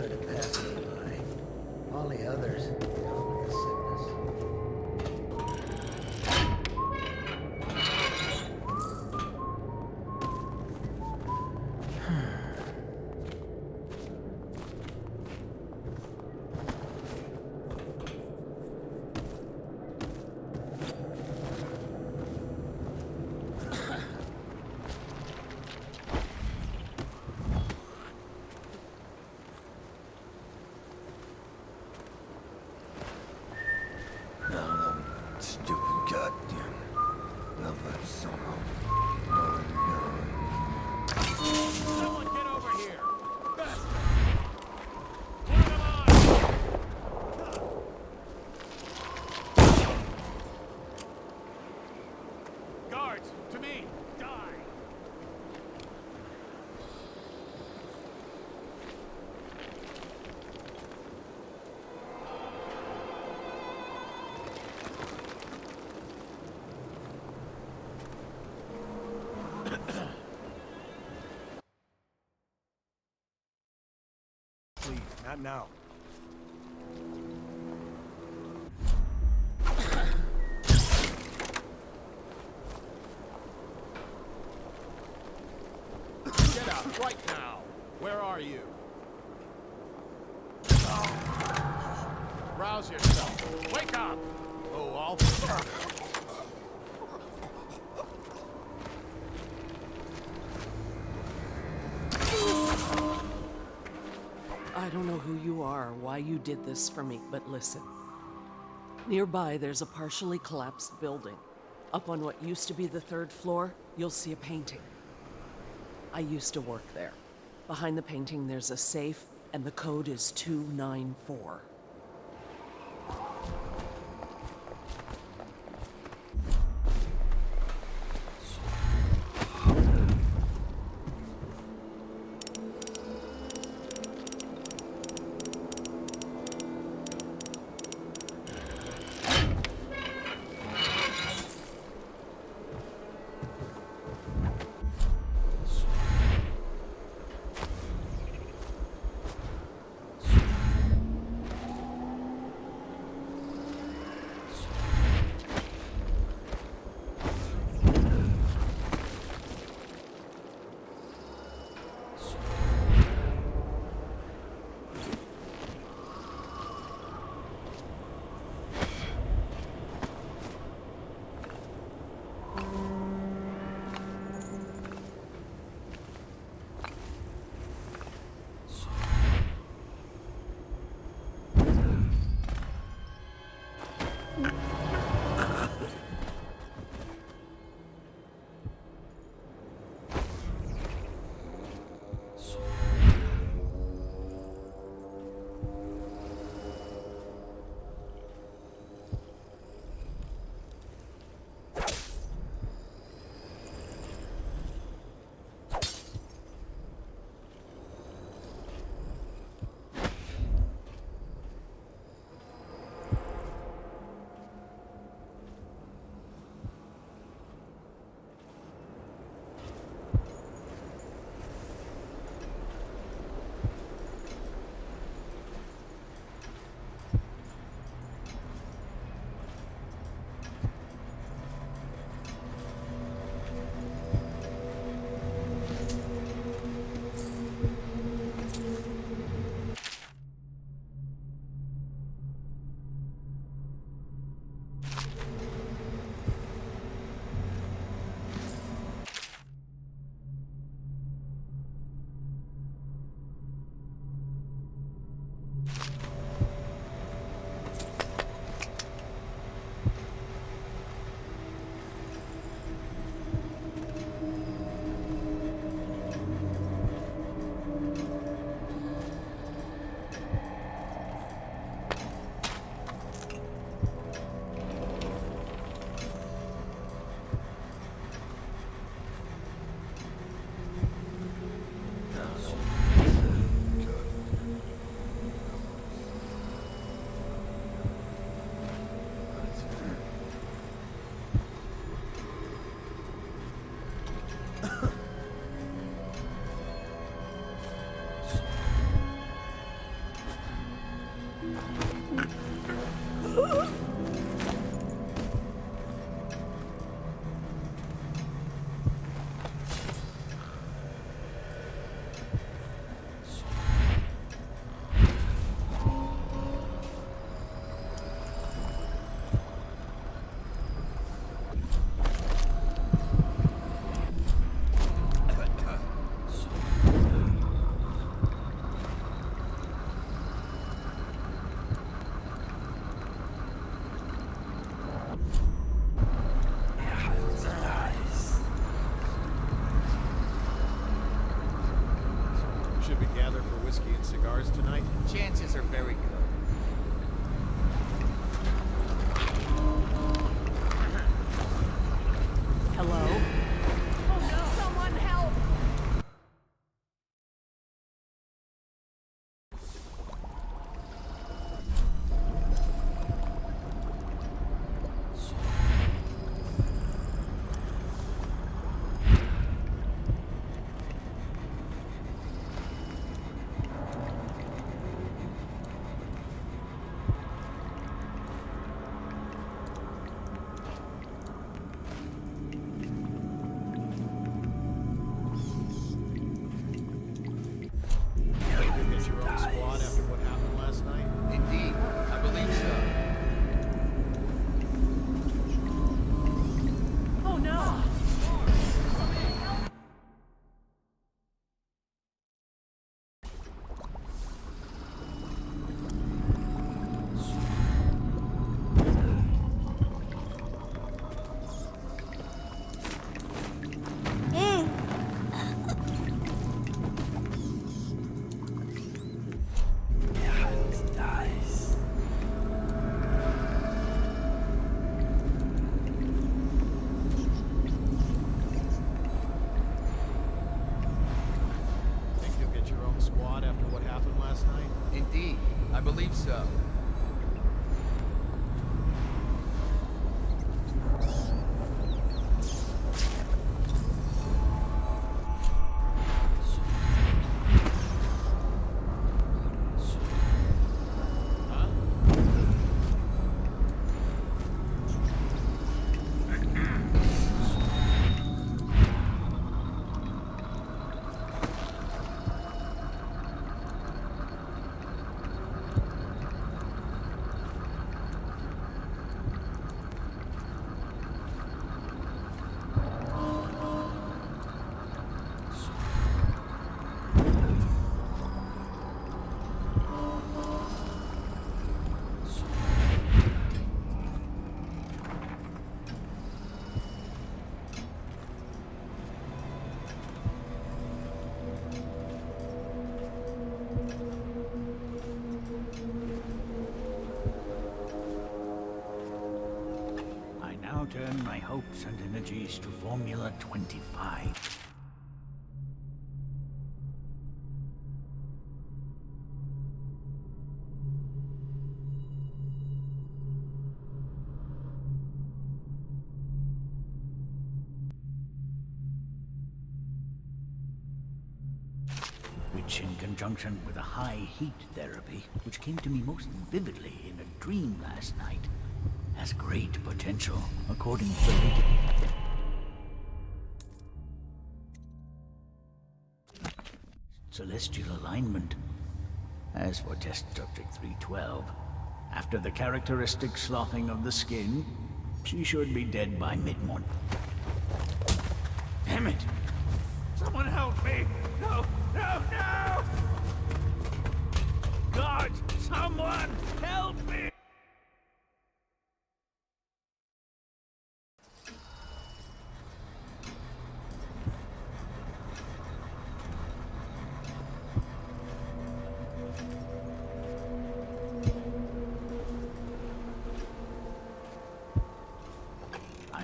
did it pass me by? All the others, they all look a sickness. Stupid goddamn velvet sorrow. Someone get over here! Guards, to me! Die! Please, not now. Get out right now! Where are you? Rouse yourself! Wake up! Oh, I'll... I don't know who you are or why you did this for me, but listen. Nearby, there's a partially collapsed building. Up on what used to be the 3rd floor, you'll see a painting. I used to work there. Behind the painting, there's a safe, and the code is 294. whiskey and cigars tonight? Chances are very good. Hello? Oh no! Someone help! Indeed, I believe so. Turn my hopes and energies to Formula 25. Which, in conjunction with a high heat therapy, which came to me most vividly in a dream last night, has great potential, according to the celestial alignment. As for test subject 312, after the characteristic sloughing of the skin, she should be dead by mid-morning. Damn it! Someone help me! No! No! No! God! Someone help me!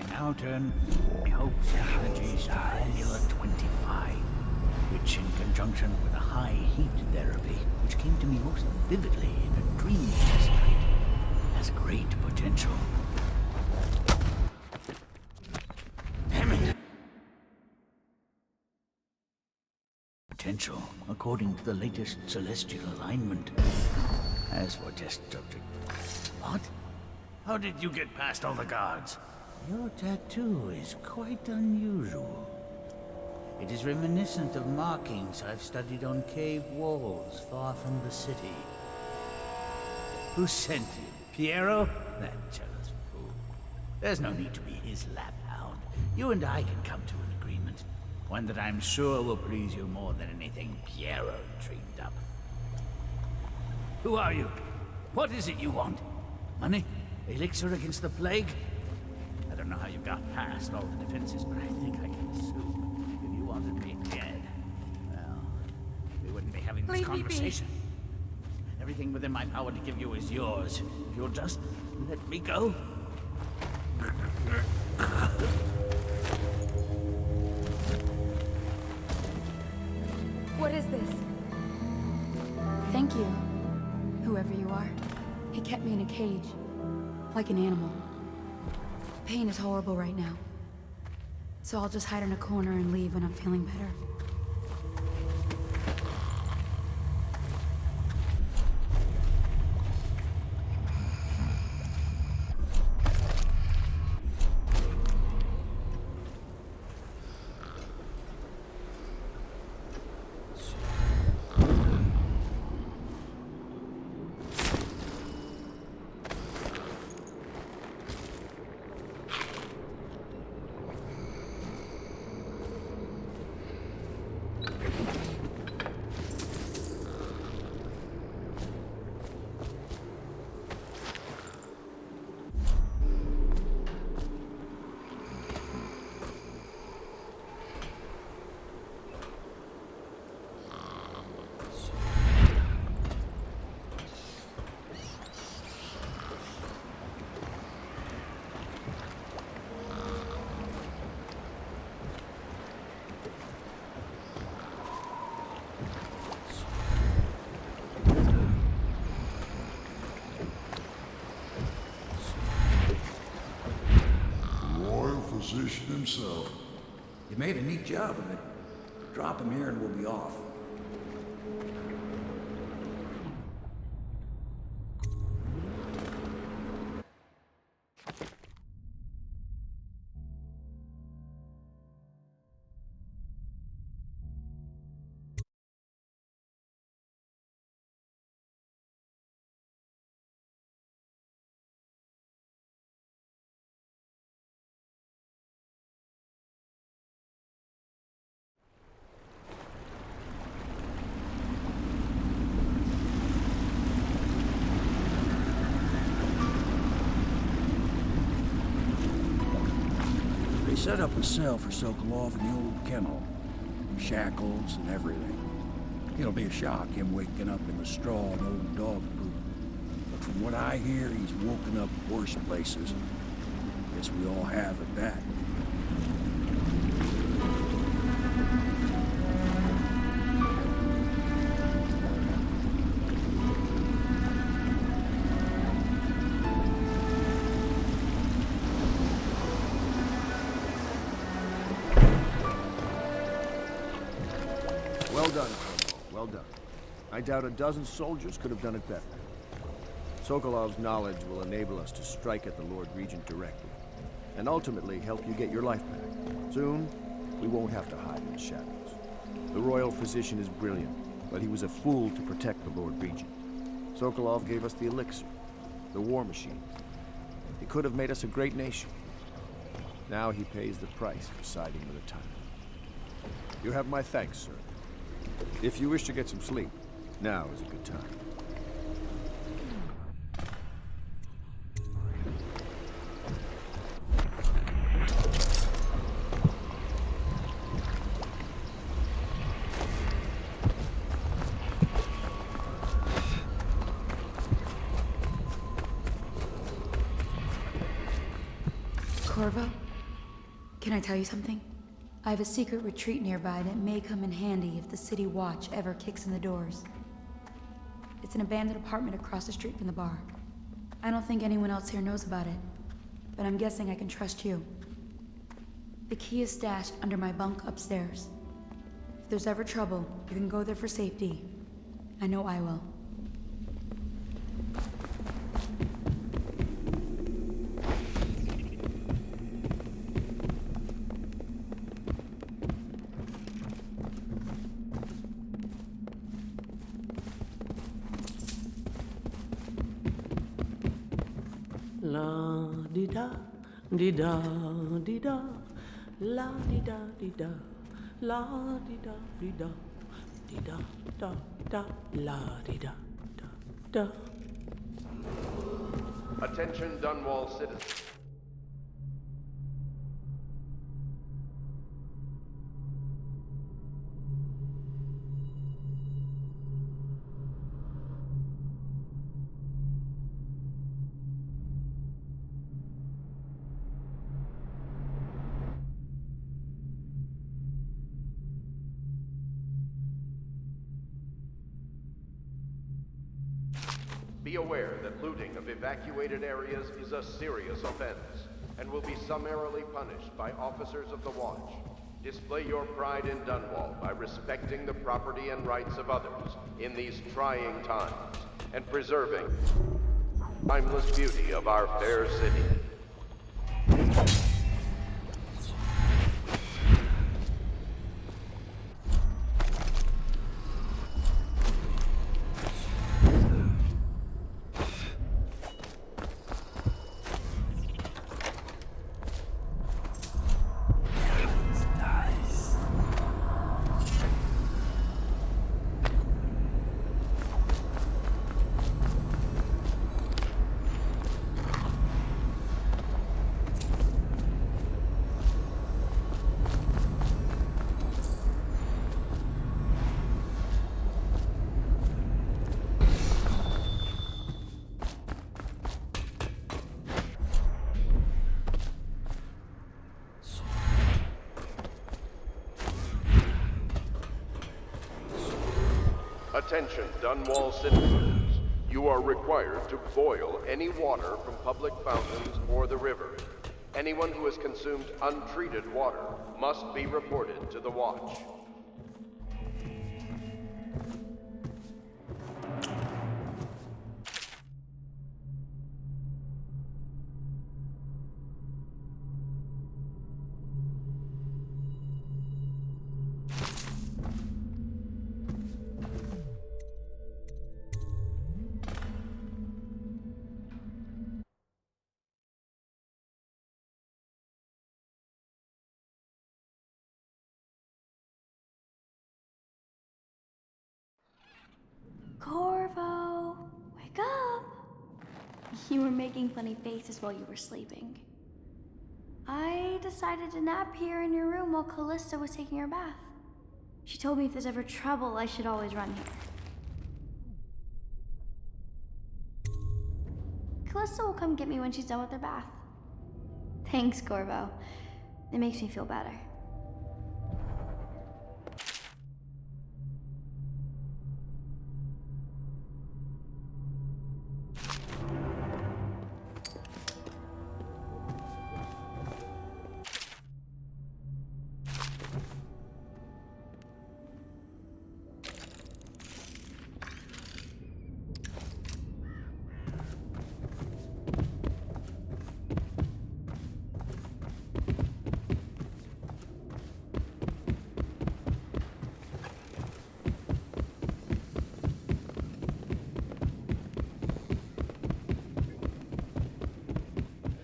Now turn my hopes and energies to Formula 25, which in conjunction with a high heat therapy, which came to me most vividly in a dream last night, has great potential. Damn it! Potential, according to the latest celestial alignment. As for test subject... What? How did you get past all the guards? Your tattoo is quite unusual. It is reminiscent of markings I've studied on cave walls far from the city. Who sent you? Piero? That jealous fool. There's no need to be his laphound. You and I can come to an agreement. One that I'm sure will please you more than anything Piero dreamed up. Who are you? What is it you want? Money? Elixir against the plague? I don't know how you got past all the defenses, but I think I can assume if you wanted me dead, well, we wouldn't be having this Leave me be. conversation. Everything within my power to give you is yours. If you'll just let me go. What is this? Thank you, whoever you are. He kept me in a cage, like an animal. Pain is horrible right now. So I'll just hide in a corner and leave when I'm feeling better. Physician himself. You made a neat job of it. Drop him here and we'll be off. They set up a cell for Sokolov in the old kennel. Shackles and everything. It'll be a shock, him waking up in the straw and old dog poop. But from what I hear, he's woken up worse places. Guess we all have at that. Well done, Cornwall. Well done. I doubt a dozen soldiers could have done it better. Sokolov's knowledge will enable us to strike at the Lord Regent directly, and ultimately help you get your life back. Soon, we won't have to hide in the shadows. The royal physician is brilliant, but he was a fool to protect the Lord Regent. Sokolov gave us the elixir, the war machine. He could have made us a great nation. Now he pays the price for siding with a tyrant. You have my thanks, sir. If you wish to get some sleep, now is a good time. Corvo, can I tell you something? I have a secret retreat nearby that may come in handy if the city watch ever kicks in the doors. It's an abandoned apartment across the street from the bar. I don't think anyone else here knows about it, but I'm guessing I can trust you. The key is stashed under my bunk upstairs. If there's ever trouble, you can go there for safety. I know I will. La di da di da di da, la di da di da, la di da di da, di da da da, la di da da da. Attention Dunwall citizens. Be aware that looting of evacuated areas is a serious offense and will be summarily punished by officers of the Watch. Display your pride in Dunwall by respecting the property and rights of others in these trying times and preserving the timeless beauty of our fair city. Attention, Dunwall citizens. You are required to boil any water from public fountains or the river. Anyone who has consumed untreated water must be reported to the Watch. Corvo, wake up! You were making funny faces while you were sleeping. I decided to nap here in your room while Callista was taking her bath. She told me if there's ever trouble, I should always run here. Callista will come get me when she's done with her bath. Thanks, Corvo. It makes me feel better.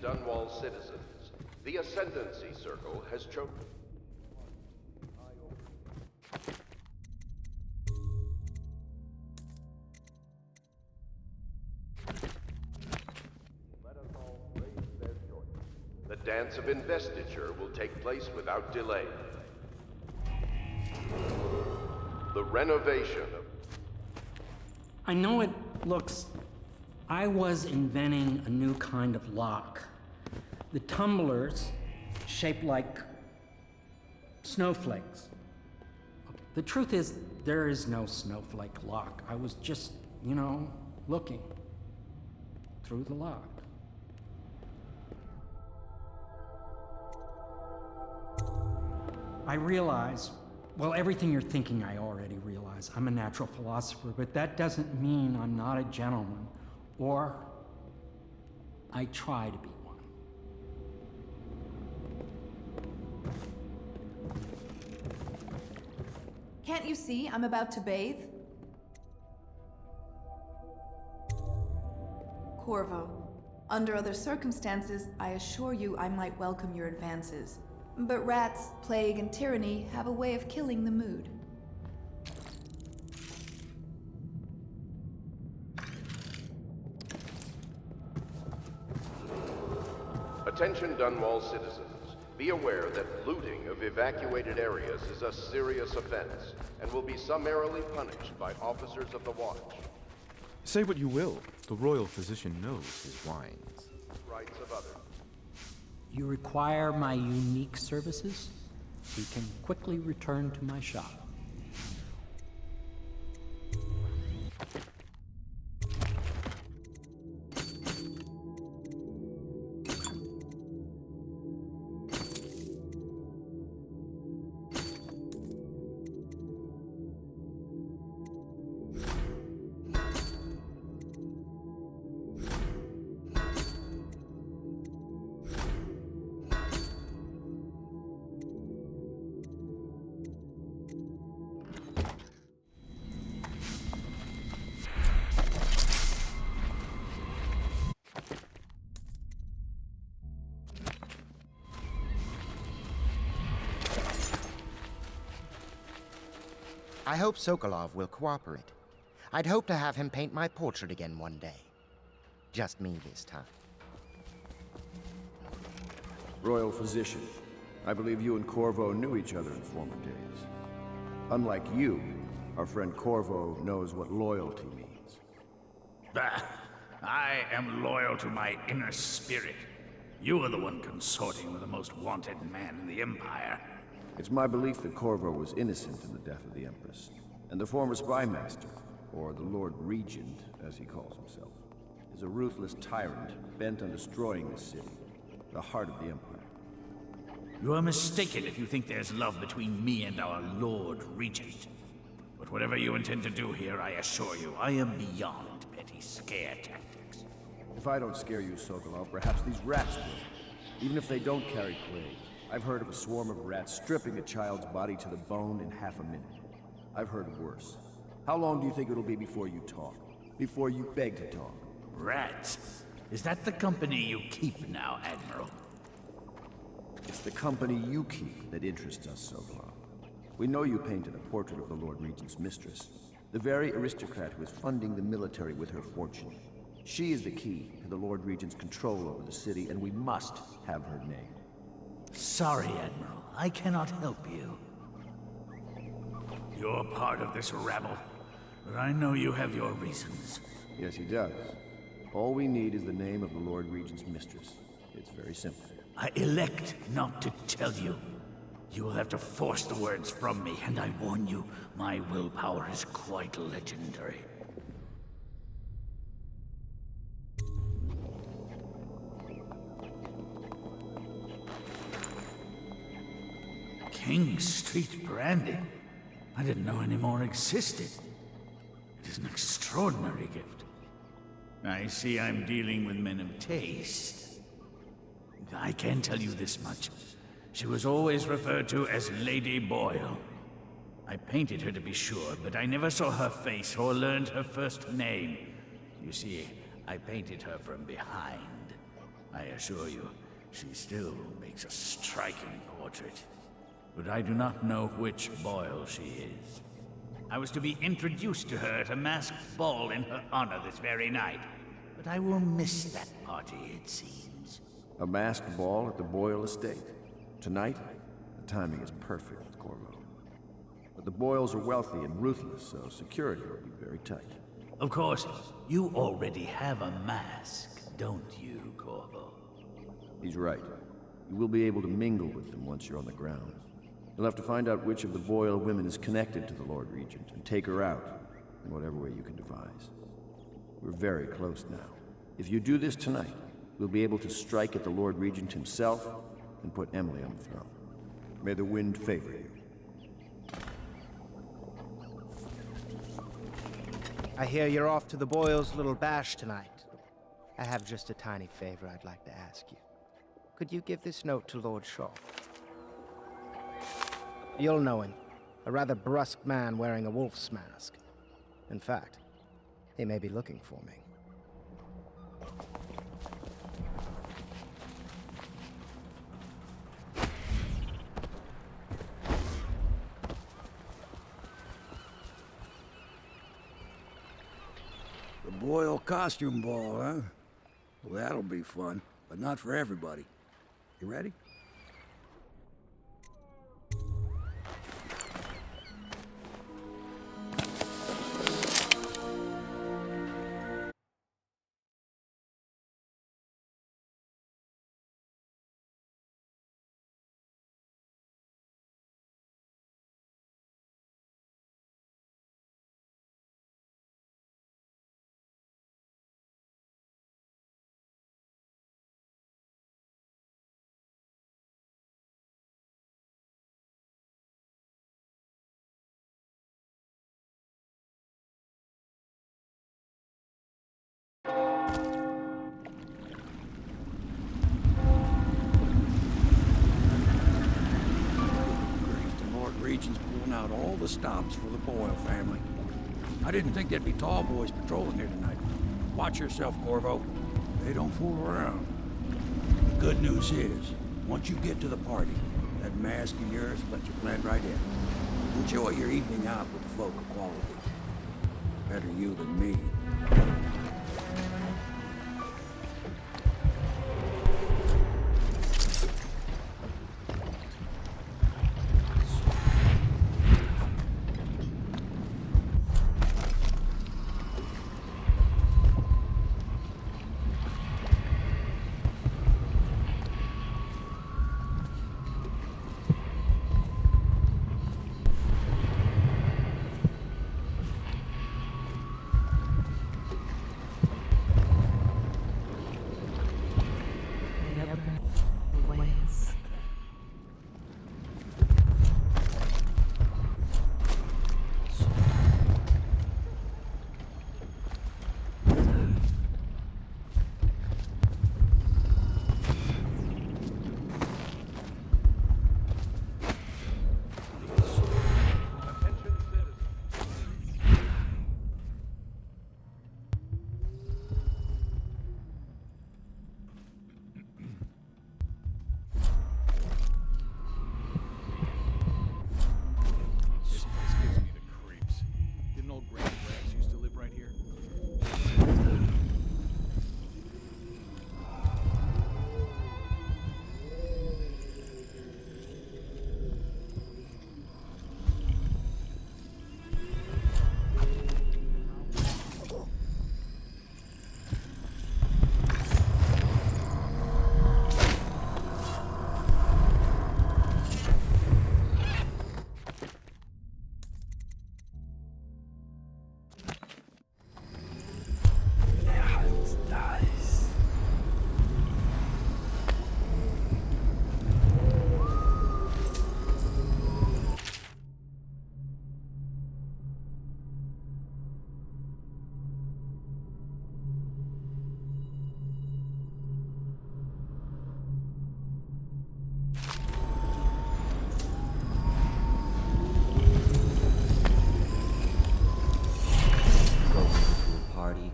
Dunwall citizens, the Ascendancy Circle has chosen. Let us all raise their joy. The dance of investiture will take place without delay. The renovation of... I know it looks... I was inventing a new kind of lock. The tumblers, shaped like snowflakes. The truth is, there is no snowflake lock. I was just, looking through the lock. I realize, well, everything you're thinking I already realize. I'm a natural philosopher, but that doesn't mean I'm not a gentleman, or I try to be one. Can't you see I'm about to bathe? Corvo, under other circumstances, I assure you I might welcome your advances. But rats, plague, and tyranny have a way of killing the mood. Attention Dunwall citizens. Be aware that looting of evacuated areas is a serious offense and will be summarily punished by officers of the Watch. Say what you will, the royal physician knows his wines. Rights of others. You require my unique services? We can quickly return to my shop. I hope Sokolov will cooperate. I'd hope to have him paint my portrait again one day. Just me this time. Royal Physician, I believe you and Corvo knew each other in former days. Unlike you, our friend Corvo knows what loyalty means. Bah! I am loyal to my inner spirit. You are the one consorting with the most wanted man in the Empire. It's my belief that Corvo was innocent in the death of the Empress, and the former spy master, or the Lord Regent, as he calls himself, is a ruthless tyrant bent on destroying this city, the heart of the Empire. You are mistaken if you think there's love between me and our Lord Regent. But whatever you intend to do here, I assure you, I am beyond petty scare tactics. If I don't scare you, Sokolov, perhaps these rats will. Even if they don't carry plague, I've heard of a swarm of rats stripping a child's body to the bone in half a minute. I've heard worse. How long do you think it'll be before you talk? Before you beg to talk? Rats? Is that the company you keep now, Admiral? It's the company you keep that interests us, Sokolov. We know you painted a portrait of the Lord Regent's mistress, the very aristocrat who is funding the military with her fortune. She is the key to the Lord Regent's control over the city, and we must have her name. Sorry, Admiral. I cannot help you. You're part of this rabble, but I know you have your reasons. Yes, he does. All we need is the name of the Lord Regent's mistress. It's very simple. I elect not to tell you. You will have to force the words from me, and I warn you, my willpower is quite legendary. King Street brandy? I didn't know any more existed. It is an extraordinary gift. I see I'm dealing with men of taste. I can tell you this much. She was always referred to as Lady Boyle. I painted her to be sure, but I never saw her face or learned her first name. You see, I painted her from behind. I assure you, she still makes a striking portrait. But I do not know which Boyle she is. I was to be introduced to her at a masked ball in her honor this very night. But I will miss that party, it seems. A masked ball at the Boyle estate. Tonight, the timing is perfect, Corvo. But the Boyles are wealthy and ruthless, so security will be very tight. Of course, you already have a mask, don't you, Corvo? He's right. You will be able to mingle with them once you're on the ground. You'll have to find out which of the Boyle women is connected to the Lord Regent and take her out in whatever way you can devise. We're very close now. If you do this tonight, we'll be able to strike at the Lord Regent himself and put Emily on the throne. May the wind favor you. I hear you're off to the Boyles' little bash tonight. I have just a tiny favor I'd like to ask you. Could you give this note to Lord Shaw? You'll know him. A rather brusque man wearing a wolf's mask. In fact, he may be looking for me. The Boyle costume ball, huh? Well, that'll be fun, but not for everybody. You ready? Regent's pulling out all the stops for the Boyle family. I didn't think there'd be tall boys patrolling here tonight. Watch yourself, Corvo. They don't fool around. The good news is, once you get to the party, that mask of yours will let you blend right in. Enjoy your evening out with folk of quality. Better you than me.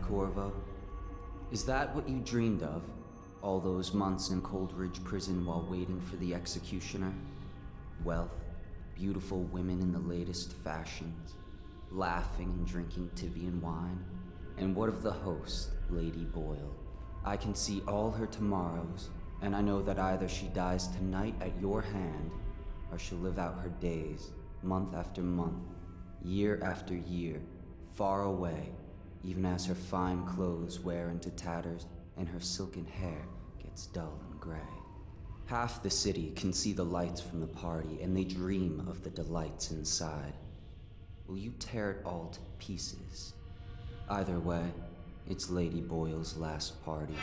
Corvo? Is that what you dreamed of? All those months in Coldridge Prison while waiting for the executioner? Wealth, beautiful women in the latest fashions, laughing and drinking Tivian wine? And what of the host, Lady Boyle? I can see all her tomorrows, and I know that either she dies tonight at your hand, or she'll live out her days, month after month, year after year, far away, even as her fine clothes wear into tatters and her silken hair gets dull and gray. Half the city can see the lights from the party, and they dream of the delights inside. Will you tear it all to pieces? Either way, it's Lady Boyle's last party.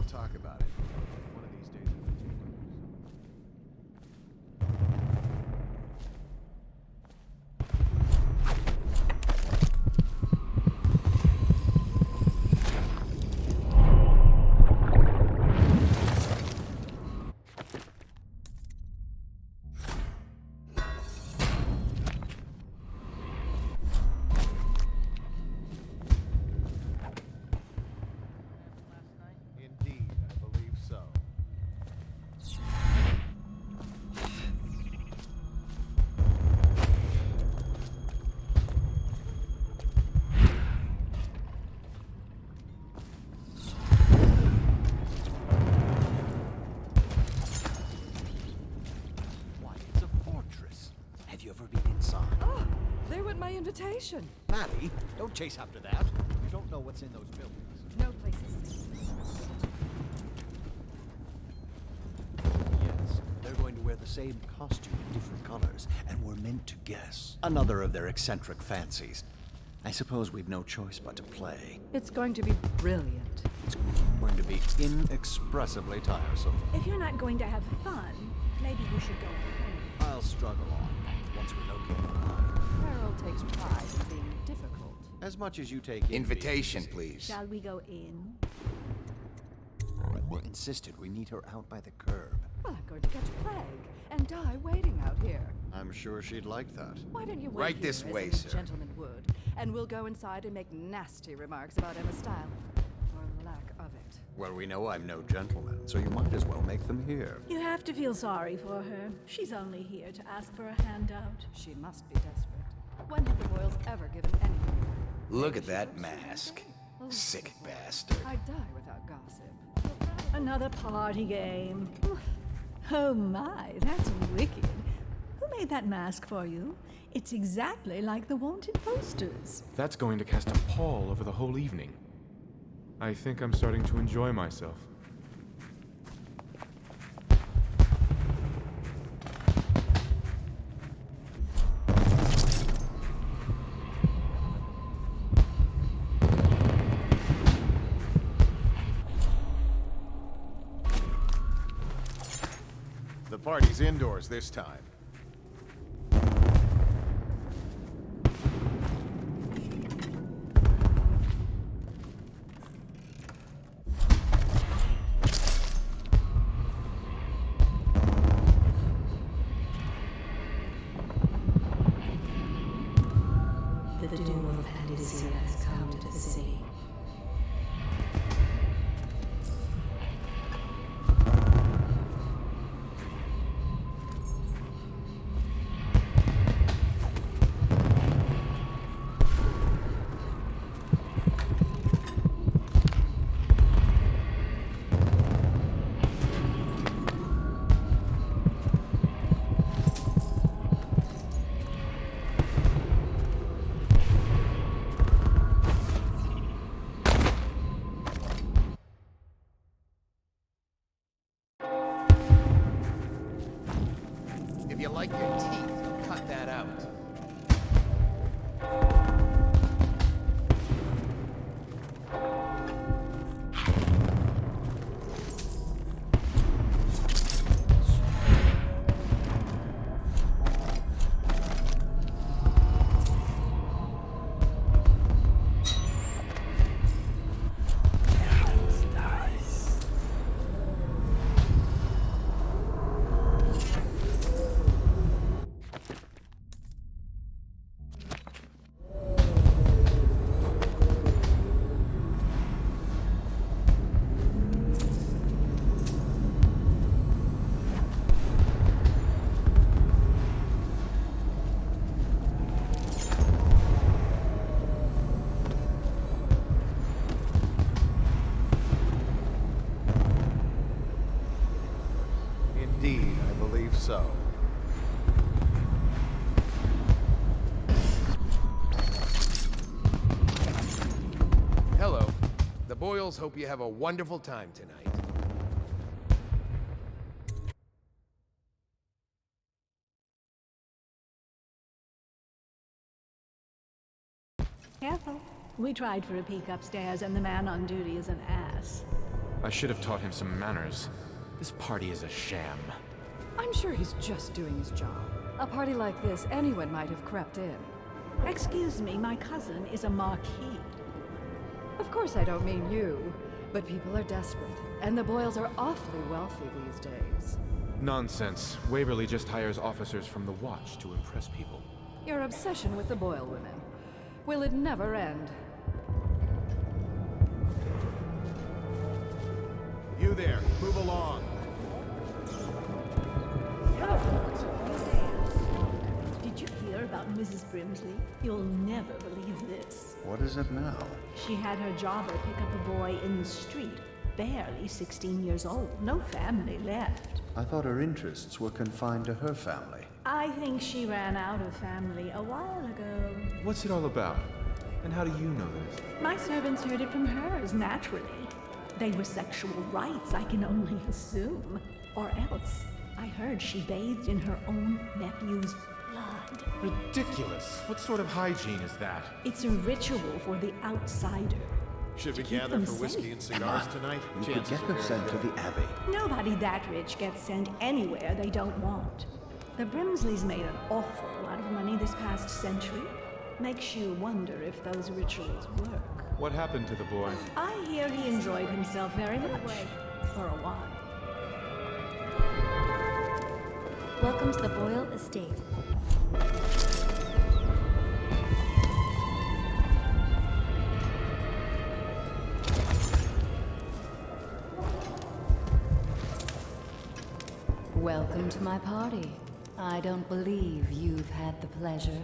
Talk about it. One of these days it will take invitation. Maddie, don't chase after that. You don't know what's in those buildings. No place is safe. Yes, they're going to wear the same costume in different colors, and we're meant to guess. Another of their eccentric fancies. I suppose we've no choice but to play. It's going to be brilliant. It's going to be inexpressively tiresome. If you're not going to have fun, maybe you should go home. I'll struggle on once we locate the line. Harold takes pride in being difficult. As much as you take Invitation, please. Shall we go in? I insisted we meet her out by the curb. Well, I'm going to catch a plague and die waiting out here. I'm sure she'd like that. Why don't you wait Right here this as way, any sir. gentleman would, and we'll go inside and make nasty remarks about Emma's style, or lack of it. Well, we know I'm no gentleman, so you might as well make them here. You have to feel sorry for her. She's only here to ask for a handout. She must be desperate. When have the Royals ever given anything? Look at that mask. Sick bastard. I'd die without gossip. Another party game. Oh my, that's wicked. Who made that mask for you? It's exactly like the wanted posters. That's going to cast a pall over the whole evening. I think I'm starting to enjoy myself. The party's indoors this time. The doom of Panacea has come to the city. If you like your teeth, cut that out. Indeed, I believe so. Hello. The Boyles hope you have a wonderful time tonight. Careful. We tried for a peek upstairs, and the man on duty is an ass. I should have taught him some manners. This party is a sham. I'm sure he's just doing his job. A party like this, anyone might have crept in. Excuse me, my cousin is a marquis. Of course I don't mean you, but people are desperate, and the Boyles are awfully wealthy these days. Nonsense. Waverly just hires officers from the Watch to impress people. Your obsession with the Boyle women. Will it never end? You there, move along. Did you hear about Mrs. Brimsley? You'll never believe this. What is it now? She had her jobber pick up a boy in the street, barely 16 years old, no family left. I thought her interests were confined to her family. I think she ran out of family a while ago. What's it all about? And how do you know this? My servants heard it from hers, naturally. They were sexual rites, I can only assume. Or else, I heard she bathed in her own nephew's blood. Ridiculous. What sort of hygiene is that? It's a ritual for the outsider. Should we keep gather them for safe. whiskey and cigars tonight? You could Chances get are her very sent to good. the Abbey. Nobody that rich gets sent anywhere they don't want. The Brimsleys made an awful lot of money this past century. Makes you wonder if those rituals work. What happened to the boy? I hear he enjoyed himself very much. For a while. Welcome to the Boyle Estate. Welcome to my party. I don't believe you've had the pleasure.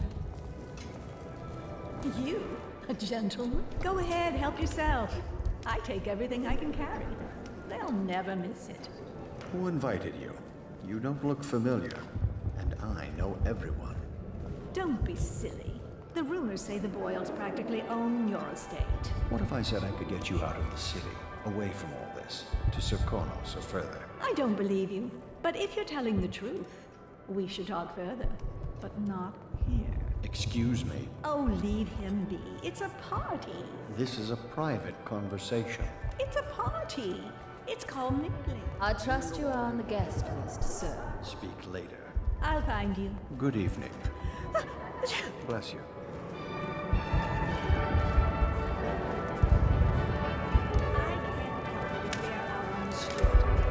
You? A gentleman? Go ahead, help yourself. I take everything I can carry. They'll never miss it. Who invited you? You don't look familiar, and I know everyone. Don't be silly. The rumors say the Boyles practically own your estate. What if I said I could get you out of the city, away from all this, to Serkonos or further? I don't believe you, but if you're telling the truth, we should talk further, but not here. Excuse me. Oh, leave him be. It's a party. This is a private conversation. It's a party. It's called mingling. I trust you are on the guest list, sir. Speak later. I'll find you. Good evening. Bless you.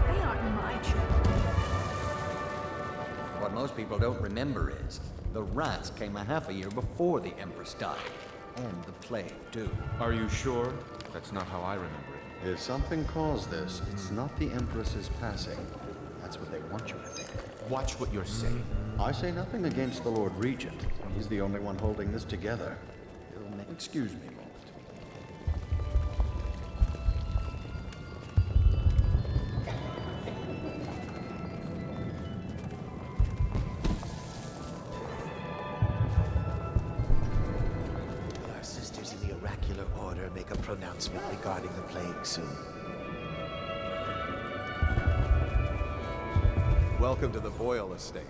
They aren't my children. What most people don't remember is the rats came a half a year before the Empress died. And the plague, too. Are you sure? That's not how I remember it. If something caused this, it's not the Empress's passing. That's what they want you to think. Watch what you're saying. I say nothing against the Lord Regent. He's the only one holding this together. Excuse me a moment. Our sisters in the oracular order make a pronouncement regarding the plague soon. Welcome to the Boyle Estate.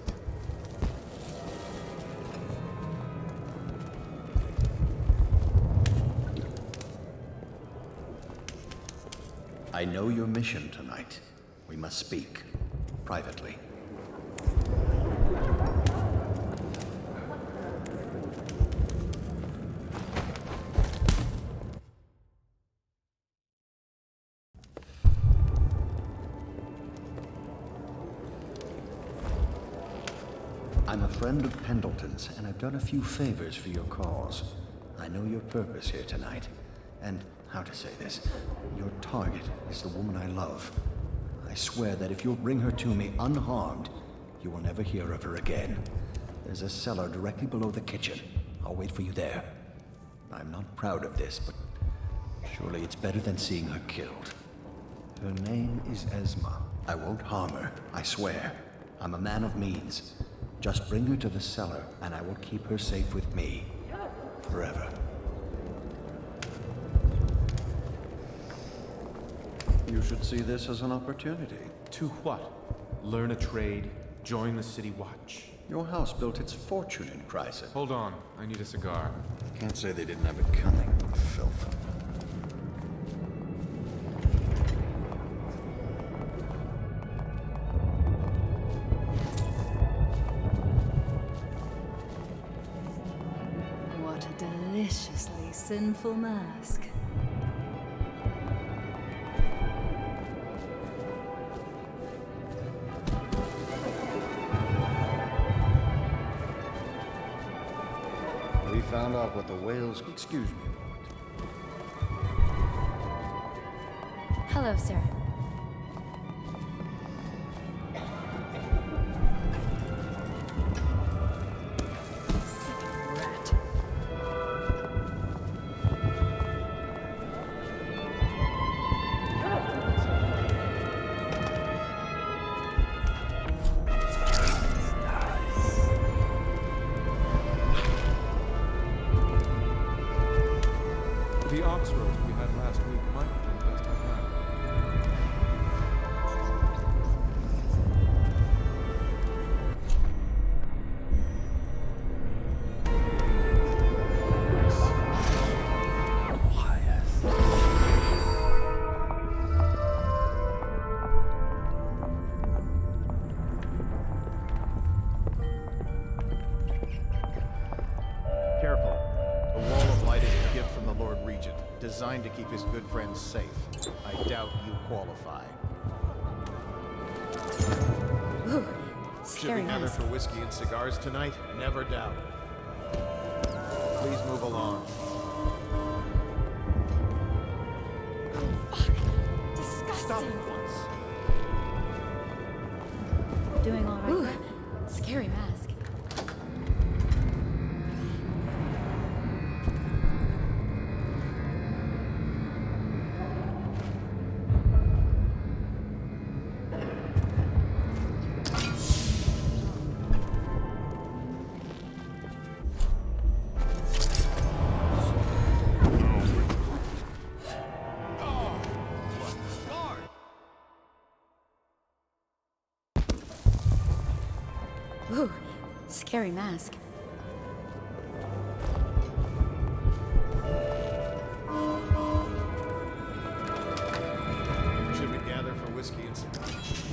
I know your mission tonight. We must speak. Privately. I'm a friend of Pendleton's, and I've done a few favors for your cause. I know your purpose here tonight, and how to say this, your target is the woman I love. I swear that if you'll bring her to me unharmed, you will never hear of her again. There's a cellar directly below the kitchen. I'll wait for you there. I'm not proud of this, but surely it's better than seeing her killed. Her name is Esma. I won't harm her, I swear. I'm a man of means. Just bring her to the cellar, and I will keep her safe with me. Forever. You should see this as an opportunity. To what? Learn a trade? Join the City Watch? Your house built its fortune in Chryson. Hold on, I need a cigar. Can't say they didn't have it coming. Filth. What a deliciously sinful mask. We found out what the whales... Excuse me. Hello, sir. Rat. designed to keep his good friends safe. I doubt you qualify. Ooh, Should scary we gather mask. for whiskey and cigars tonight? Never doubt it. Please move along. Stop at once. Doing all right. Ooh, scary mask. Ooh, scary mask. Should we gather for whiskey and cigars?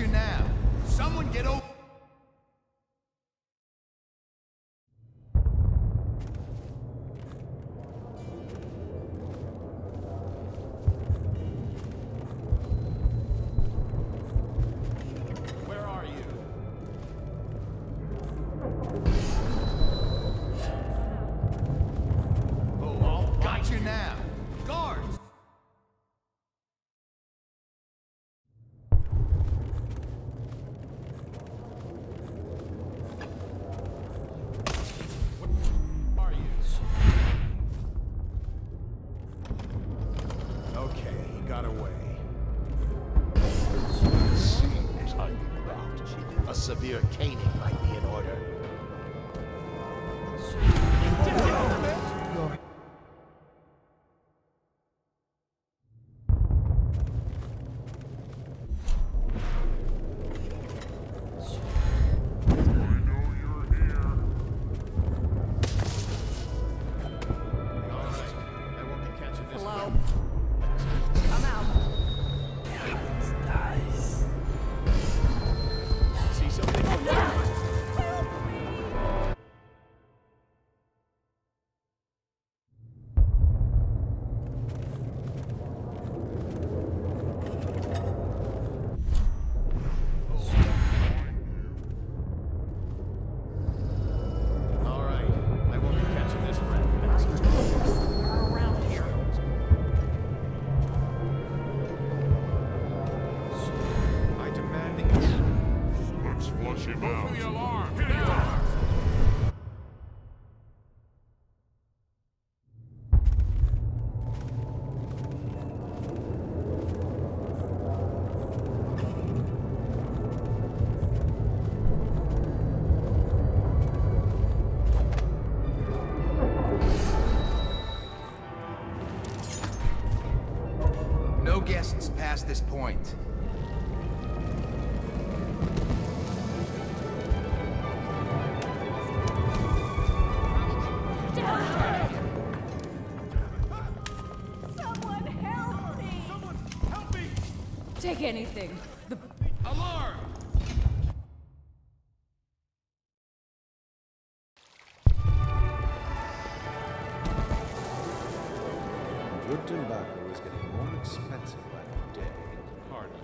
you now! Someone get over... Where are you? Oh, got you now! Guards! Where are you? Okay, he got away. Seems I'm out. A severe caning might be in order. Hello? I'm out. Nice. See something? All right, I won't be catching this rat. Around here. I demand that you... Let's flush him Go out. for the alarm! No guests past this point. Someone help me! Someone help me! Take anything. The Alarm! Good tobacco is getting more expensive by the day. Hardly.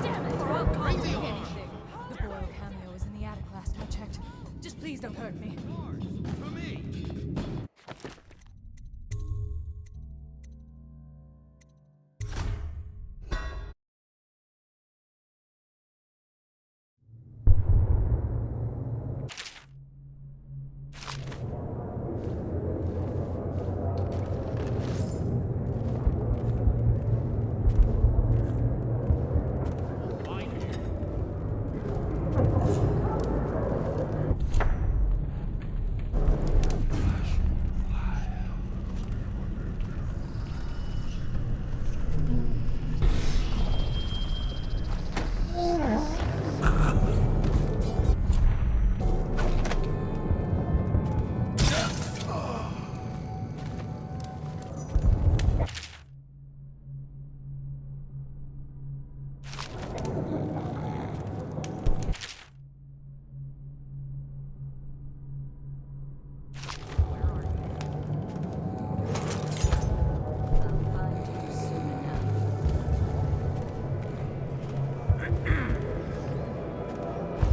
Damn it! Or I'll call take anything. The boiled cameo was in the attic last I checked. Just please don't hurt me. To me!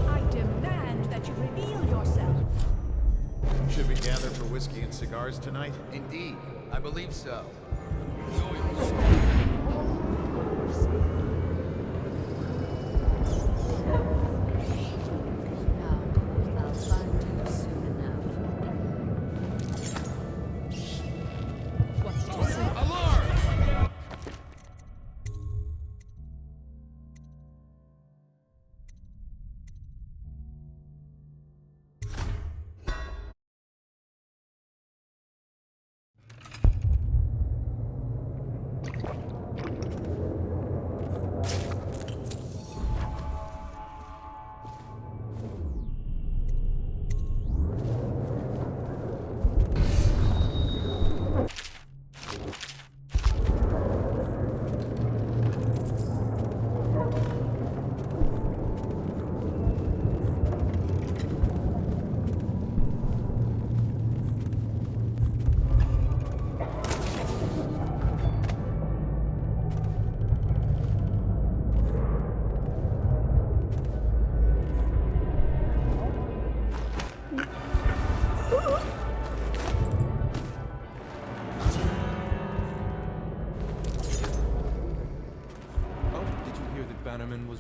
I demand that you reveal yourself. Should we gather for whiskey and cigars tonight? Indeed, I believe so. I'll find you soon enough. What did you say? Alarm!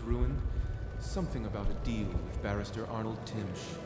ruin. Something about a deal with Barrister Arnold Timsh.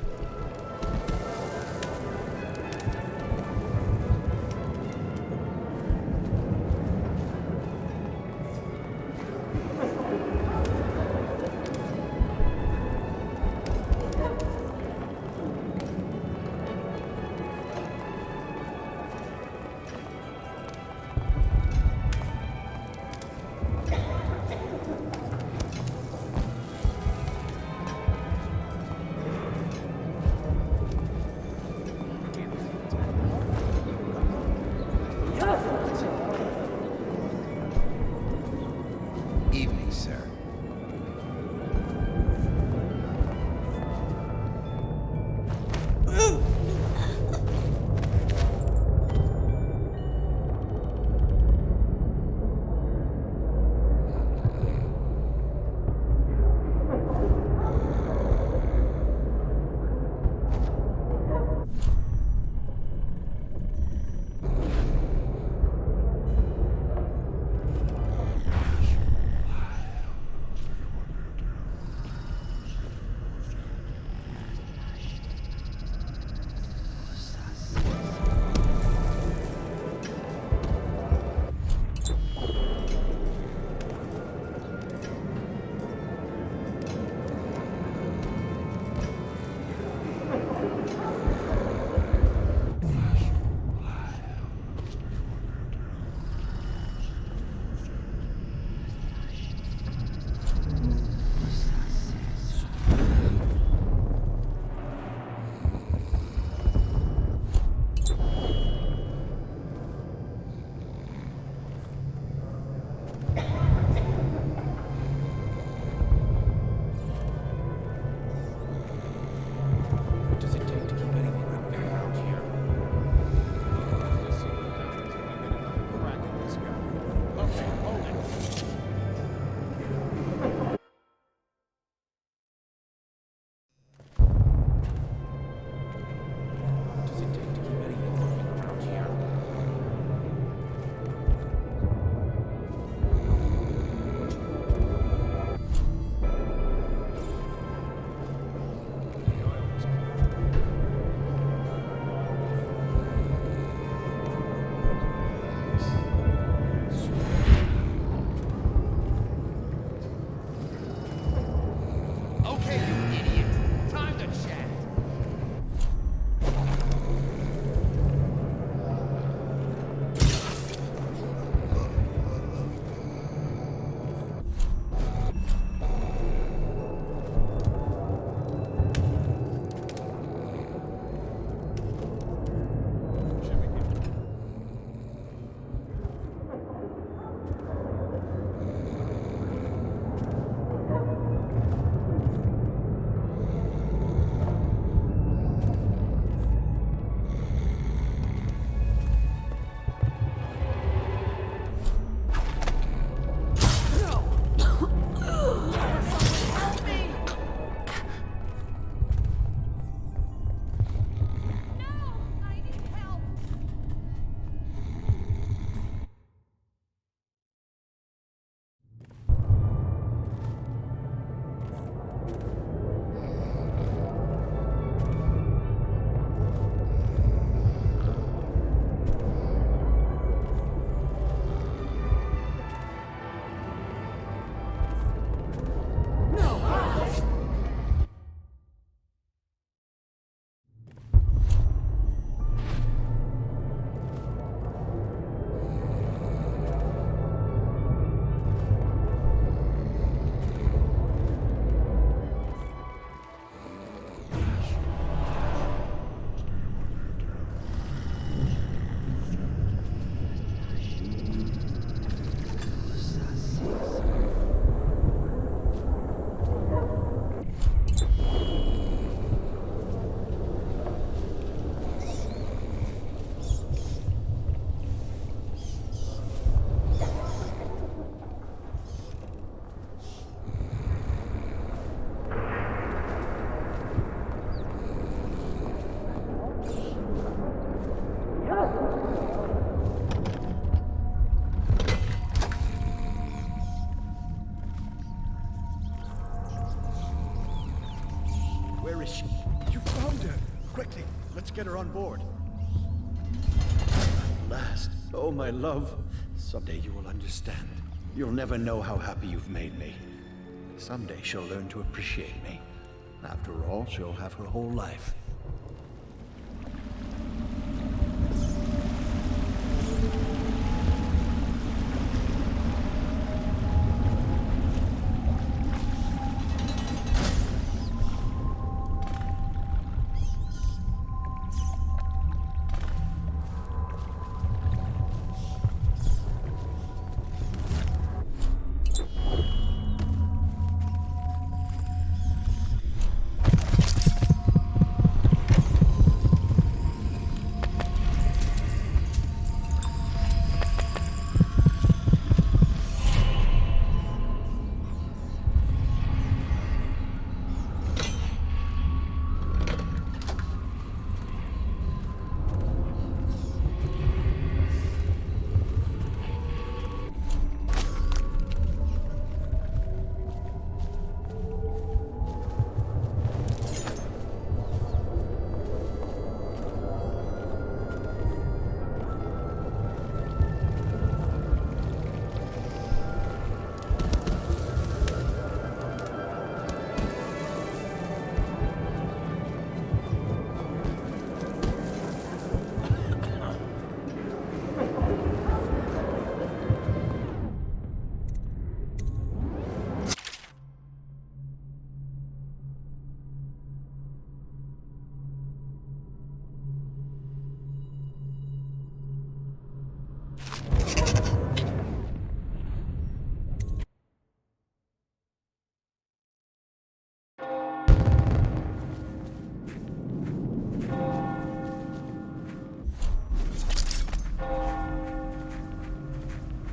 quickly. Let's get her on board. At last. Oh, my love. Someday you will understand. You'll never know how happy you've made me. Someday she'll learn to appreciate me. After all, she'll have her whole life.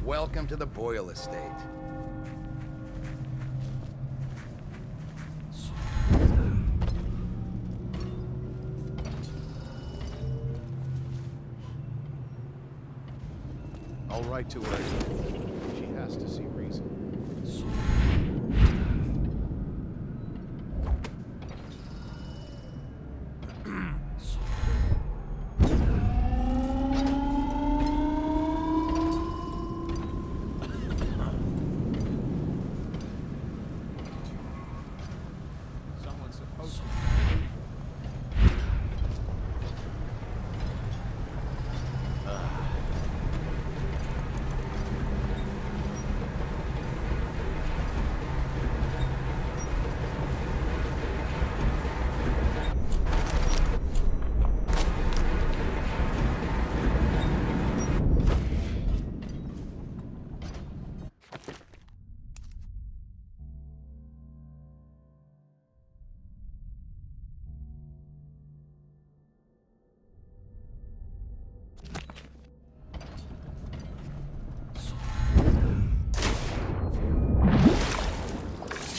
Welcome to the Boyle Estate. I'll write to her. She has to see reason. Someone's supposed to.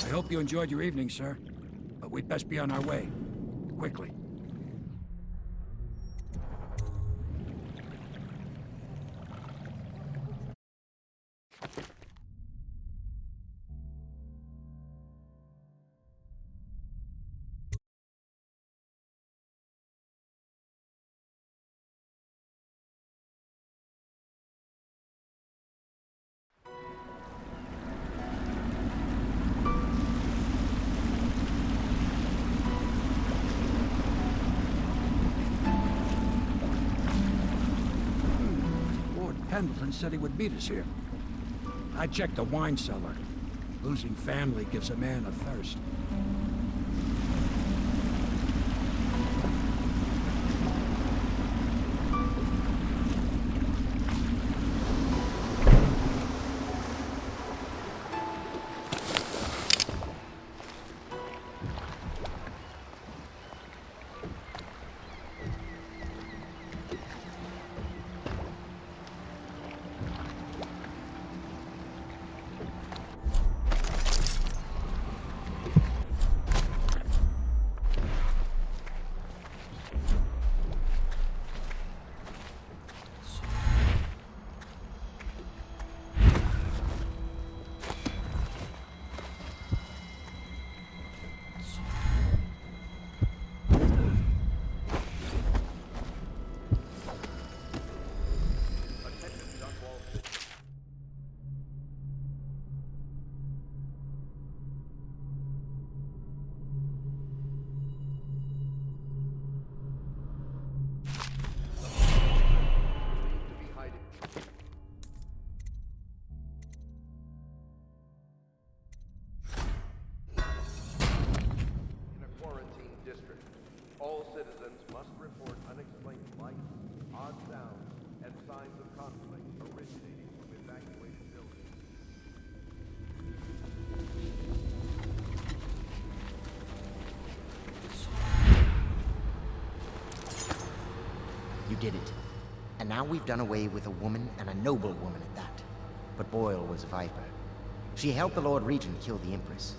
I hope you enjoyed your evening, sir. But we'd best be on our way. Quickly. Pendleton said he would meet us here. I checked the wine cellar. Losing family gives a man a thirst. odd sounds and signs of conflict originating from evacuated buildings. You did it. And now we've done away with a woman, and a noble woman at that. But Boyle was a viper. She helped the Lord Regent kill the Empress,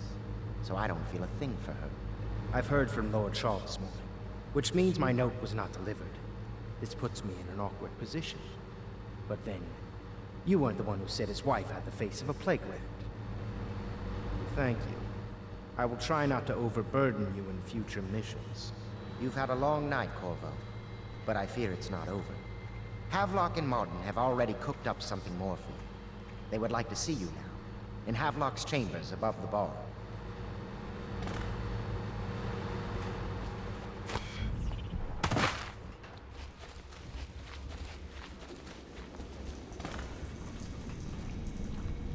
so I don't feel a thing for her. I've heard from Lord Shaw this morning, which means my note was not delivered. This puts me in an awkward position. But then, you weren't the one who said his wife had the face of a playground. Thank you. I will try not to overburden you in future missions. You've had a long night, Corvo, but I fear it's not over. Havelock and Martin have already cooked up something more for you. They would like to see you now, in Havelock's chambers above the bar.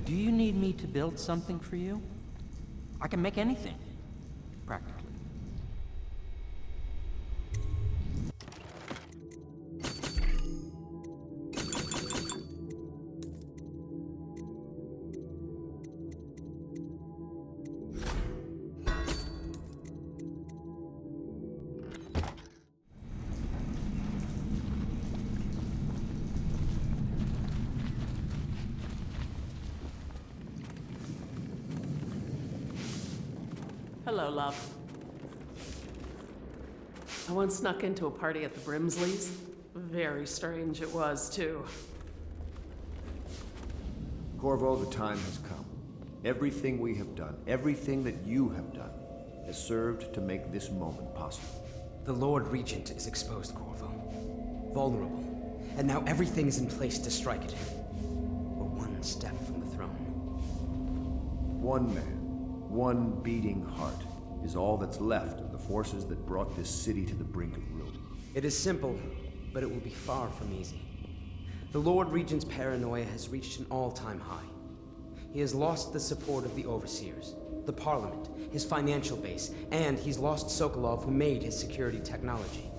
Do you need me to build something for you? I can make anything, practically. Hello, love. I once snuck into a party at the Brimsleys. Very strange it was, too. Corvo, the time has come. Everything we have done, everything that you have done, has served to make this moment possible. The Lord Regent is exposed, Corvo. Vulnerable. And now everything's in place to strike at him. We're one step from the throne. One man, one beating heart, is all that's left of the forces that brought this city to the brink of ruin. It is simple, but it will be far from easy. The Lord Regent's paranoia has reached an all-time high. He has lost the support of the Overseers, the Parliament, his financial base, and he's lost Sokolov, who made his security technology.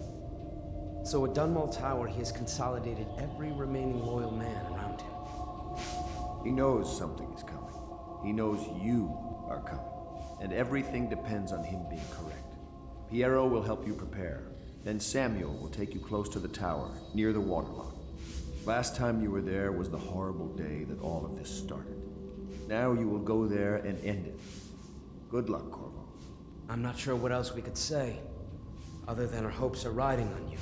So at Dunwall Tower, he has consolidated every remaining loyal man around him. He knows something is coming. He knows you are coming. And everything depends on him being correct. Piero will help you prepare. Then Samuel will take you close to the tower, near the waterlock. Last time you were there was the horrible day that all of this started. Now you will go there and end it. Good luck, Corvo. I'm not sure what else we could say, other than our hopes are riding on you.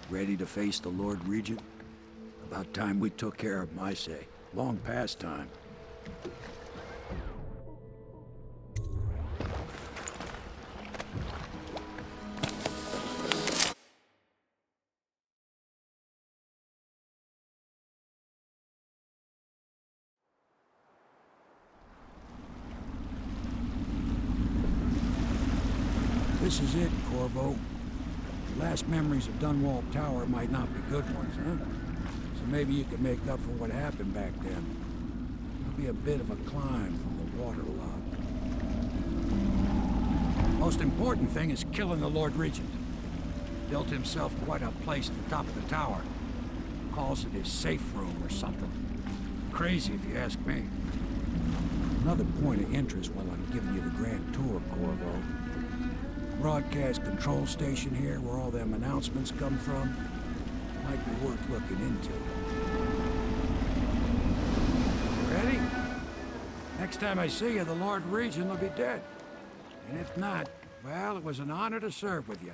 Ready to face the Lord Regent? About time we took care of my say. Long past time. This is it, Corvo. Your last memories of Dunwall Tower might not be good ones, huh? So maybe you can make up for what happened back then. It'll be a bit of a climb from the waterlock. Most important thing is killing the Lord Regent. Built himself quite a place at the top of the tower. Calls it his safe room or something. Crazy if you ask me. Another point of interest while I'm giving you the grand tour, Corvo. Broadcast control station here, where all them announcements come from, might be worth looking into. Ready? Next time I see you, the Lord Regent will be dead. And if not, well, it was an honor to serve with you.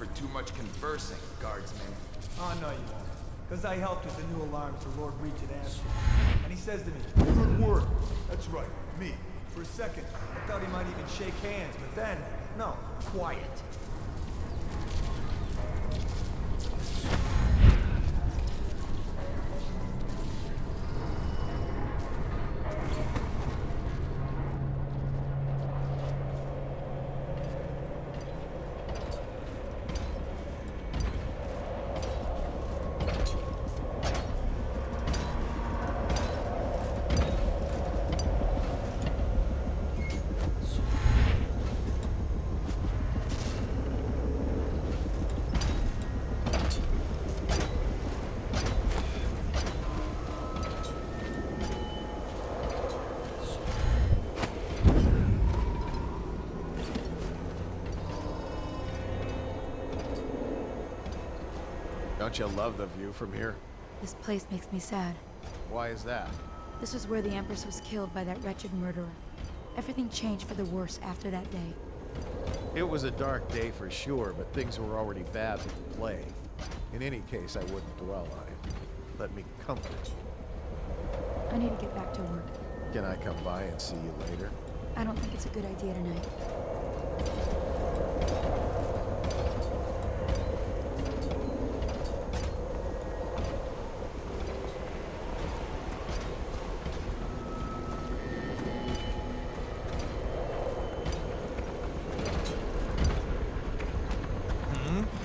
for too much conversing, guardsman. Oh, no, you won't. Because I helped with the new alarms the Lord Regent asked for. And he says to me, good work. That's right, me. For a second, I thought he might even shake hands, but then, no, quiet. Don't you love the view from here? This place makes me sad. Why is that? This was where the Empress was killed by that wretched murderer. Everything changed for the worse after that day. It was a dark day for sure, but things were already bad with the plague. In any case, I wouldn't dwell on it. Let me comfort you. I need to get back to work. Can I come by and see you later? I don't think it's a good idea tonight.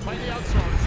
Mighty outsourced.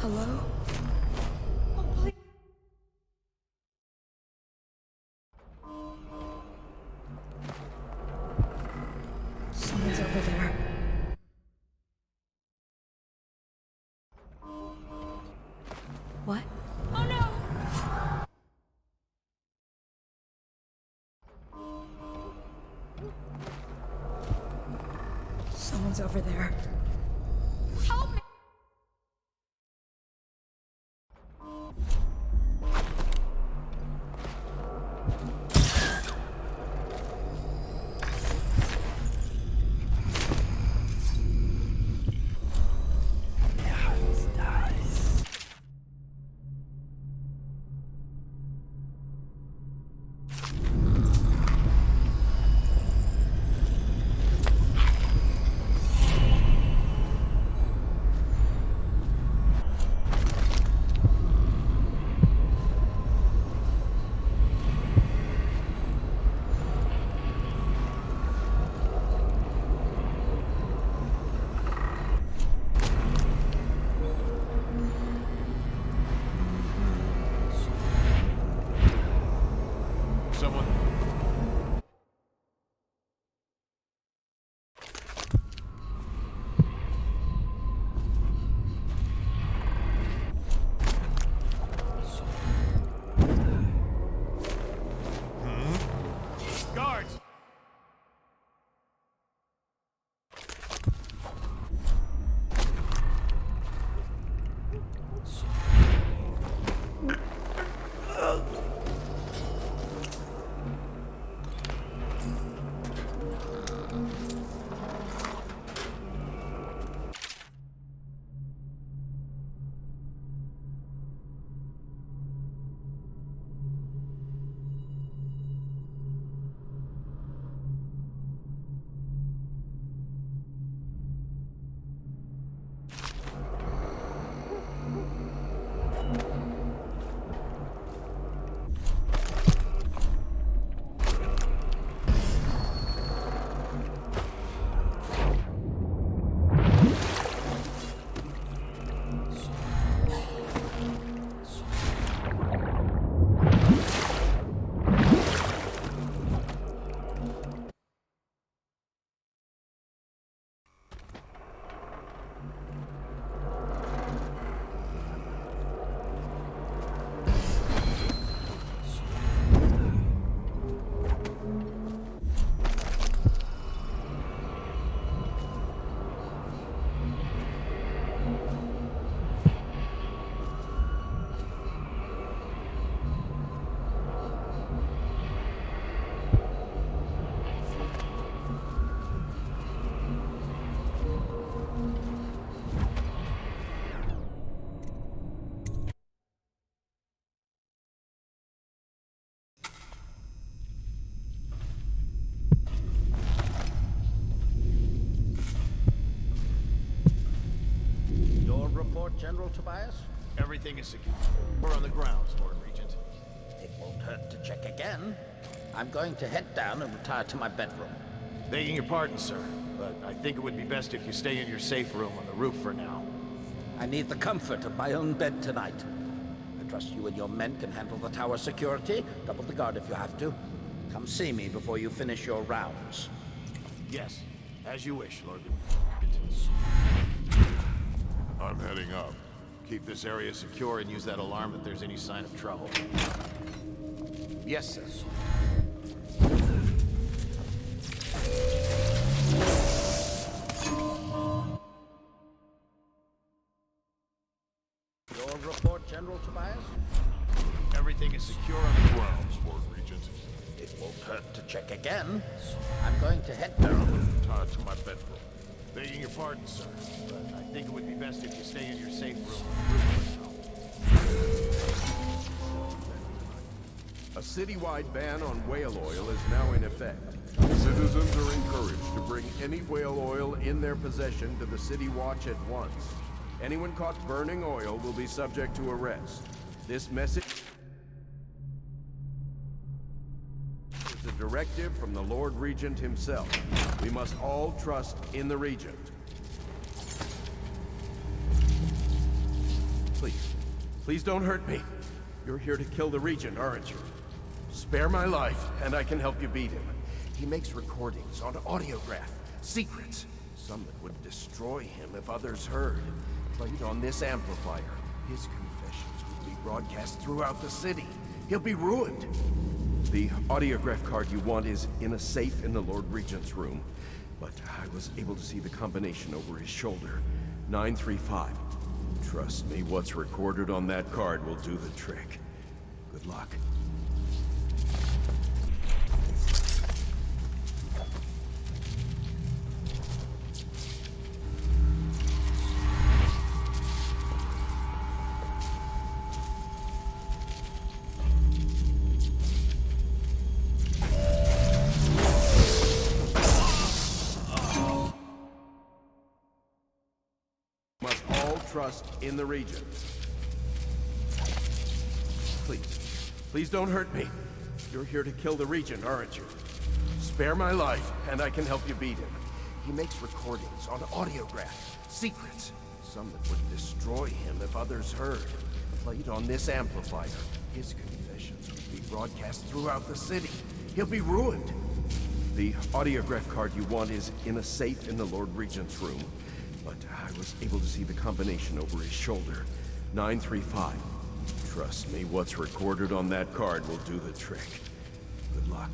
Hello? Someone's over there. What? Oh no! Someone's over there. Help me! General Tobias? Everything is secure. We're on the grounds, Lord Regent. It won't hurt to check again. I'm going to head down and retire to my bedroom. Begging your pardon, sir, but I think it would be best if you stay in your safe room on the roof for now. I need the comfort of my own bed tonight. I trust you and your men can handle the tower security. Double the guard if you have to. Come see me before you finish your rounds. Yes, as you wish, Lord. I'm heading up. Keep this area secure and use that alarm if there's any sign of trouble. Yes, sir. Your report, General Tobias? Everything is secure on the grounds, Lord Regent. It won't hurt to check again. I'm going to head down and retire to my bedroom. Begging your pardon, sir, but I think it would be best if you stay in your safe room. A citywide ban on whale oil is now in effect. Citizens are encouraged to bring any whale oil in their possession to the City Watch at once. Anyone caught burning oil will be subject to arrest. This message is a directive from the Lord Regent himself. We must all trust in the Regent. Please. Please don't hurt me. You're here to kill the Regent, aren't you? Spare my life, and I can help you beat him. He makes recordings on audiograph. Secrets. Some that would destroy him if others heard. Played on this amplifier. His confessions will be broadcast throughout the city. He'll be ruined. The audiograph card you want is in a safe in the Lord Regent's room. But I was able to see the combination over his shoulder. 935. Trust me, what's recorded on that card will do the trick. Good luck. Trust in the Regent. Please. Please don't hurt me. You're here to kill the Regent, aren't you? Spare my life, and I can help you beat him. He makes recordings on audiograph. Secrets. Some that would destroy him if others heard. Played on this amplifier. His confessions will be broadcast throughout the city. He'll be ruined. The audiograph card you want is in a safe in the Lord Regent's room. But I was able to see the combination over his shoulder. 935. Trust me, what's recorded on that card will do the trick. Good luck.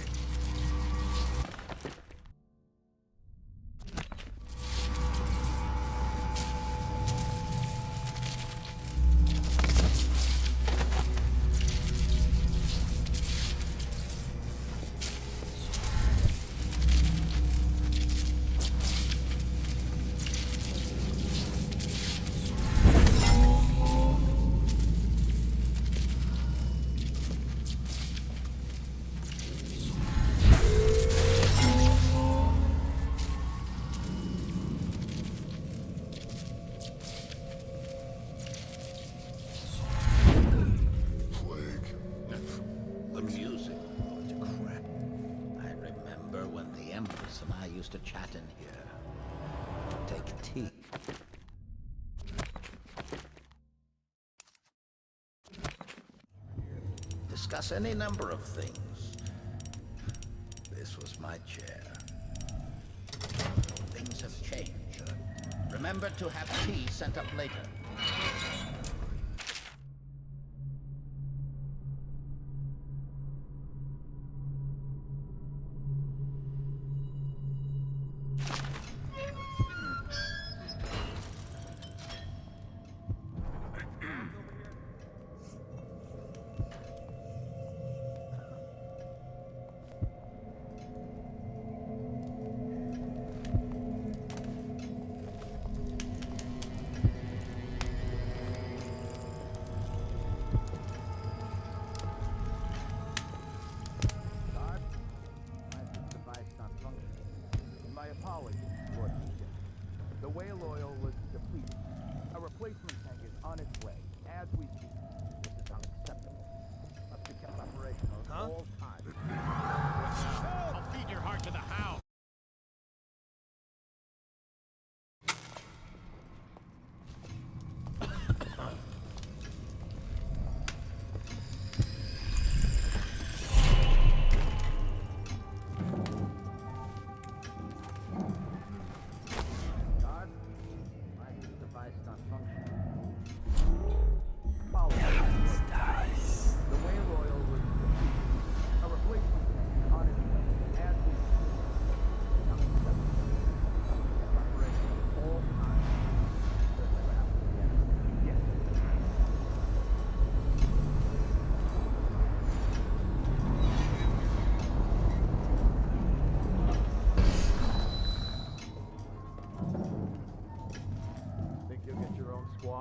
To chat in here. Take tea. Discuss any number of things. This was my chair. Things have changed. Remember to have tea sent up later.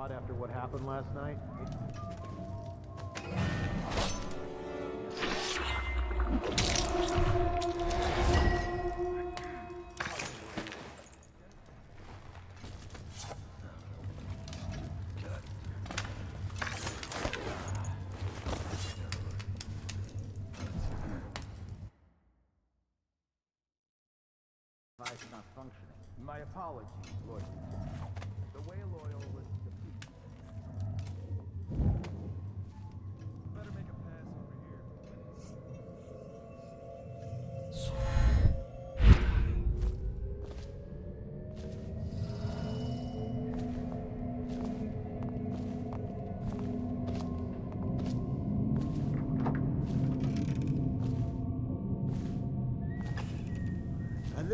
After what happened last night? Device not functioning. My apologies, Lord. The whale oil was depleted.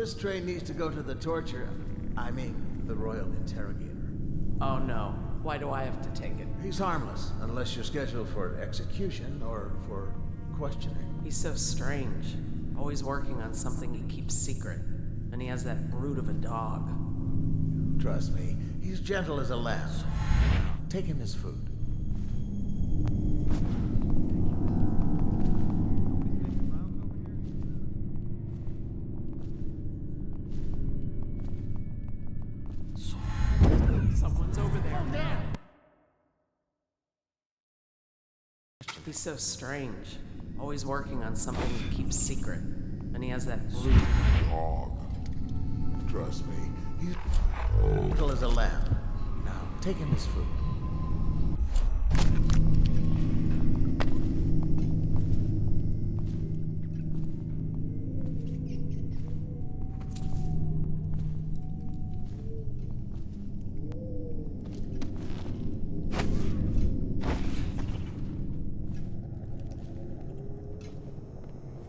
This train needs to go to the torture... I mean, the Royal Interrogator. Oh no. Why do I have to take it? He's harmless, unless you're scheduled for execution or for questioning. He's so strange. Always working on something he keeps secret. And he has that brute of a dog. Trust me, he's gentle as a lamb. Take him his food. Someone's over there. He's so strange. Always working on something he keeps secret. And he has that brute dog. Trust me, he's gentle as a lamb. Now, take him his food.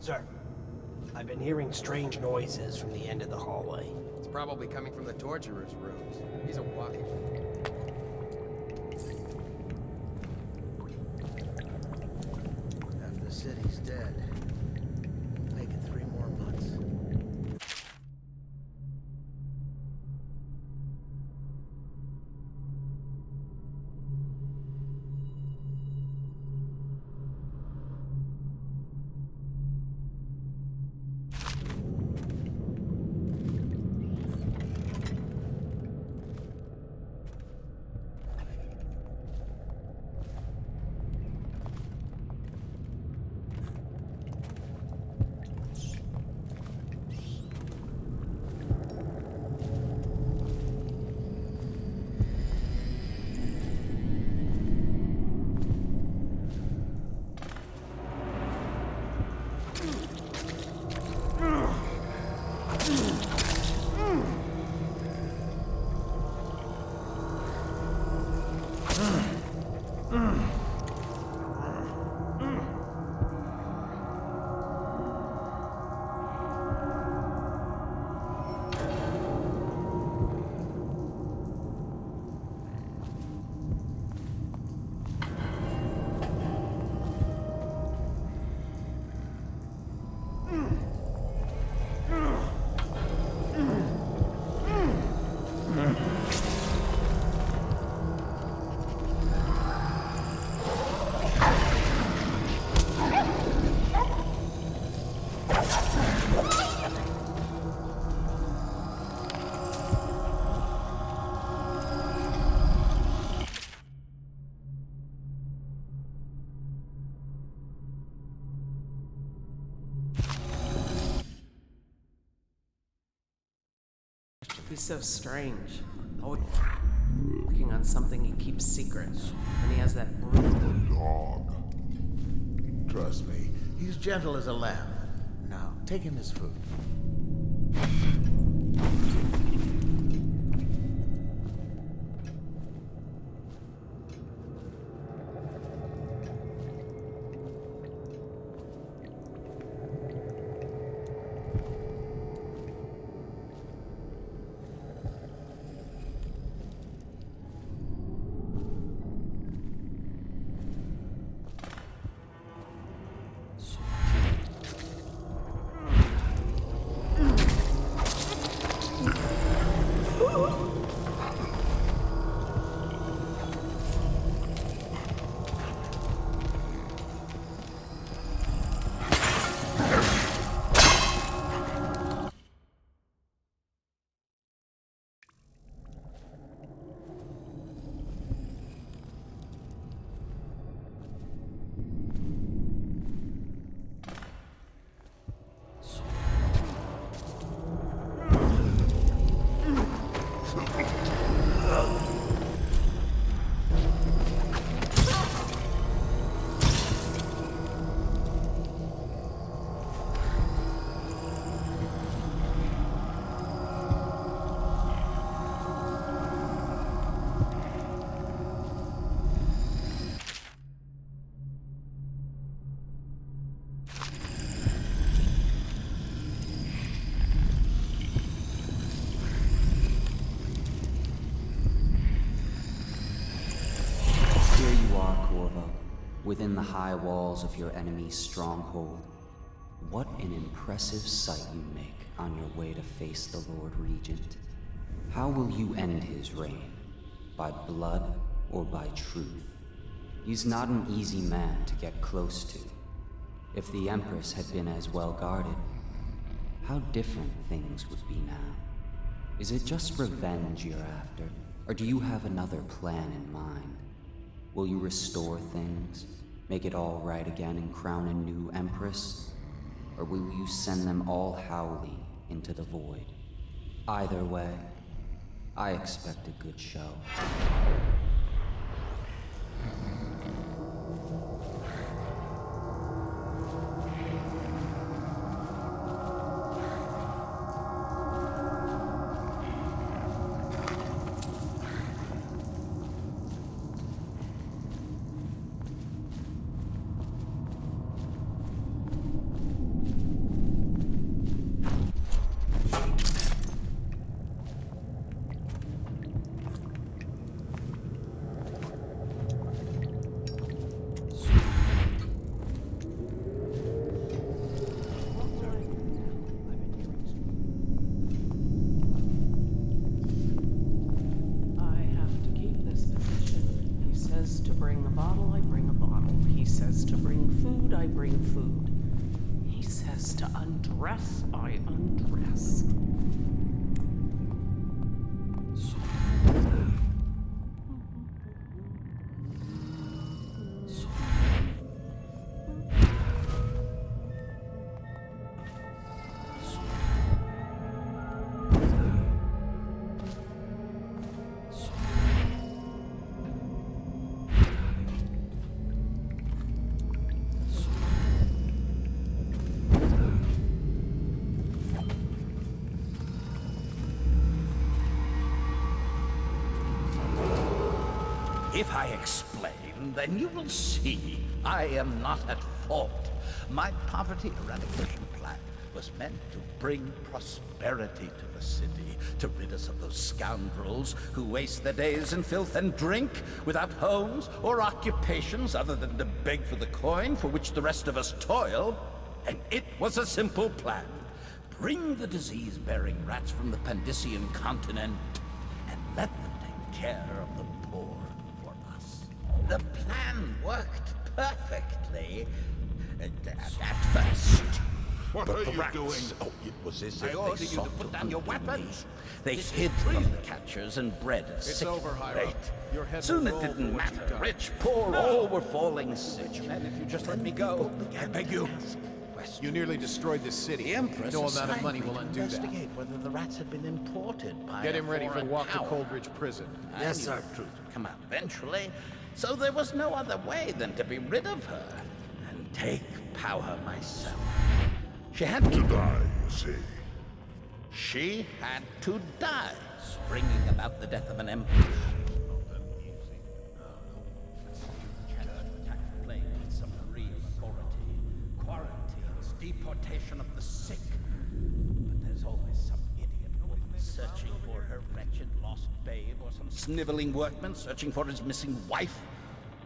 Sir, I've been hearing strange noises from the end of the hallway. It's probably coming from the torturer's rooms. He's a walking... Half the city's dead. Make it 3 more months. He's so strange. Always working on something he keeps secret. And he has that brute dog. Trust me, he's gentle as a lamb. Now, take him his food. within the high walls of your enemy's stronghold. What an impressive sight you make on your way to face the Lord Regent. How will you end his reign? By blood or by truth? He's not an easy man to get close to. If the Empress had been as well guarded, how different things would be now. Is it just revenge you're after, or do you have another plan in mind? Will you restore things, make it all right again and crown a new Empress? Or will you send them all howling into the void? Either way, I expect a good show. Undress, I undress. If I explain, then you will see I am not at fault. My poverty eradication plan was meant to bring prosperity to the city, to rid us of those scoundrels who waste their days in filth and drink, without homes or occupations other than to beg for the coin for which the rest of us toil. And it was a simple plan. Bring the disease-bearing rats from the Pandician continent and let them take care of the poor. The plan worked perfectly at first. What but are the you rats, doing? Oh, it was as I if ordered they you to sought put down your undermine weapons. me. They This hid is from treason. the catchers and bred a It's sick over, Hiram. rate. Your head Soon will it roll didn't for what you've matter. done. Rich, poor, all were falling sick. And if you just let me go, I beg you. You nearly destroyed this city. The Empress No amount of assigned money me will to undo that. investigate whether the rats had been imported by Get a him ready for foreign walk to power. Coldridge Prison. I knew the truth would come out eventually, so there was no other way than to be rid of her and take power myself. She had to die, you see. She had to die, bringing about the death of an emperor. Plague with some real authority. Quarantines, deportation of the sick. But there's always some idiot woman searching for her wretched lost babe, or some sniveling workman searching for his missing wife.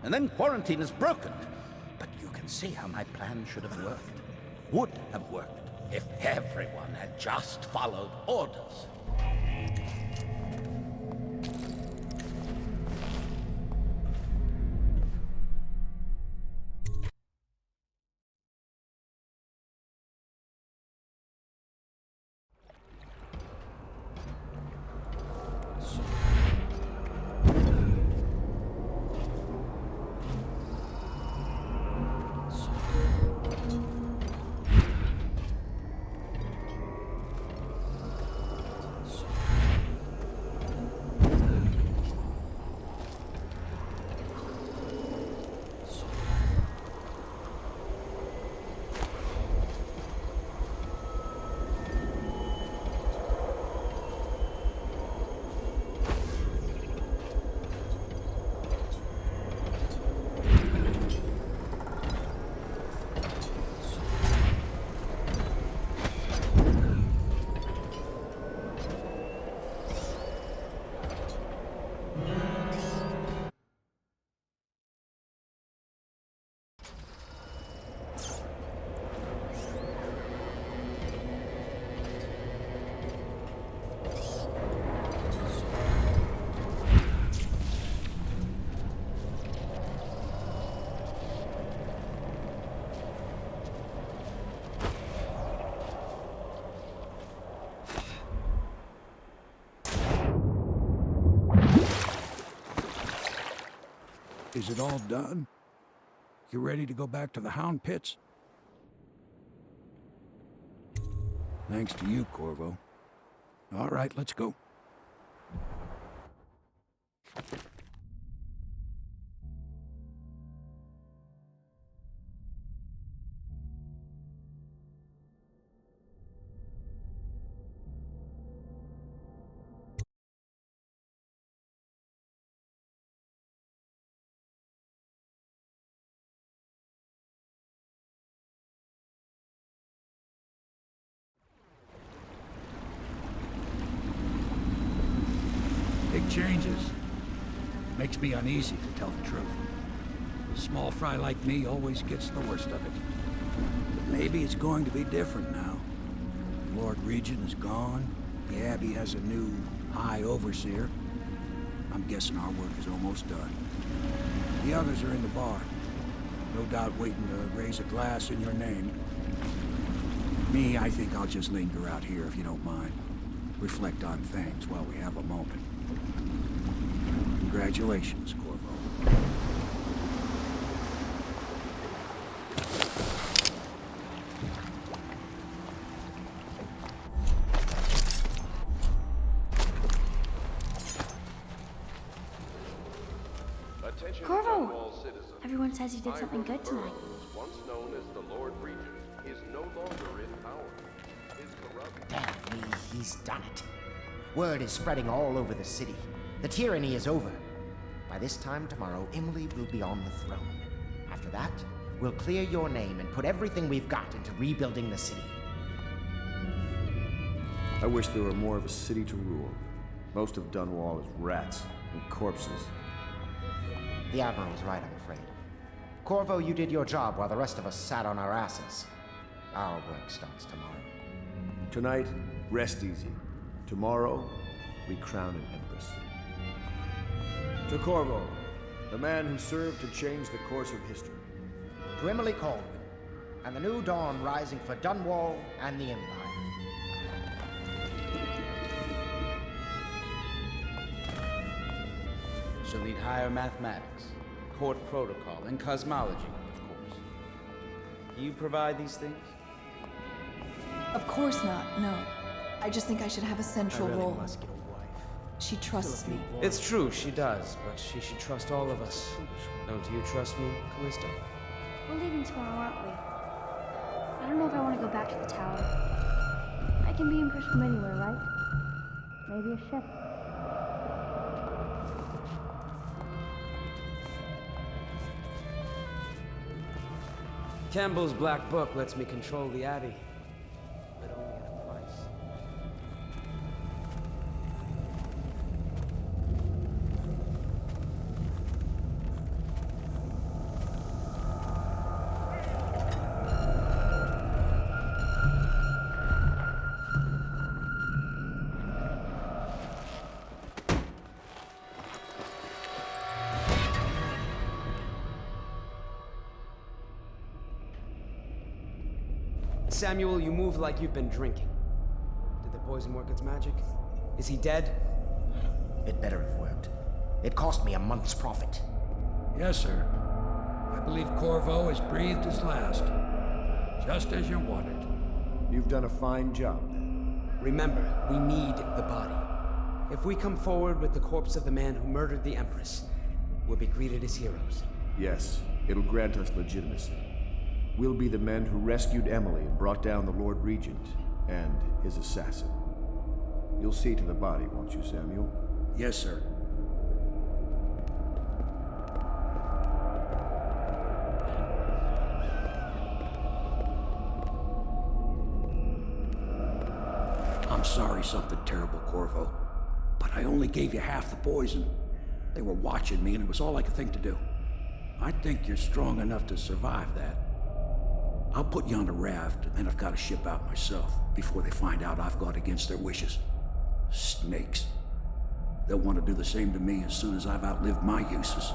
And then quarantine is broken. But you can see how my plan should have worked. Would have worked if everyone had just followed orders. Is it all done? You ready to go back to the Hound Pits? Thanks to you, Corvo. All right, let's go. Big changes. Makes me uneasy, to tell the truth. A small fry like me always gets the worst of it. But maybe it's going to be different now. The Lord Regent is gone. The Abbey has a new High Overseer. I'm guessing our work is almost done. The others are in the bar. No doubt waiting to raise a glass in your name. Me, I think I'll just linger out here if you don't mind. Reflect on things while we have a moment. Congratulations, Corvo. Attention, Corvo! Dunwall citizens. Everyone says you did something good tonight. Once known as the Lord Regent, is no longer in power. His corrupt... Damn me, he's done it. Word is spreading all over the city. The tyranny is over. By this time tomorrow, Emily will be on the throne. After that, we'll clear your name and put everything we've got into rebuilding the city. I wish there were more of a city to rule. Most of Dunwall is rats and corpses. The Admiral's right, I'm afraid. Corvo, you did your job while the rest of us sat on our asses. Our work starts tomorrow. Tonight, rest easy. Tomorrow, we crown an empress. To Corvo, the man who served to change the course of history. To Emily Caldwin, and the new dawn rising for Dunwall and the Empire. She'll need higher mathematics, court protocol, and cosmology, of course. Do you provide these things? Of course not, no. I just think I should have a central role. Must get a wife. She trusts me. It's true, she does, but she should trust all of us. Don't you trust me, Callista? We're leaving tomorrow, aren't we? I don't know if I want to go back to the tower. I can be impressed from anywhere, right? Maybe a ship. Campbell's Black Book lets me control the Abbey, but only at a price. Samuel, you move like you've been drinking. Did the poison work its magic? Is he dead? It better have worked. It cost me a month's profit. Yes, sir. I believe Corvo has breathed his last. Just as you wanted. You've done a fine job, then. Remember, we need the body. If we come forward with the corpse of the man who murdered the Empress, we'll be greeted as heroes. Yes, it'll grant us legitimacy. We'll be the men who rescued Emily and brought down the Lord Regent and his assassin. You'll see to the body, won't you, Samuel? Yes, sir. I'm sorry something terrible, Corvo. But I only gave you half the poison. They were watching me and it was all I could think to do. I think you're strong enough to survive that. I'll put you on a raft, and then I've got to ship out myself before they find out I've gone against their wishes. Snakes. They'll want to do the same to me as soon as I've outlived my uses.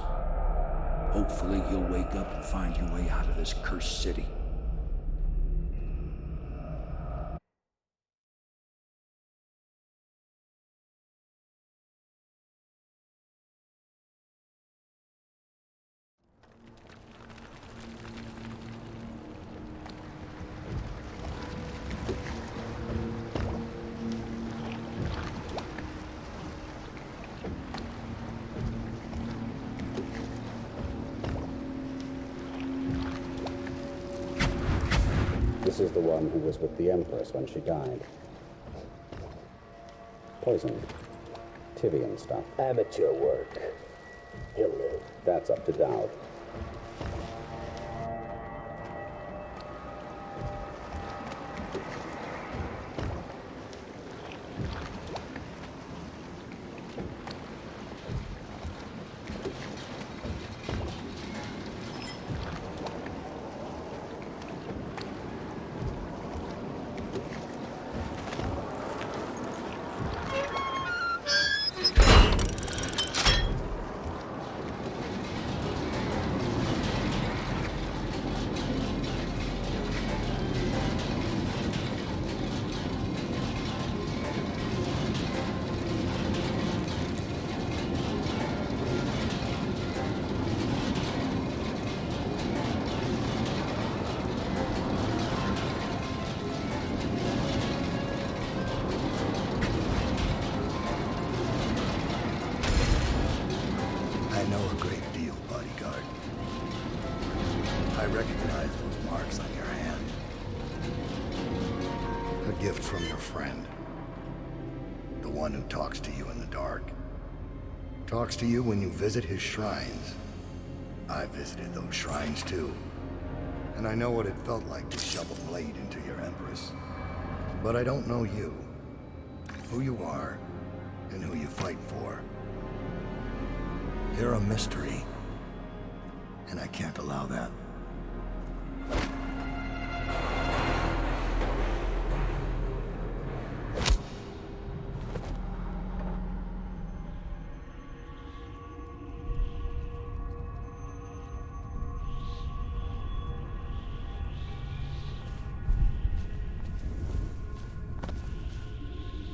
Hopefully you'll wake up and find your way out of this cursed city. is the one who was with the Empress when she died. Poisoned. Tivian stuff. Amateur work. He'll live. That's up to Dowd. I know a great deal, bodyguard. I recognize those marks on your hand. A gift from your friend. The one who talks to you in the dark. Talks to you when you visit his shrines. I visited those shrines too. And I know what it felt like to shove a blade into your Empress. But I don't know you. Who you are, and who you fight for. You're a mystery, and I can't allow that.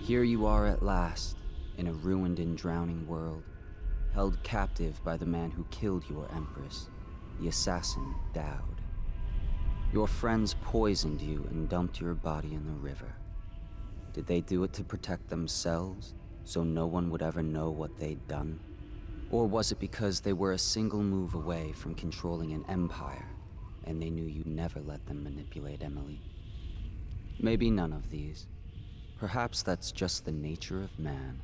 Here you are at last, in a ruined and drowning world, held captive by the man who killed your Empress, the assassin Dowd. Your friends poisoned you and dumped your body in the river. Did they do it to protect themselves, so no one would ever know what they'd done? Or was it because they were a single move away from controlling an empire, and they knew you'd never let them manipulate Emily? Maybe none of these. Perhaps that's just the nature of man.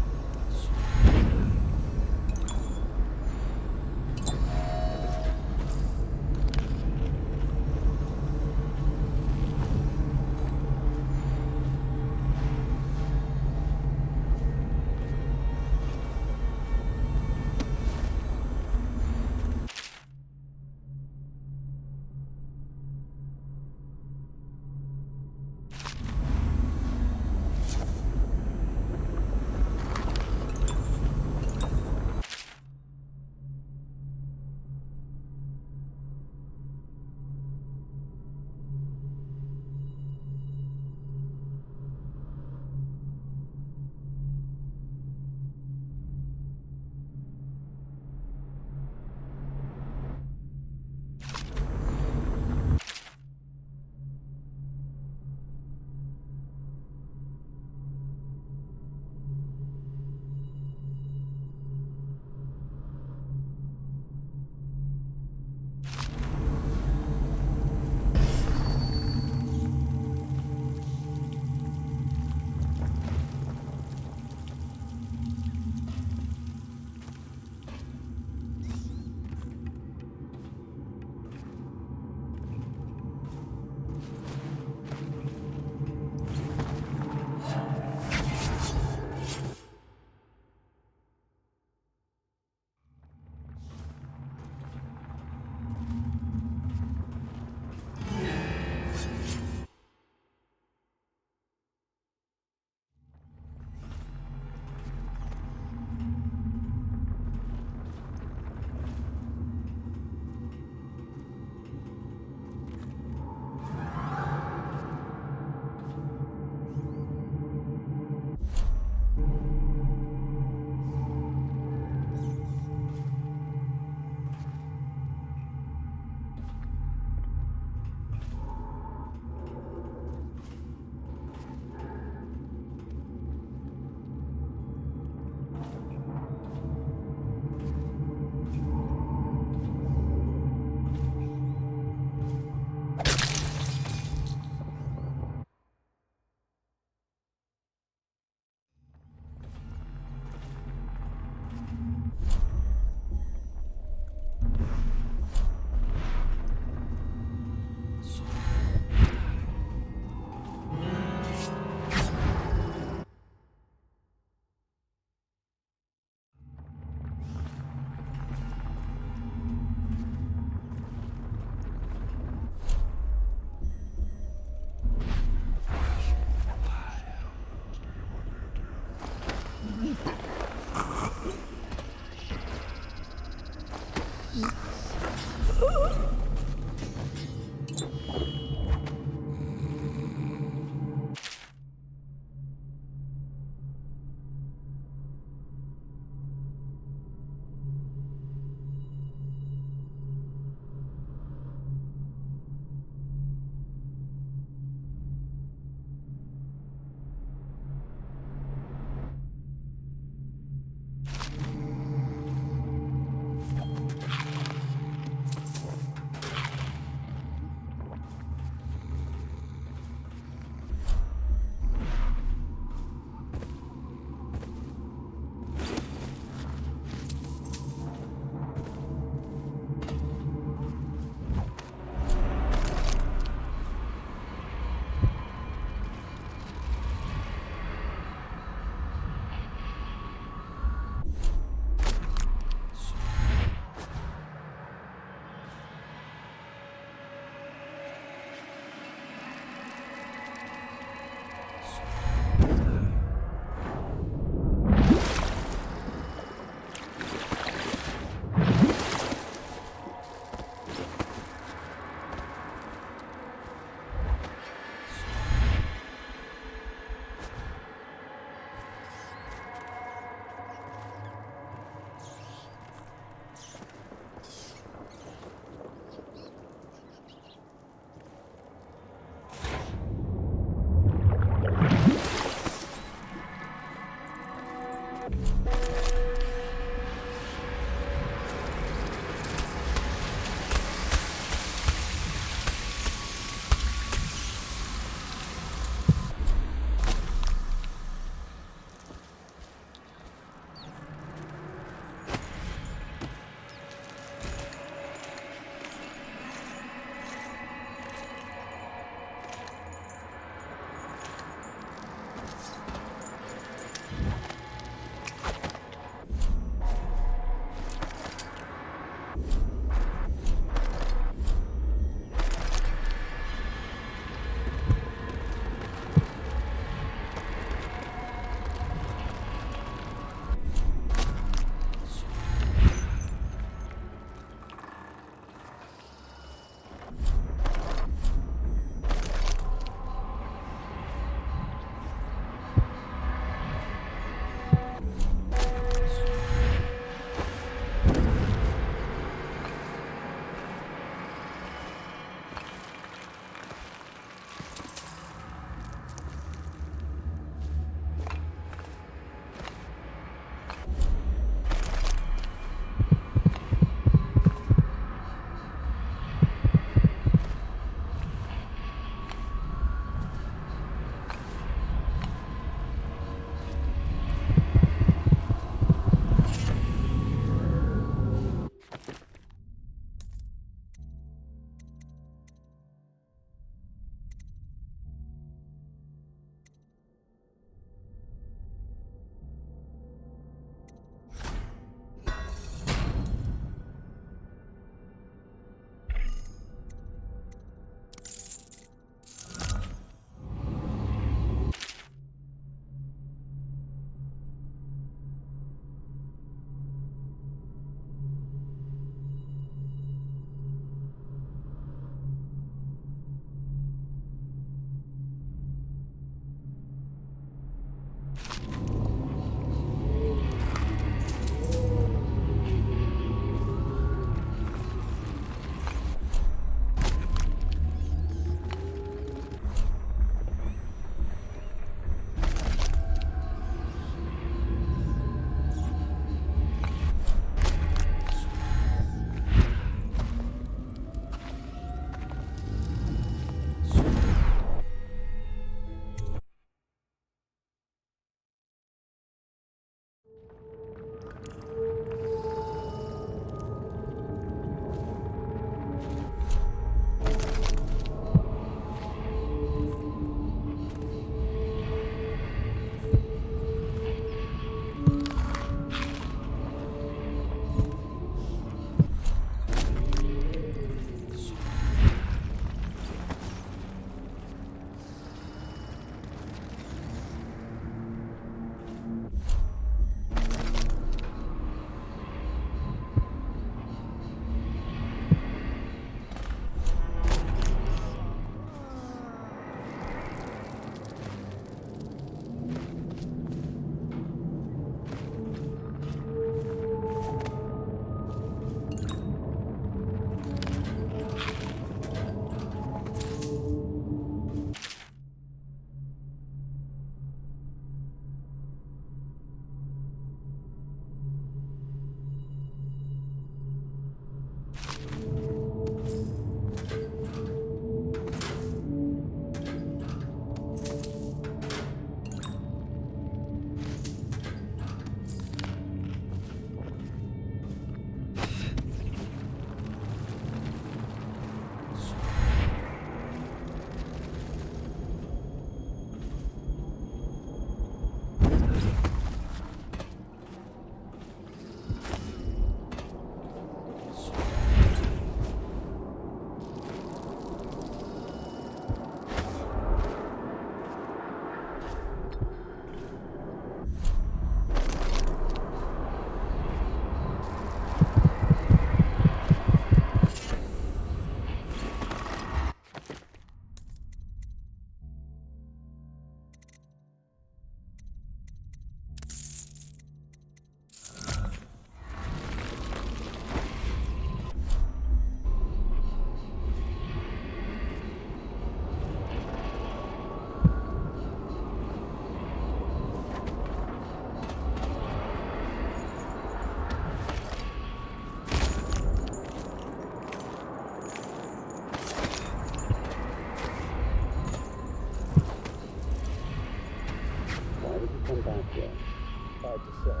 hard to say,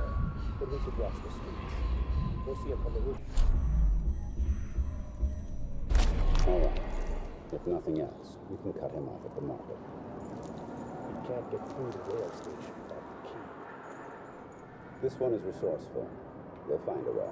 but we should watch the streets. We'll see him from the roof. All right. If nothing else, we can cut him off at the market. You can't get through the rail station without the key. This one is resourceful. They'll find a way.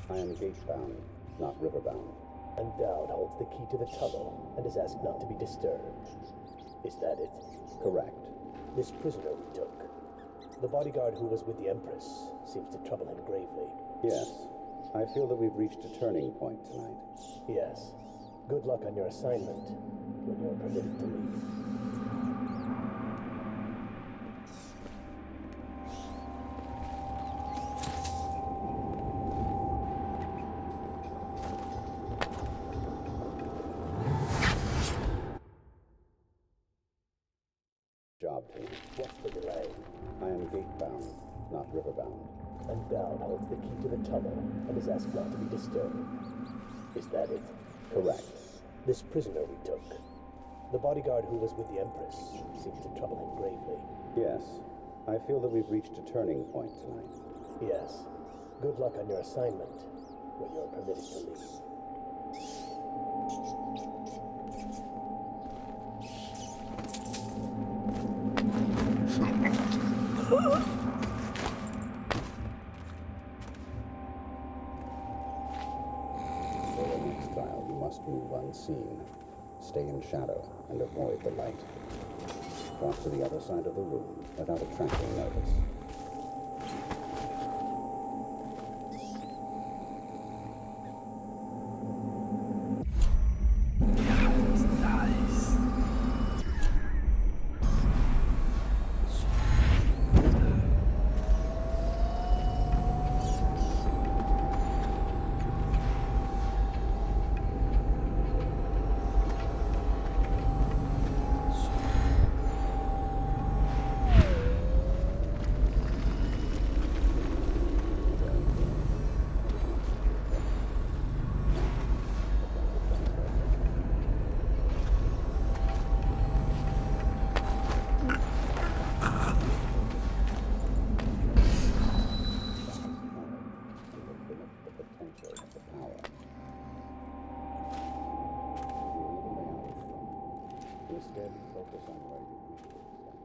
I am gate-bound, not river-bound. Endowed holds the key to the tunnel and is asked not to be disturbed. Is that it? Correct. This prisoner we took. The bodyguard who was with the Empress seems to trouble him gravely. Yes. I feel that we've reached a turning point tonight. Yes. Good luck on your assignment when you're permitted to leave. Job team. What's the delay? I am gate-bound, not river-bound. Endowed holds the key to the tunnel and is asked not to be disturbed. Is that it? Correct. This prisoner we took. The bodyguard who was with the Empress seems to trouble him gravely. Yes. I feel that we've reached a turning point tonight. Yes. Good luck on your assignment when you're permitted to leave. For your next trial, you must move unseen. Stay in shadow and avoid the light. Walk to the other side of the room without attracting notice. Instead, focus on where you wish to extend.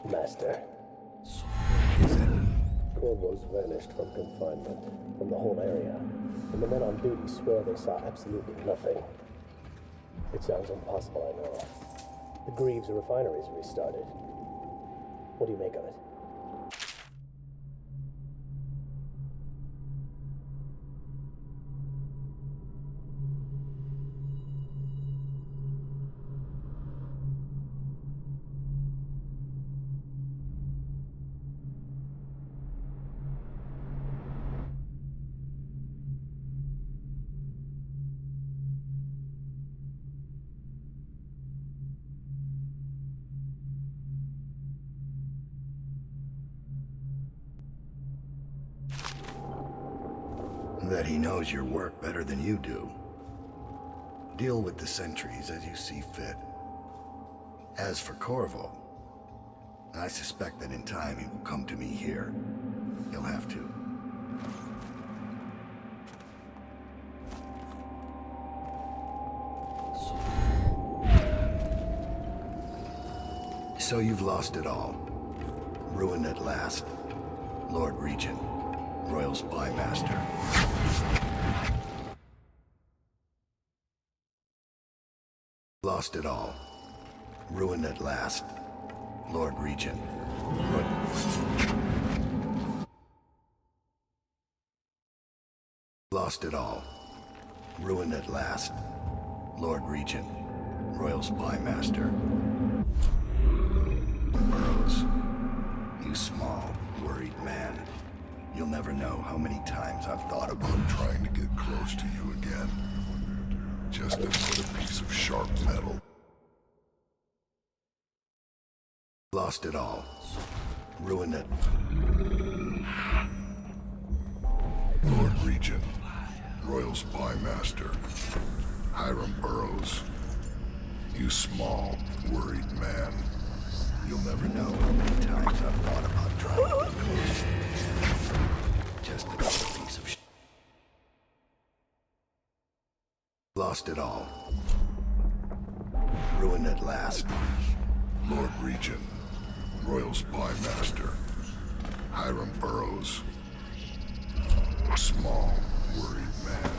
Master. Corvo's vanished from confinement, from the whole area, and the men on duty swear they saw absolutely nothing. It sounds impossible, I know. The Greaves refinery's restarted. What do you make of it? That he knows your work better than you do. Deal with the sentries as you see fit. As for Corvo, I suspect that in time he will come to me here. He'll have to. So you've lost it all. Ruined at last. Lord Regent. Royal Spy Master. Lost it all. Ruined at last. Lord Regent. Lost it all. Ruined at last. Lord Regent. Royal Spy Master. Burroughs. You small, worried man. You'll never know how many times I've thought about trying to get close to you again. Just to put a piece of sharp metal. Lost it all. Ruined it. Lord Regent, Royal Spy Master, Hiram Burroughs. You small, worried man. You'll never know how many times I've thought about trying to get close. Just to put a piece of Lost it all. Ruined at last. Lord Regent, Royal Spy Master. Hiram Burrows. A small, worried man.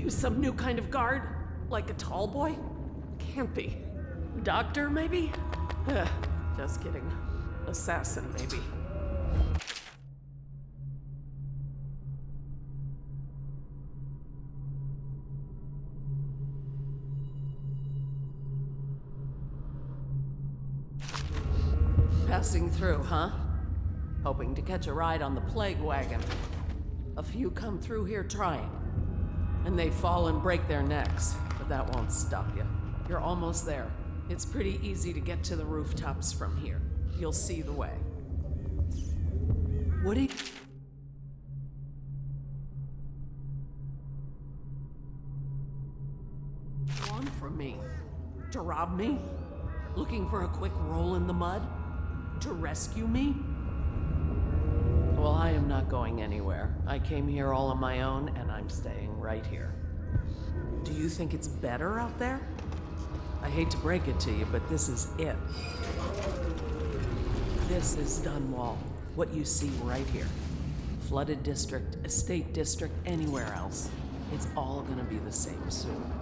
Some new kind of guard? Like a tall boy? Can't be. Doctor, maybe? Just kidding. Assassin, maybe. Passing through, huh? Hoping to catch a ride on the plague wagon. A few come through here trying. And they fall and break their necks, but that won't stop you. You're almost there. It's pretty easy to get to the rooftops from here. You'll see the way. Woody? Want from me? To rob me? Looking for a quick roll in the mud? To rescue me? Well, I am not going anywhere. I came here all on my own, and I'm staying right here. Do you think it's better out there? I hate to break it to you, but this is it. This is Dunwall. What you see right here. Flooded district, estate district, anywhere else. It's all gonna be the same soon.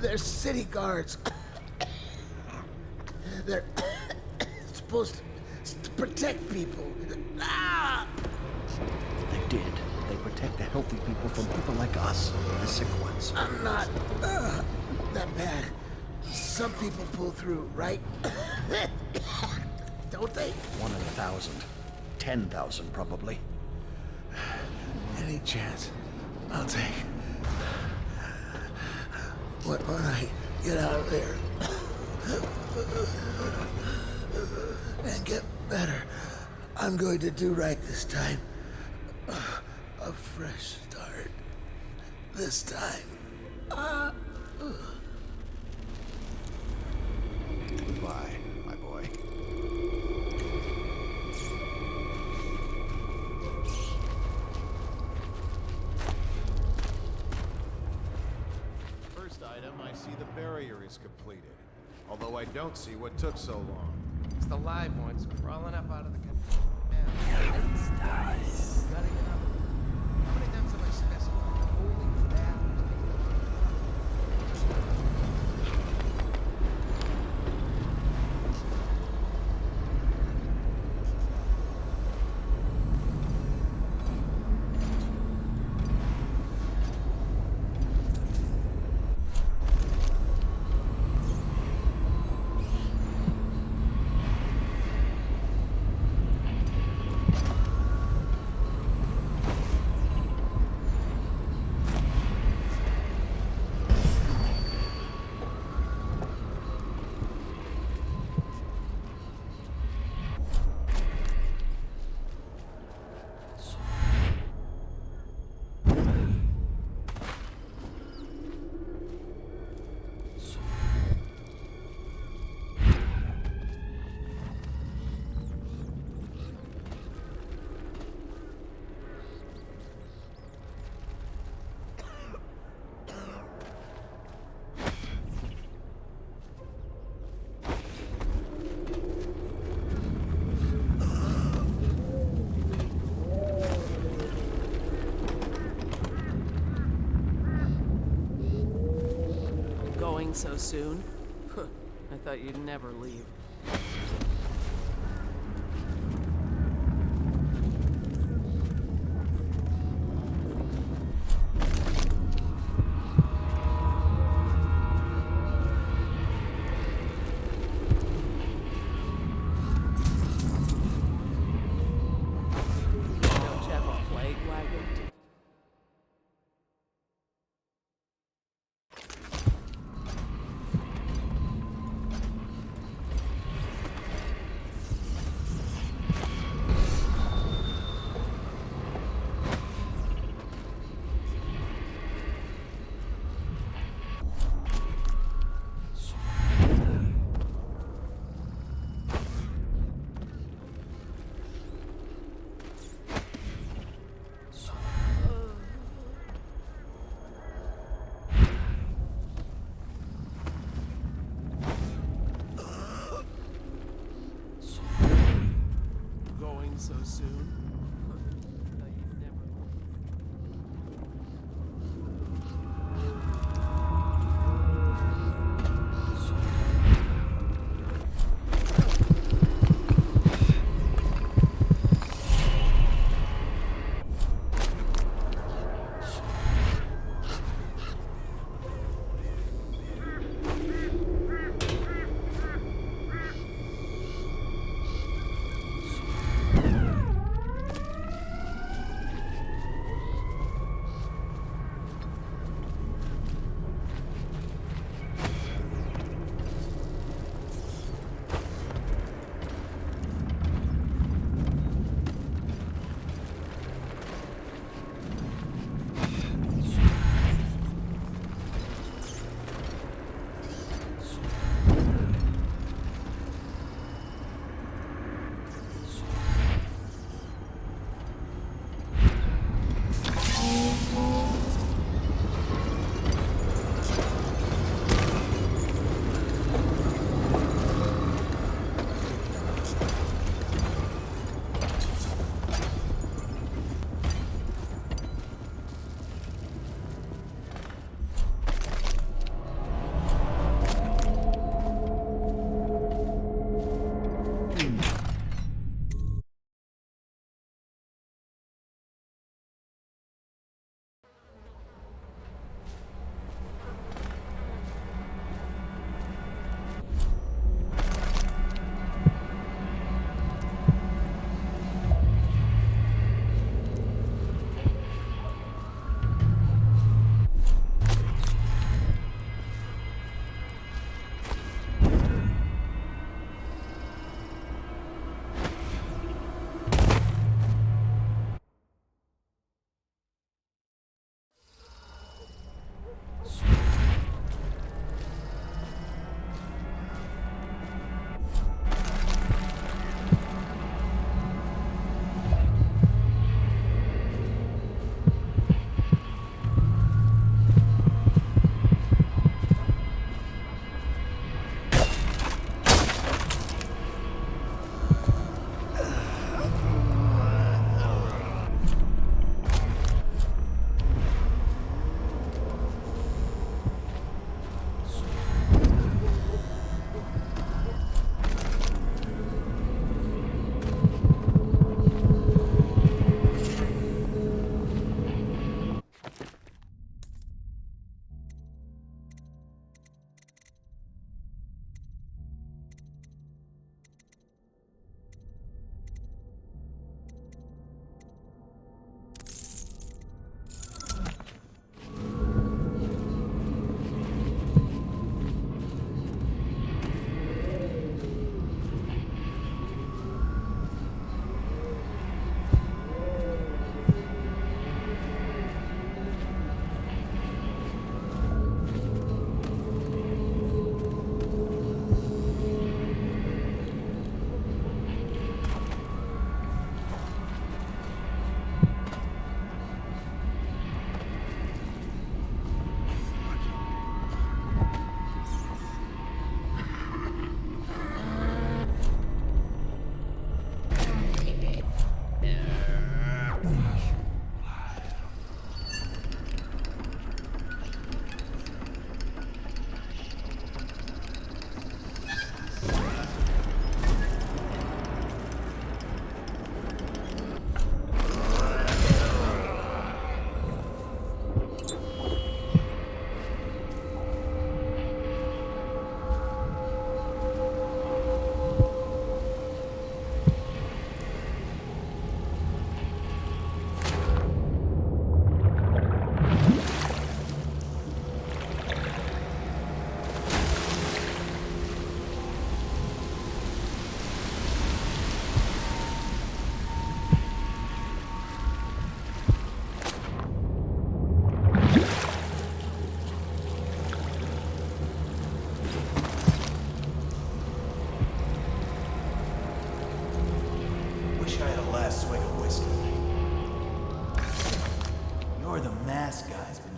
They're city guards. They're supposed to protect people. Ah! They did. They protect the healthy people from people like us, the sick ones. I'm not that bad. Some people pull through, right? Don't they? 1 in 1,000. 10,000, probably. Any chance I'll take. When I get out of there and get better, I'm going to do right this time. A fresh start. This time. Goodbye, my boy. First item, I see the barrier is completed. Although I don't see what took so long. It's the live ones crawling up out of the Nice. Gotta get up. How many times have I specified? Holy crap. So soon? I thought you'd never leave. Don't you have a plague wagon? so soon.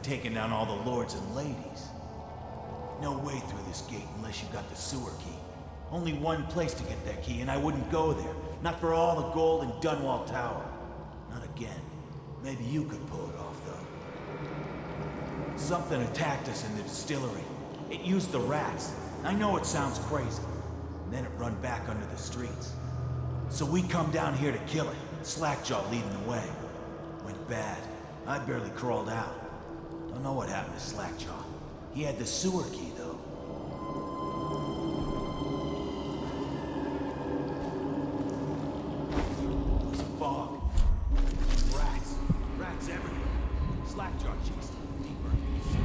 Taking down all the lords and ladies. No way through this gate unless you got the sewer key. Only one place to get that key, and I wouldn't go there. Not for all the gold in Dunwall Tower. Not again. Maybe you could pull it off, though. Something attacked us in the distillery. It used the rats. I know it sounds crazy. And then it run back under the streets. So we come down here to kill it. Slackjaw leading the way. Went bad. I barely crawled out. Don't know what happened to Slackjaw. He had the sewer key, though. It was a fog. Rats. Rats everywhere. Slackjaw chased him deeper into the sewer.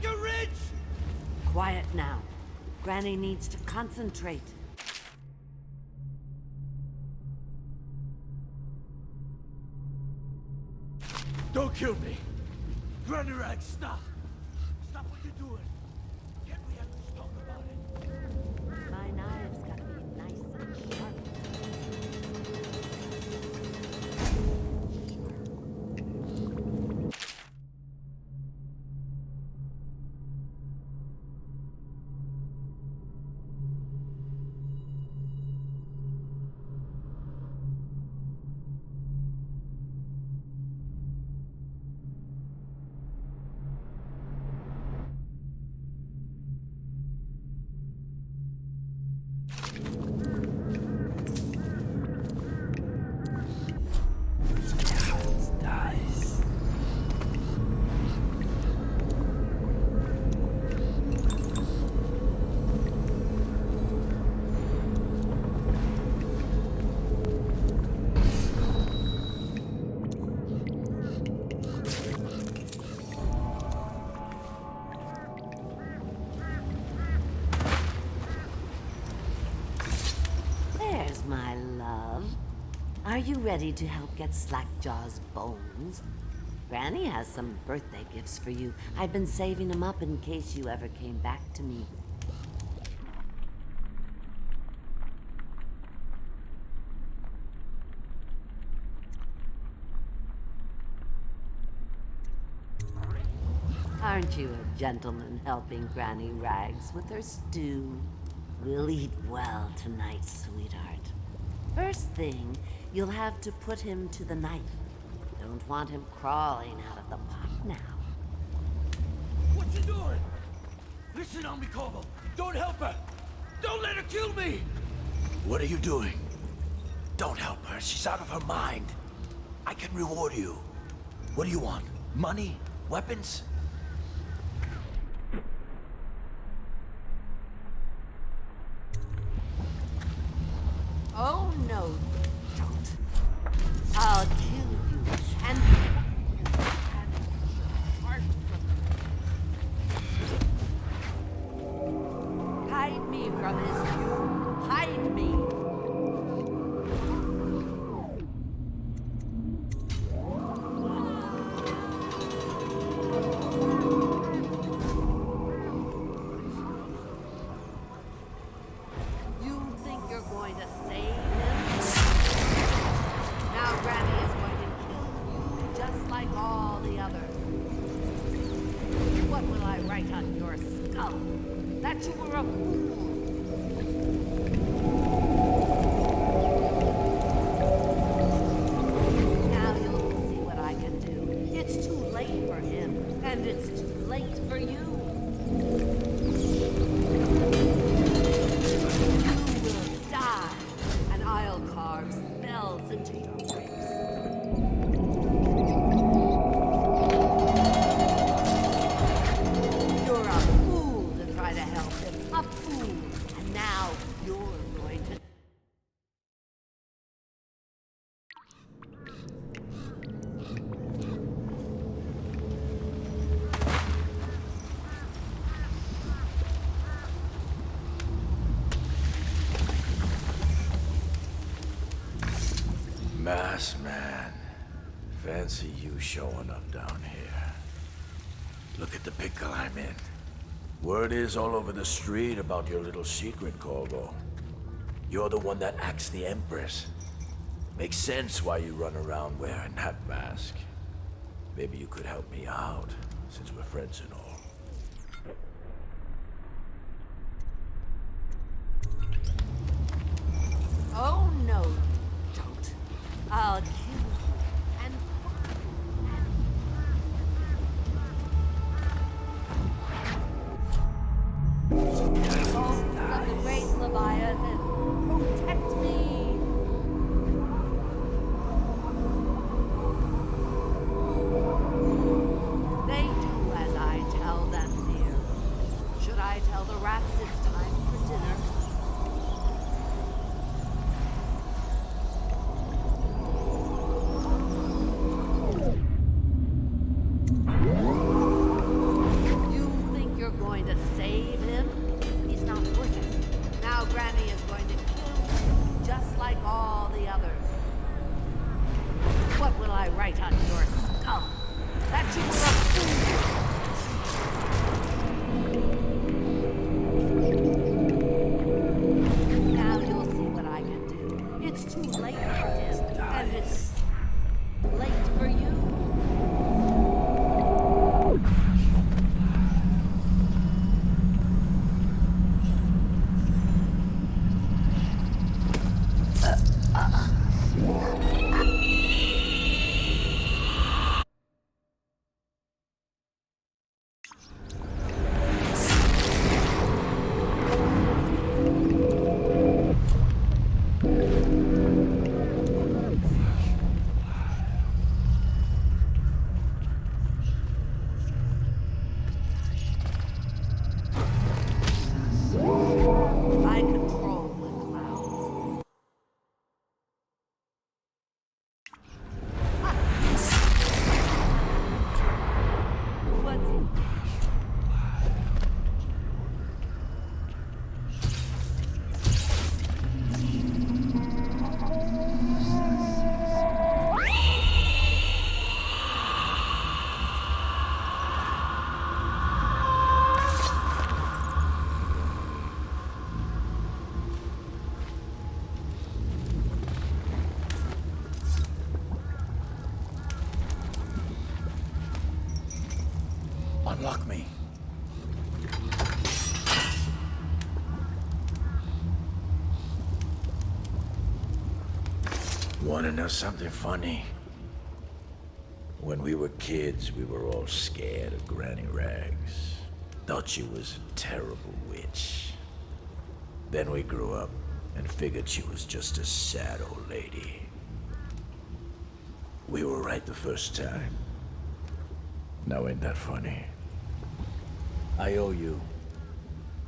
you're rich! Quiet now. Granny needs to concentrate. Don't kill me! Granny Rag, stop! Stop what you're doing! Can't we have to talk about it? My knives gotta be nice and sharp. There's my love. Are you ready to help get Slackjaw's bones? Granny has some birthday gifts for you. I've been saving them up in case you ever came back to me. Aren't you a gentleman helping Granny Rags with her stew? We'll eat well tonight, sweetheart. First thing, you'll have to put him to the knife. Don't want him crawling out of the pot now. What you doing? Listen on me, Corvo. Don't help her! Don't let her kill me! What are you doing? Don't help her. She's out of her mind. I can reward you. What do you want? Money? Weapons? Oh, no, don't. I'll kill you and hide me from his view. Hide me. You think you're going to save him? Now Granny is going to kill you just like all the others. What will I write on your skull? That you were a fool. Now you'll see what I can do. It's too late for him, and it's too late for you. You will die, and I'll carve spells into your ribs. You're a fool to try to help him. A fool. And now you're going to... Mass man. Fancy you showing up down here. Look at the pickle I'm in. Word is all over the street about your little secret, Corvo. You're the one that acts the Empress. Makes sense why you run around wearing that mask. Maybe you could help me out, since we're friends and all. Oh, no, don't. I'll kill you and bones of the great Leviathan, protect me! They do as I tell them, dear. Should I tell the rats it's time for dinner? You think going to save him? He's not worth it. Now Granny is going to kill you, just like all the others. What will I write on your skull? That you were a fool. Now you'll see what I can do. It's too late for him, and it's late for you. I control the clouds. What's it? Unlock me. Wanna know something funny? When we were kids, we were all scared of Granny Rags. Thought she was a terrible witch. Then we grew up and figured she was just a sad old lady. We were right the first time. Now ain't that funny? I owe you.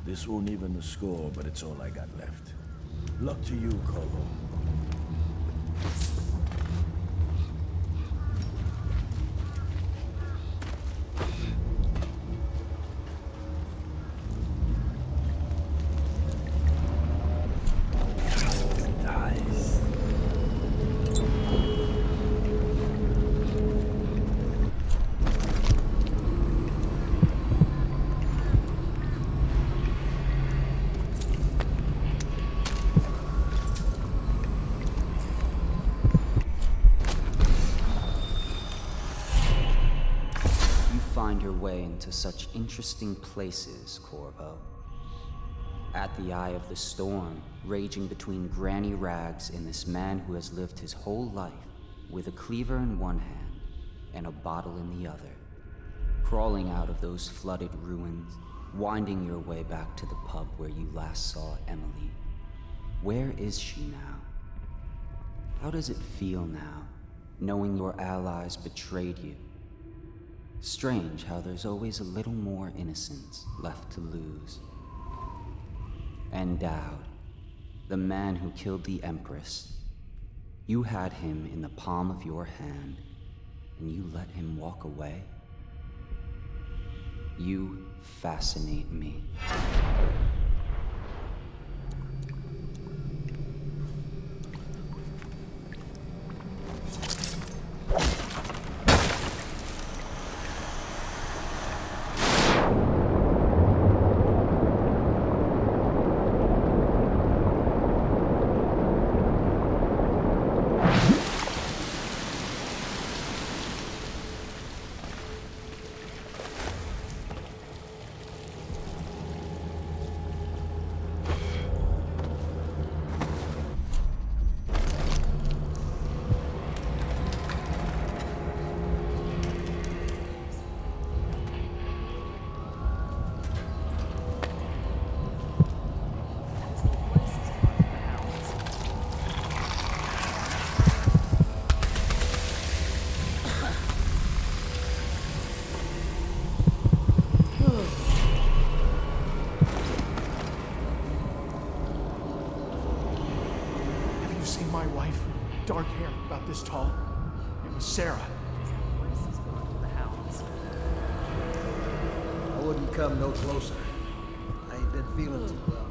This won't even the score, but it's all I got left. Luck to you, Kovo. Find your way into such interesting places, Corvo. At the eye of the storm, raging between Granny Rags and this man who has lived his whole life with a cleaver in one hand and a bottle in the other. Crawling out of those flooded ruins, winding your way back to the pub where you last saw Emily. Where is she now? How does it feel now, knowing your allies betrayed you? Strange how there's always a little more innocence left to lose. And Dowd, the man who killed the Empress. You had him in the palm of your hand, and you let him walk away? You fascinate me. My wife, dark hair, about this tall. It was Sarah. I wouldn't come no closer. I ain't been feeling too well.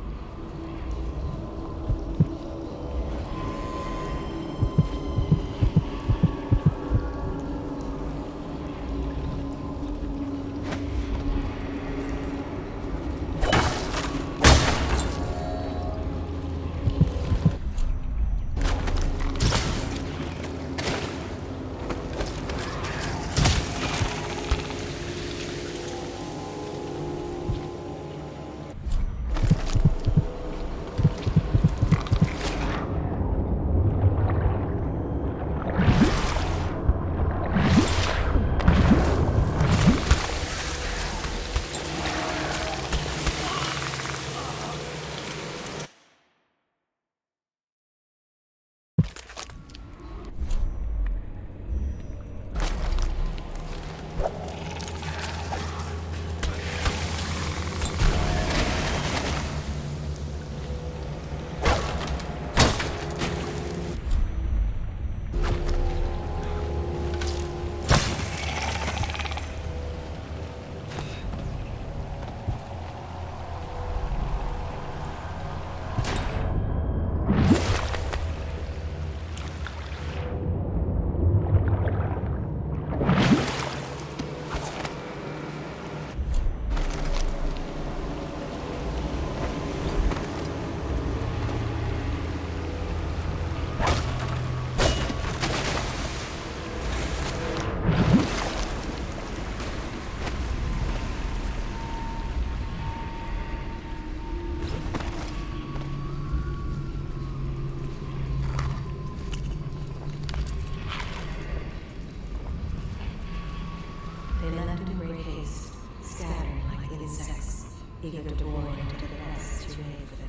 They left in great haste, scattered like insects, eager to bore into the nests you made for them.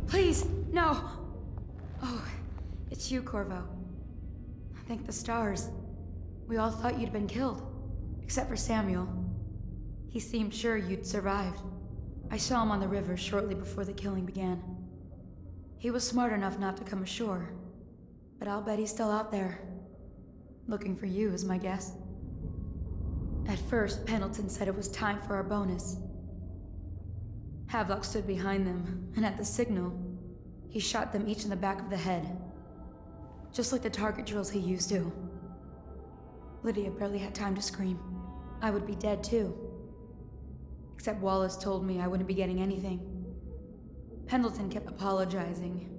Please, no! Oh, it's you, Corvo. Thank the stars. We all thought you'd been killed. Except for Samuel. He seemed sure you'd survived. I saw him on the river shortly before the killing began. He was smart enough not to come ashore. But I'll bet he's still out there. Looking for you, is my guess. At first, Pendleton said it was time for our bonus. Havelock stood behind them, and at the signal, he shot them each in the back of the head. Just like the target drills he used to. Lydia barely had time to scream. I would be dead too. Except Wallace told me I wouldn't be getting anything. Pendleton kept apologizing,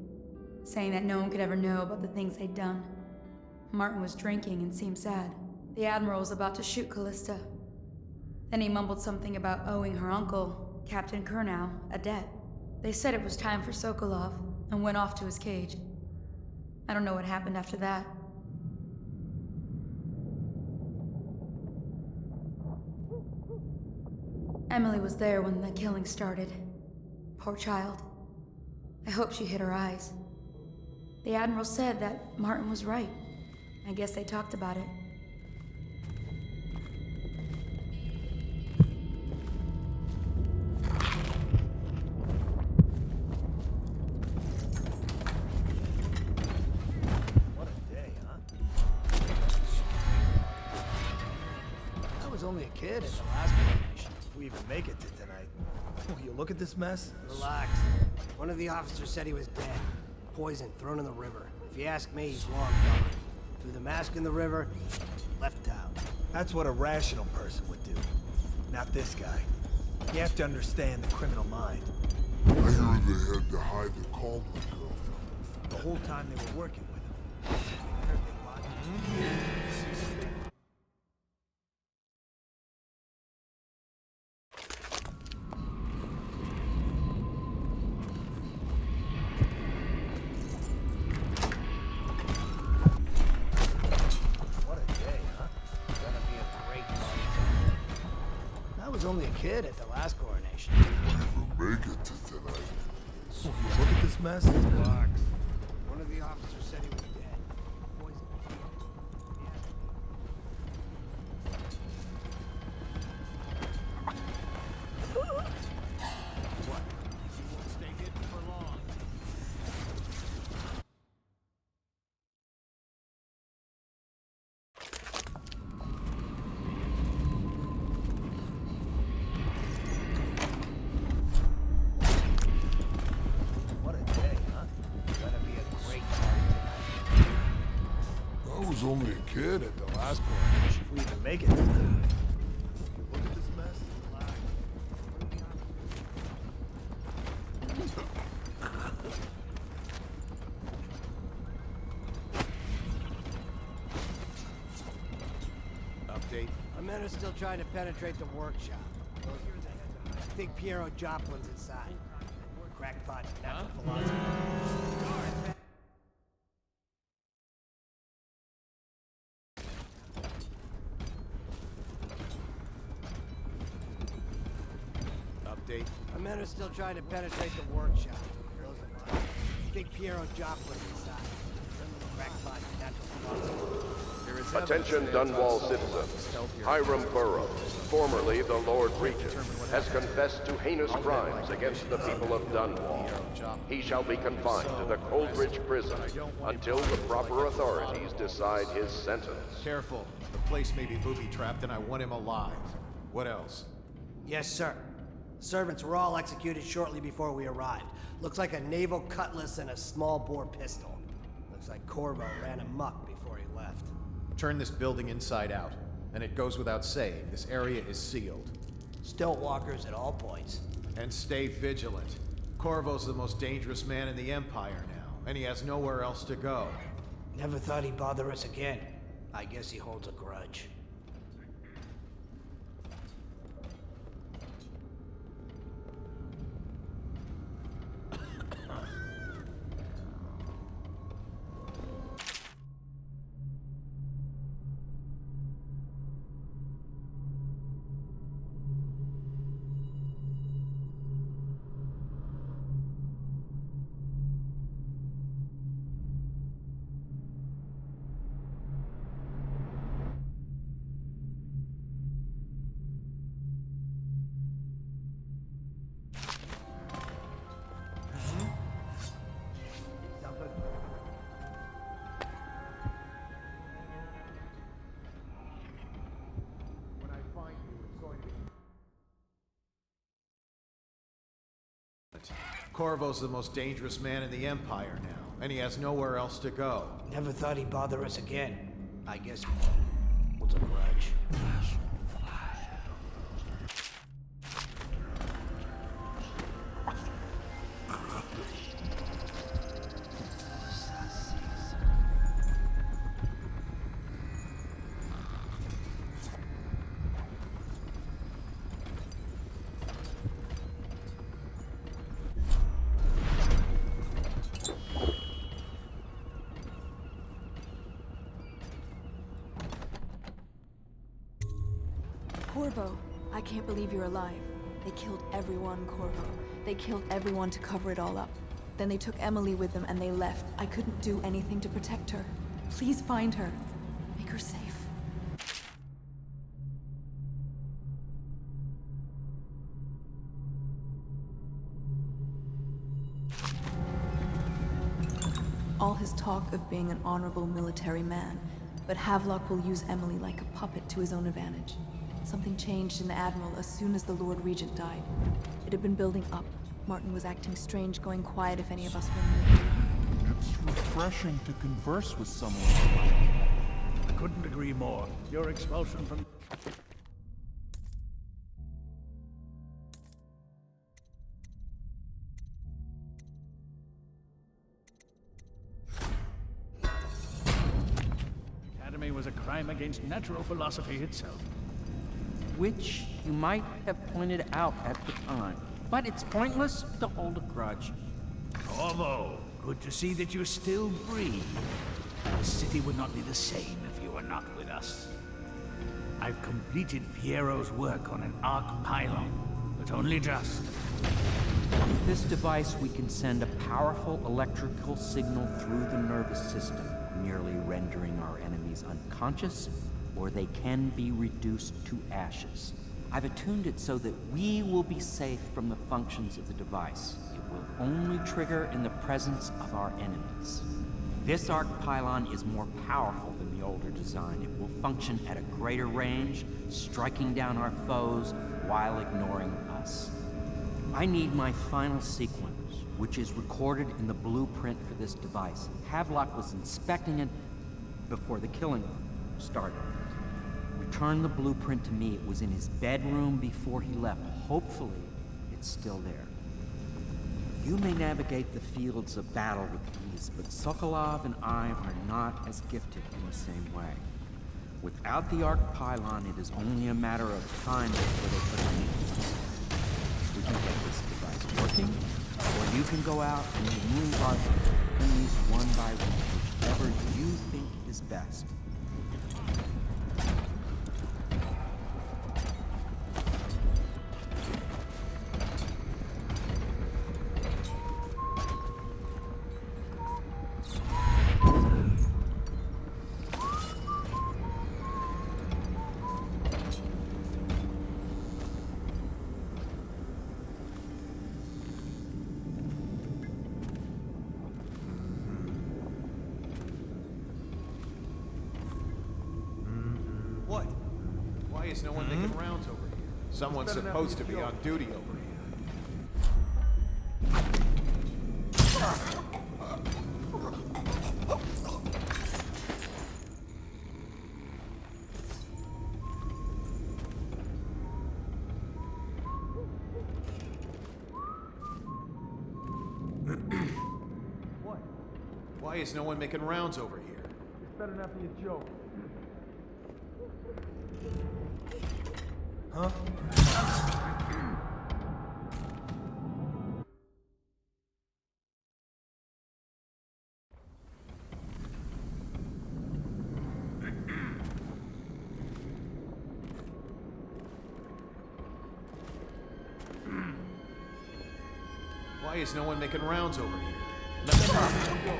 saying that no one could ever know about the things they'd done. Martin was drinking and seemed sad. The Admiral was about to shoot Callista. Then he mumbled something about owing her uncle, Captain Kurnow, a debt. They said it was time for Sokolov, and went off to his cage. I don't know what happened after that. Emily was there when the killing started. Poor child. I hope she hid her eyes. The Admiral said that Martin was right. I guess they talked about it. kid at the last coronation. We even make it to tonight. Will you look at this mess? Relax. One of the officers said he was dead. Poisoned, thrown in the river. If you ask me, he's long gone. Threw the mask in the river, left town. That's what a rational person would do. Not this guy. You have to understand the criminal mind. I hear they had to hide the Caldwell girl from The whole time they were working with him. I heard they lied. What a day, huh? Gonna be a great party. I was only a kid at the last coronation. Make it to tonight. Will you look at this mess? Relax. One of the officers said he was dead. Poisoned. What? You won't stay hidden for long. What a day, huh? Gonna be a great party tonight. I was only a kid at the last coronation. We even make it to tonight. Look at this mess. Update. Our men are still trying to penetrate the workshop. I think Piero Joplin's inside. Crackpot, natural philosopher. Update. Our men are still trying to penetrate the workshop. I think Piero Joplin's inside. Crackpot, natural philosopher. Attention Dunwall citizens. Hiram Burrows, formerly the Lord Regent, has confessed to heinous crimes against the people of Dunwall. He shall be confined to the Coldridge prison until the proper authorities decide his sentence. Careful. The place may be booby-trapped and I want him alive. What else? Yes, sir. The servants were all executed shortly before we arrived. Looks like a naval cutlass and a small bore pistol. Looks like Corvo ran amok before he left. Turn this building inside out. And it goes without saying, this area is sealed. Stilt walkers at all points. And stay vigilant. Corvo's the most dangerous man in the Empire now, and he has nowhere else to go. Never thought he'd bother us again. I guess he holds a grudge. Corvo's the most dangerous man in the Empire now, and he has nowhere else to go. Never thought he'd bother us again. I guess he holds a grudge. Corvo, I can't believe you're alive. They killed everyone, Corvo. They killed everyone to cover it all up. Then they took Emily with them and they left. I couldn't do anything to protect her. Please find her. Make her safe. All his talk of being an honorable military man, but Havelock will use Emily like a puppet to his own advantage. Something changed in the Admiral as soon as the Lord Regent died. It had been building up. Martin was acting strange, going quiet if any of us were near. It's refreshing to converse with someone. I couldn't agree more. Your expulsion from... Academy was a crime against natural philosophy itself. Which you might have pointed out at the time. But it's pointless to hold a grudge. Corvo, good to see that you still breathe. The city would not be the same if you were not with us. I've completed Piero's work on an arc pylon, but only just. With this device, we can send a powerful electrical signal through the nervous system, merely rendering our enemies unconscious, or they can be reduced to ashes. I've attuned it so that we will be safe from the functions of the device. It will only trigger in the presence of our enemies. This arc pylon is more powerful than the older design. It will function at a greater range, striking down our foes while ignoring us. I need my final sequence, which is recorded in the blueprint for this device. Havelock was inspecting it before the killing started. Return the blueprint to me. It was in his bedroom before he left. Hopefully, it's still there. You may navigate the fields of battle with ease, but Sokolov and I are not as gifted in the same way. Without the arc pylon, it is only a matter of time before they put an end to us. We can get this device working, or you can go out and remove our enemies one by one, whichever you think is best. What? Why is no one making rounds over here? Someone's supposed to be on duty over here. What? Why is no one making rounds over here? This better not be a joke. Huh? Why is no one making rounds over here? Let them go.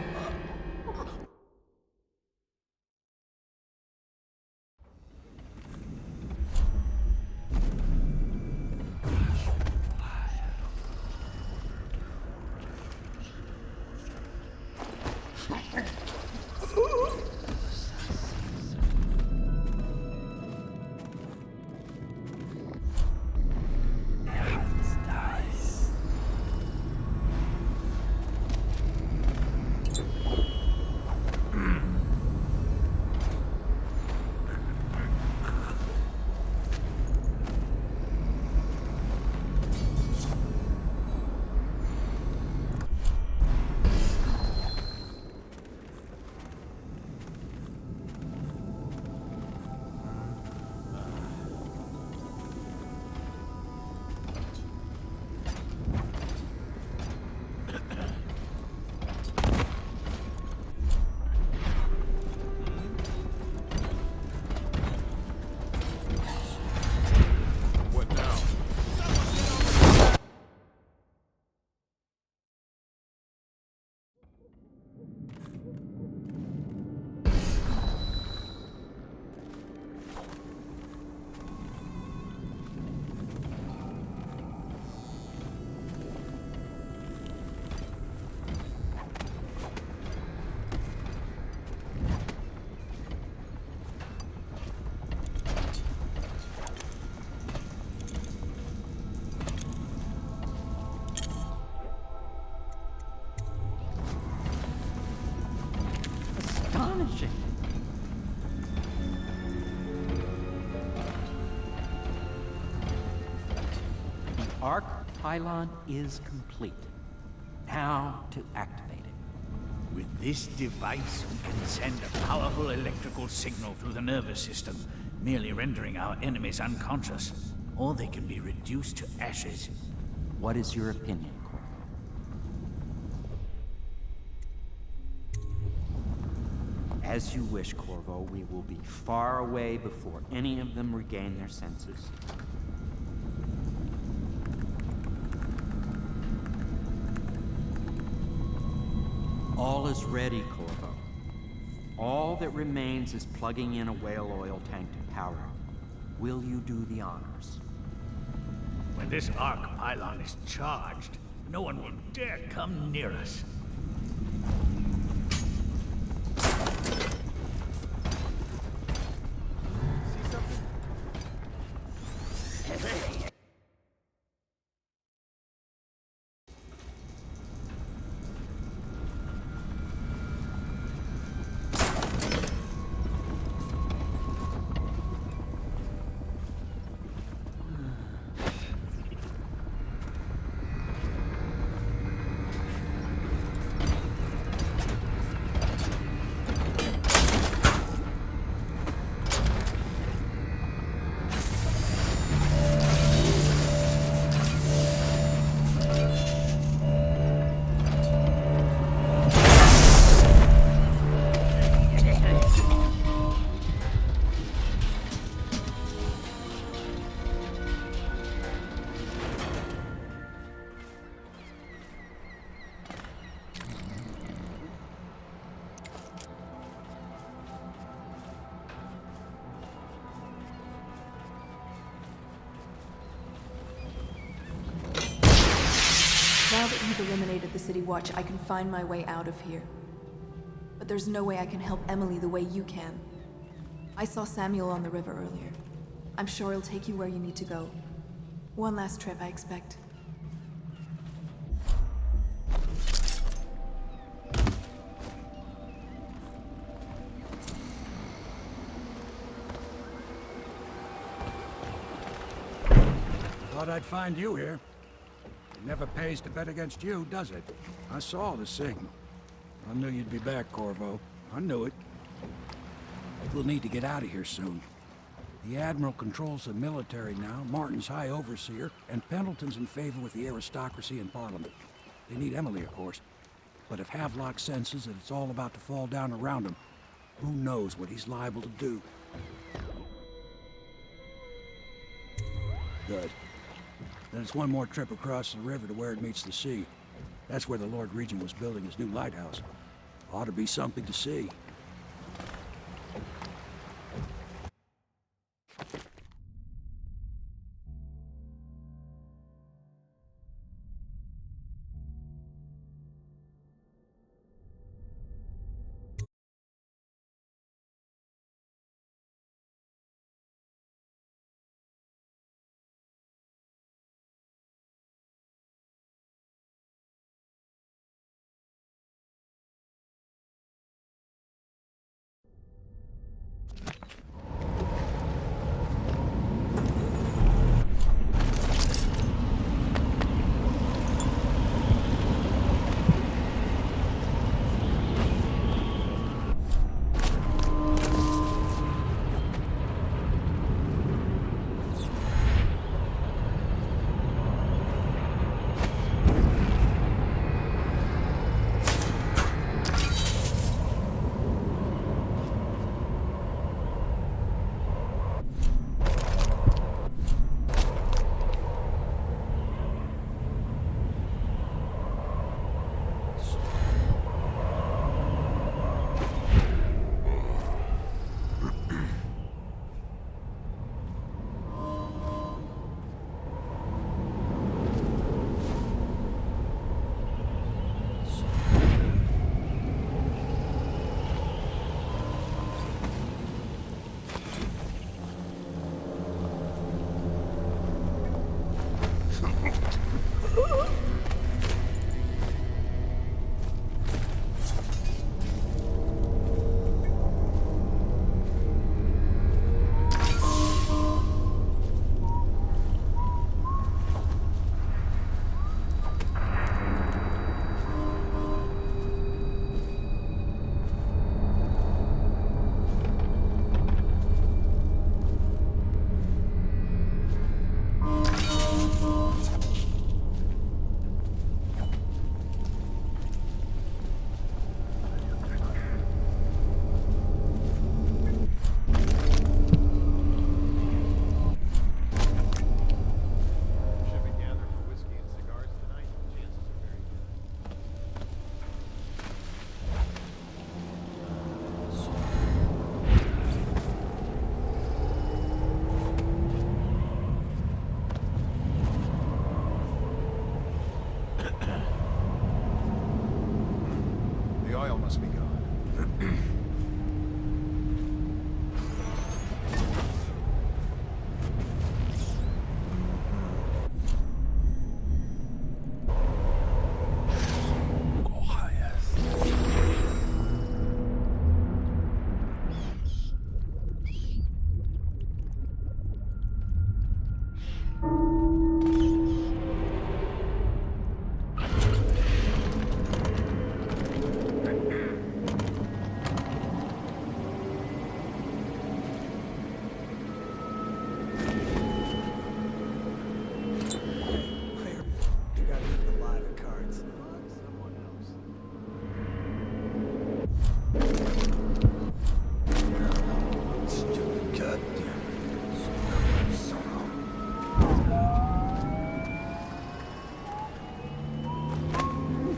astonishing. The arc pylon is complete. Now to activate it. With this device, we can send a powerful electrical signal through the nervous system, merely rendering our enemies unconscious. Or they can be reduced to ashes. What is your opinion, Corvo? As you wish, Corvo. We will be far away before any of them regain their senses. All is ready, Corvo. All that remains is plugging in a whale oil tank to power it. Will you do the honors? When this arc pylon is charged, no one will dare come near us. See something? Now that you've eliminated the City Watch, I can find my way out of here. But there's no way I can help Emily the way you can. I saw Samuel on the river earlier. I'm sure he'll take you where you need to go. One last trip, I expect. Thought I'd find you here. It never pays to bet against you, does it? I saw the signal. I knew you'd be back, Corvo. I knew it. We'll need to get out of here soon. The Admiral controls the military now, Martin's High Overseer, and Pendleton's in favor with the aristocracy and Parliament. They need Emily, of course. But if Havelock senses that it's all about to fall down around him, who knows what he's liable to do? Good. Then it's one more trip across the river to where it meets the sea. That's where the Lord Regent was building his new lighthouse. Ought to be something to see. must be gone.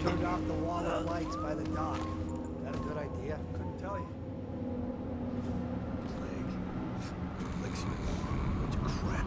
Turned off the wall of lights by the dock. That a good idea? Couldn't tell you. Bunch of crap.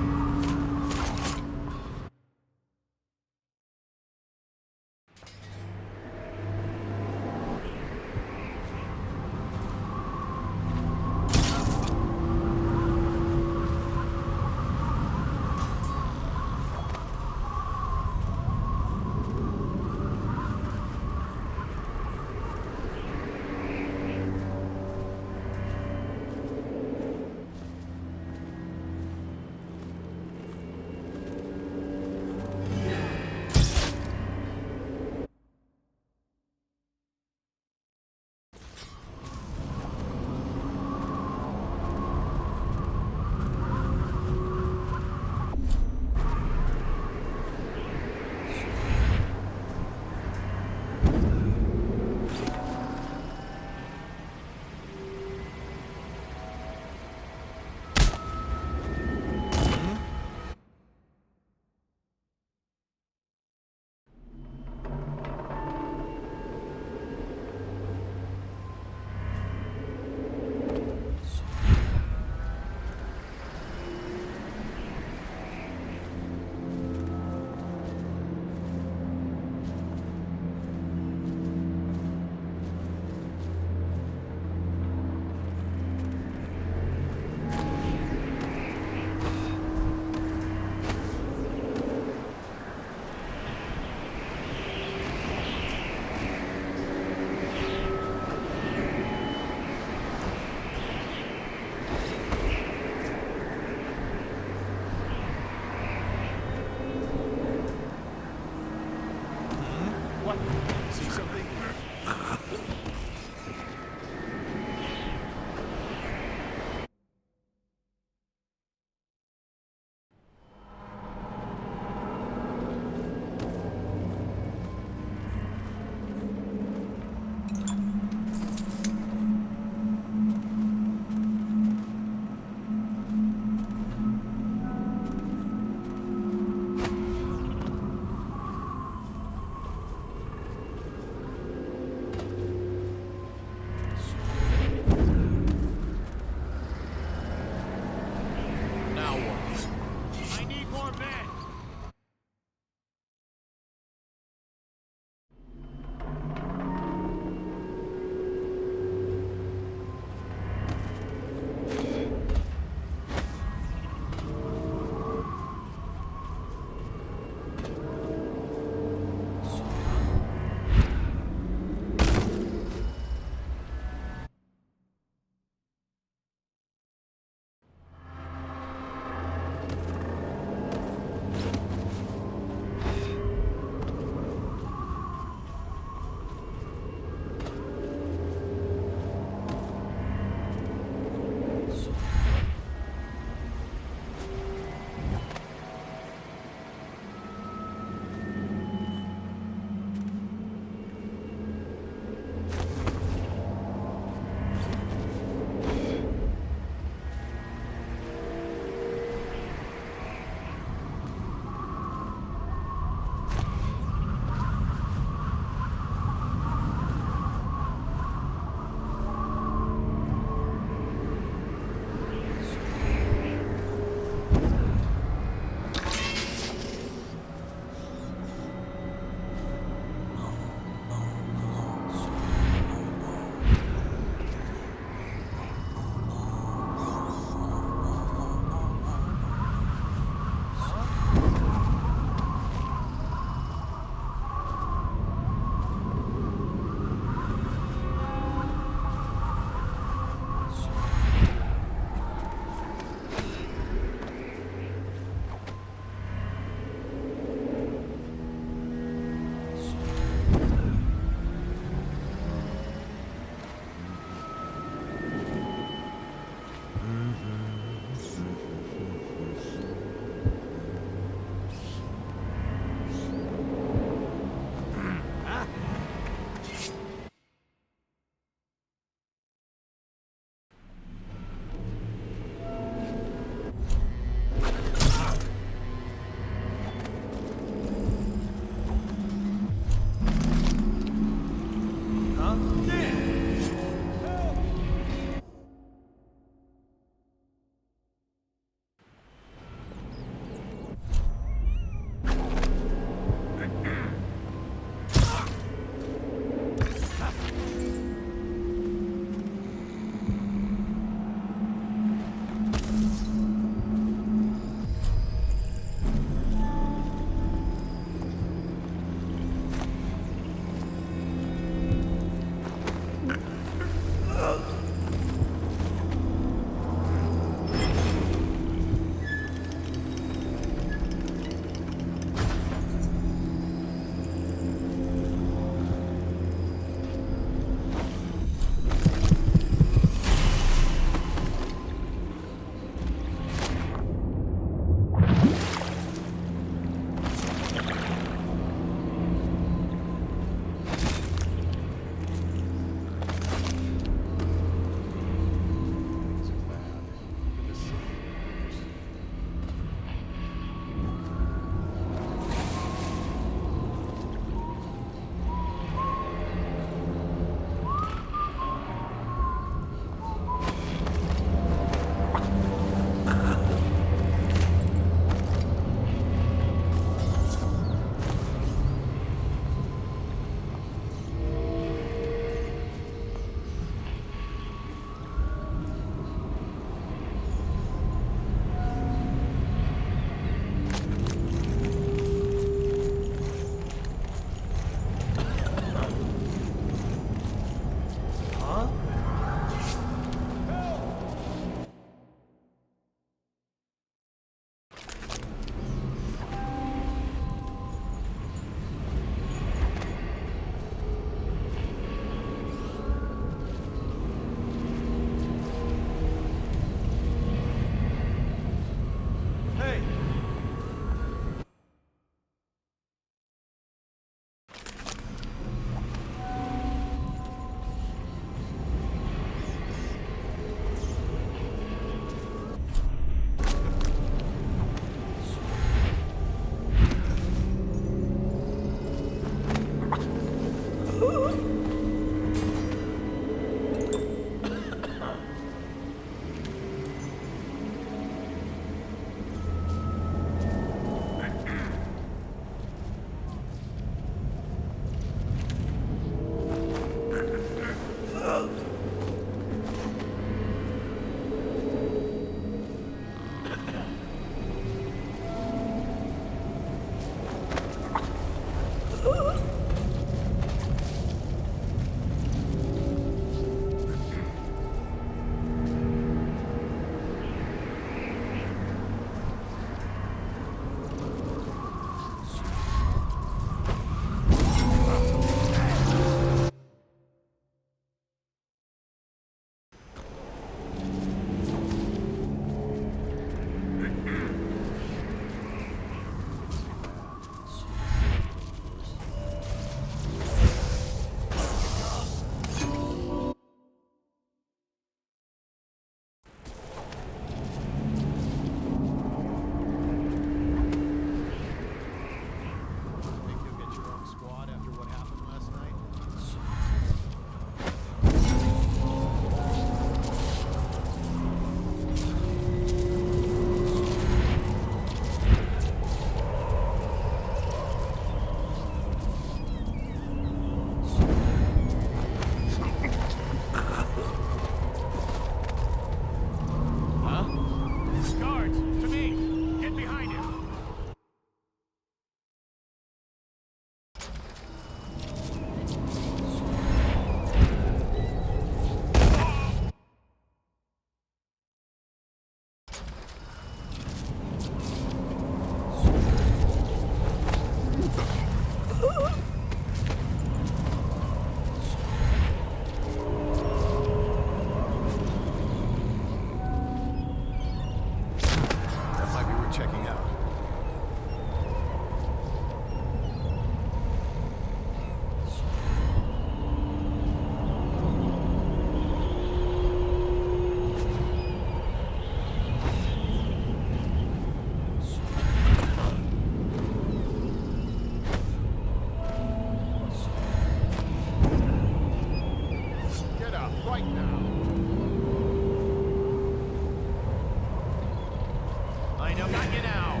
I know, got you now.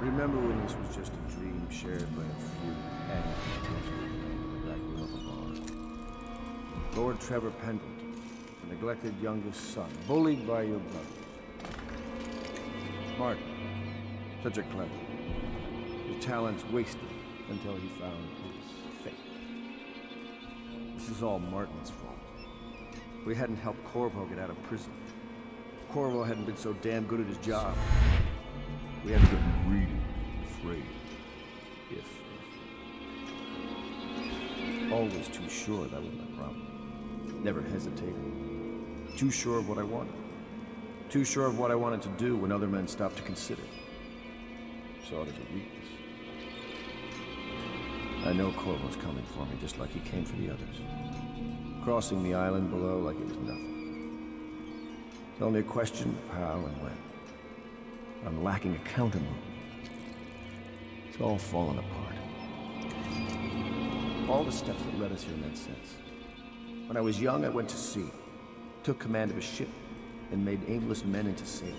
Remember when this was just a dream shared by a few angry in the back room of a bar? Lord Trevor Pendleton, the neglected youngest son, bullied by your brothers. Martin, such a clever man. His talents wasted until he found his fate. This is all Martin's fault. We hadn't helped Corvo get out of prison. Corvo hadn't been so damn good at his job. We hadn't been greedy, afraid. Always too sure that was my problem. Never hesitated. Too sure of what I wanted. Too sure of what I wanted to do when other men stopped to consider. Saw it as a weakness. I know Corvo's coming for me just like he came for the others. Crossing the island below like it was nothing. It's only a question of how and when. I'm lacking a counter move. It's all fallen apart. All the steps that led us here made sense. When I was young, I went to sea, took command of a ship, and made aimless men into sailors.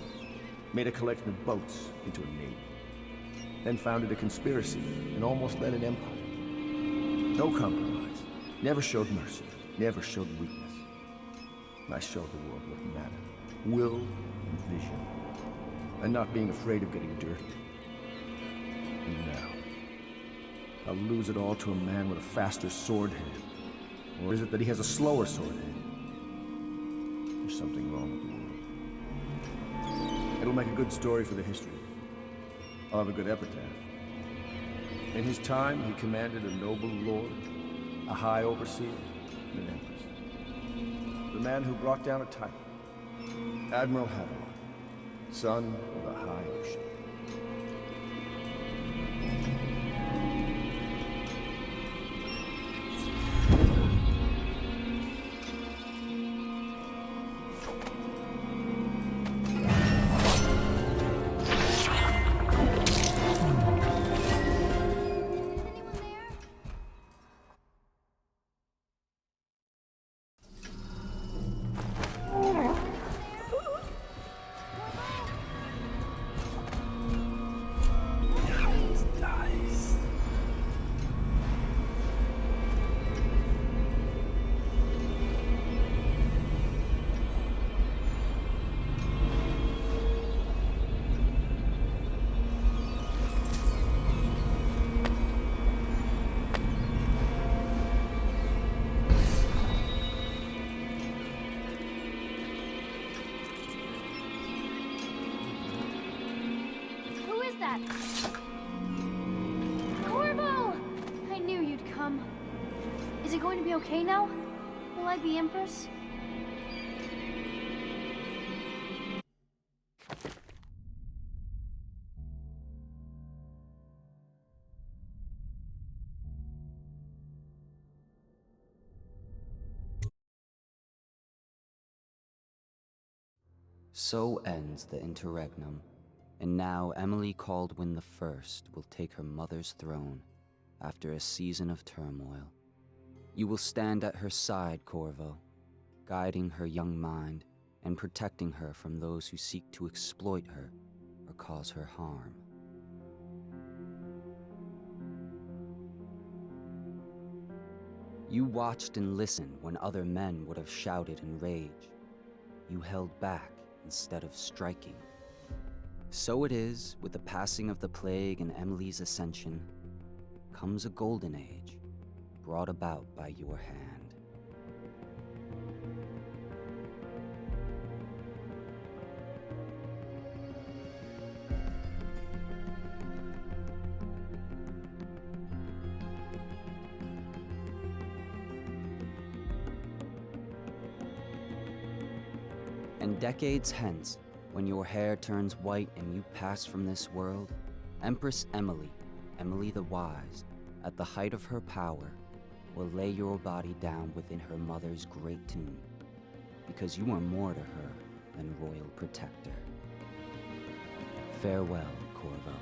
Made a collection of boats into a navy. Then founded a conspiracy and almost led an empire. No compromise. Never showed mercy. Never showed weakness. I showed the world what mattered. Will and vision. And not being afraid of getting dirty. And now, I'll lose it all to a man with a faster sword hand. Or is it that he has a slower sword hand? There's something wrong with the world. It'll make a good story for the history. I'll have a good epitaph. In his time, he commanded a noble lord, a high overseer, and an empress. The man who brought down a titan, Admiral Havelock. Son of the high ocean. it going to be okay now? Will I be Empress? So ends the interregnum, and now Emily Caldwin I will take her mother's throne after a season of turmoil. You will stand at her side, Corvo, guiding her young mind and protecting her from those who seek to exploit her or cause her harm. You watched and listened when other men would have shouted in rage. You held back instead of striking. So it is, with the passing of the plague and Emily's ascension, comes a golden age, brought about by your hand. And decades hence, when your hair turns white and you pass from this world, Empress Emily, Emily the Wise, at the height of her power, will lay your body down within her mother's great tomb, because you are more to her than royal protector. Farewell, Corvo.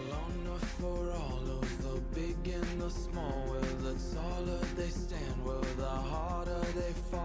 Long enough for all of the big and the small, where the taller they stand, where the harder they fall.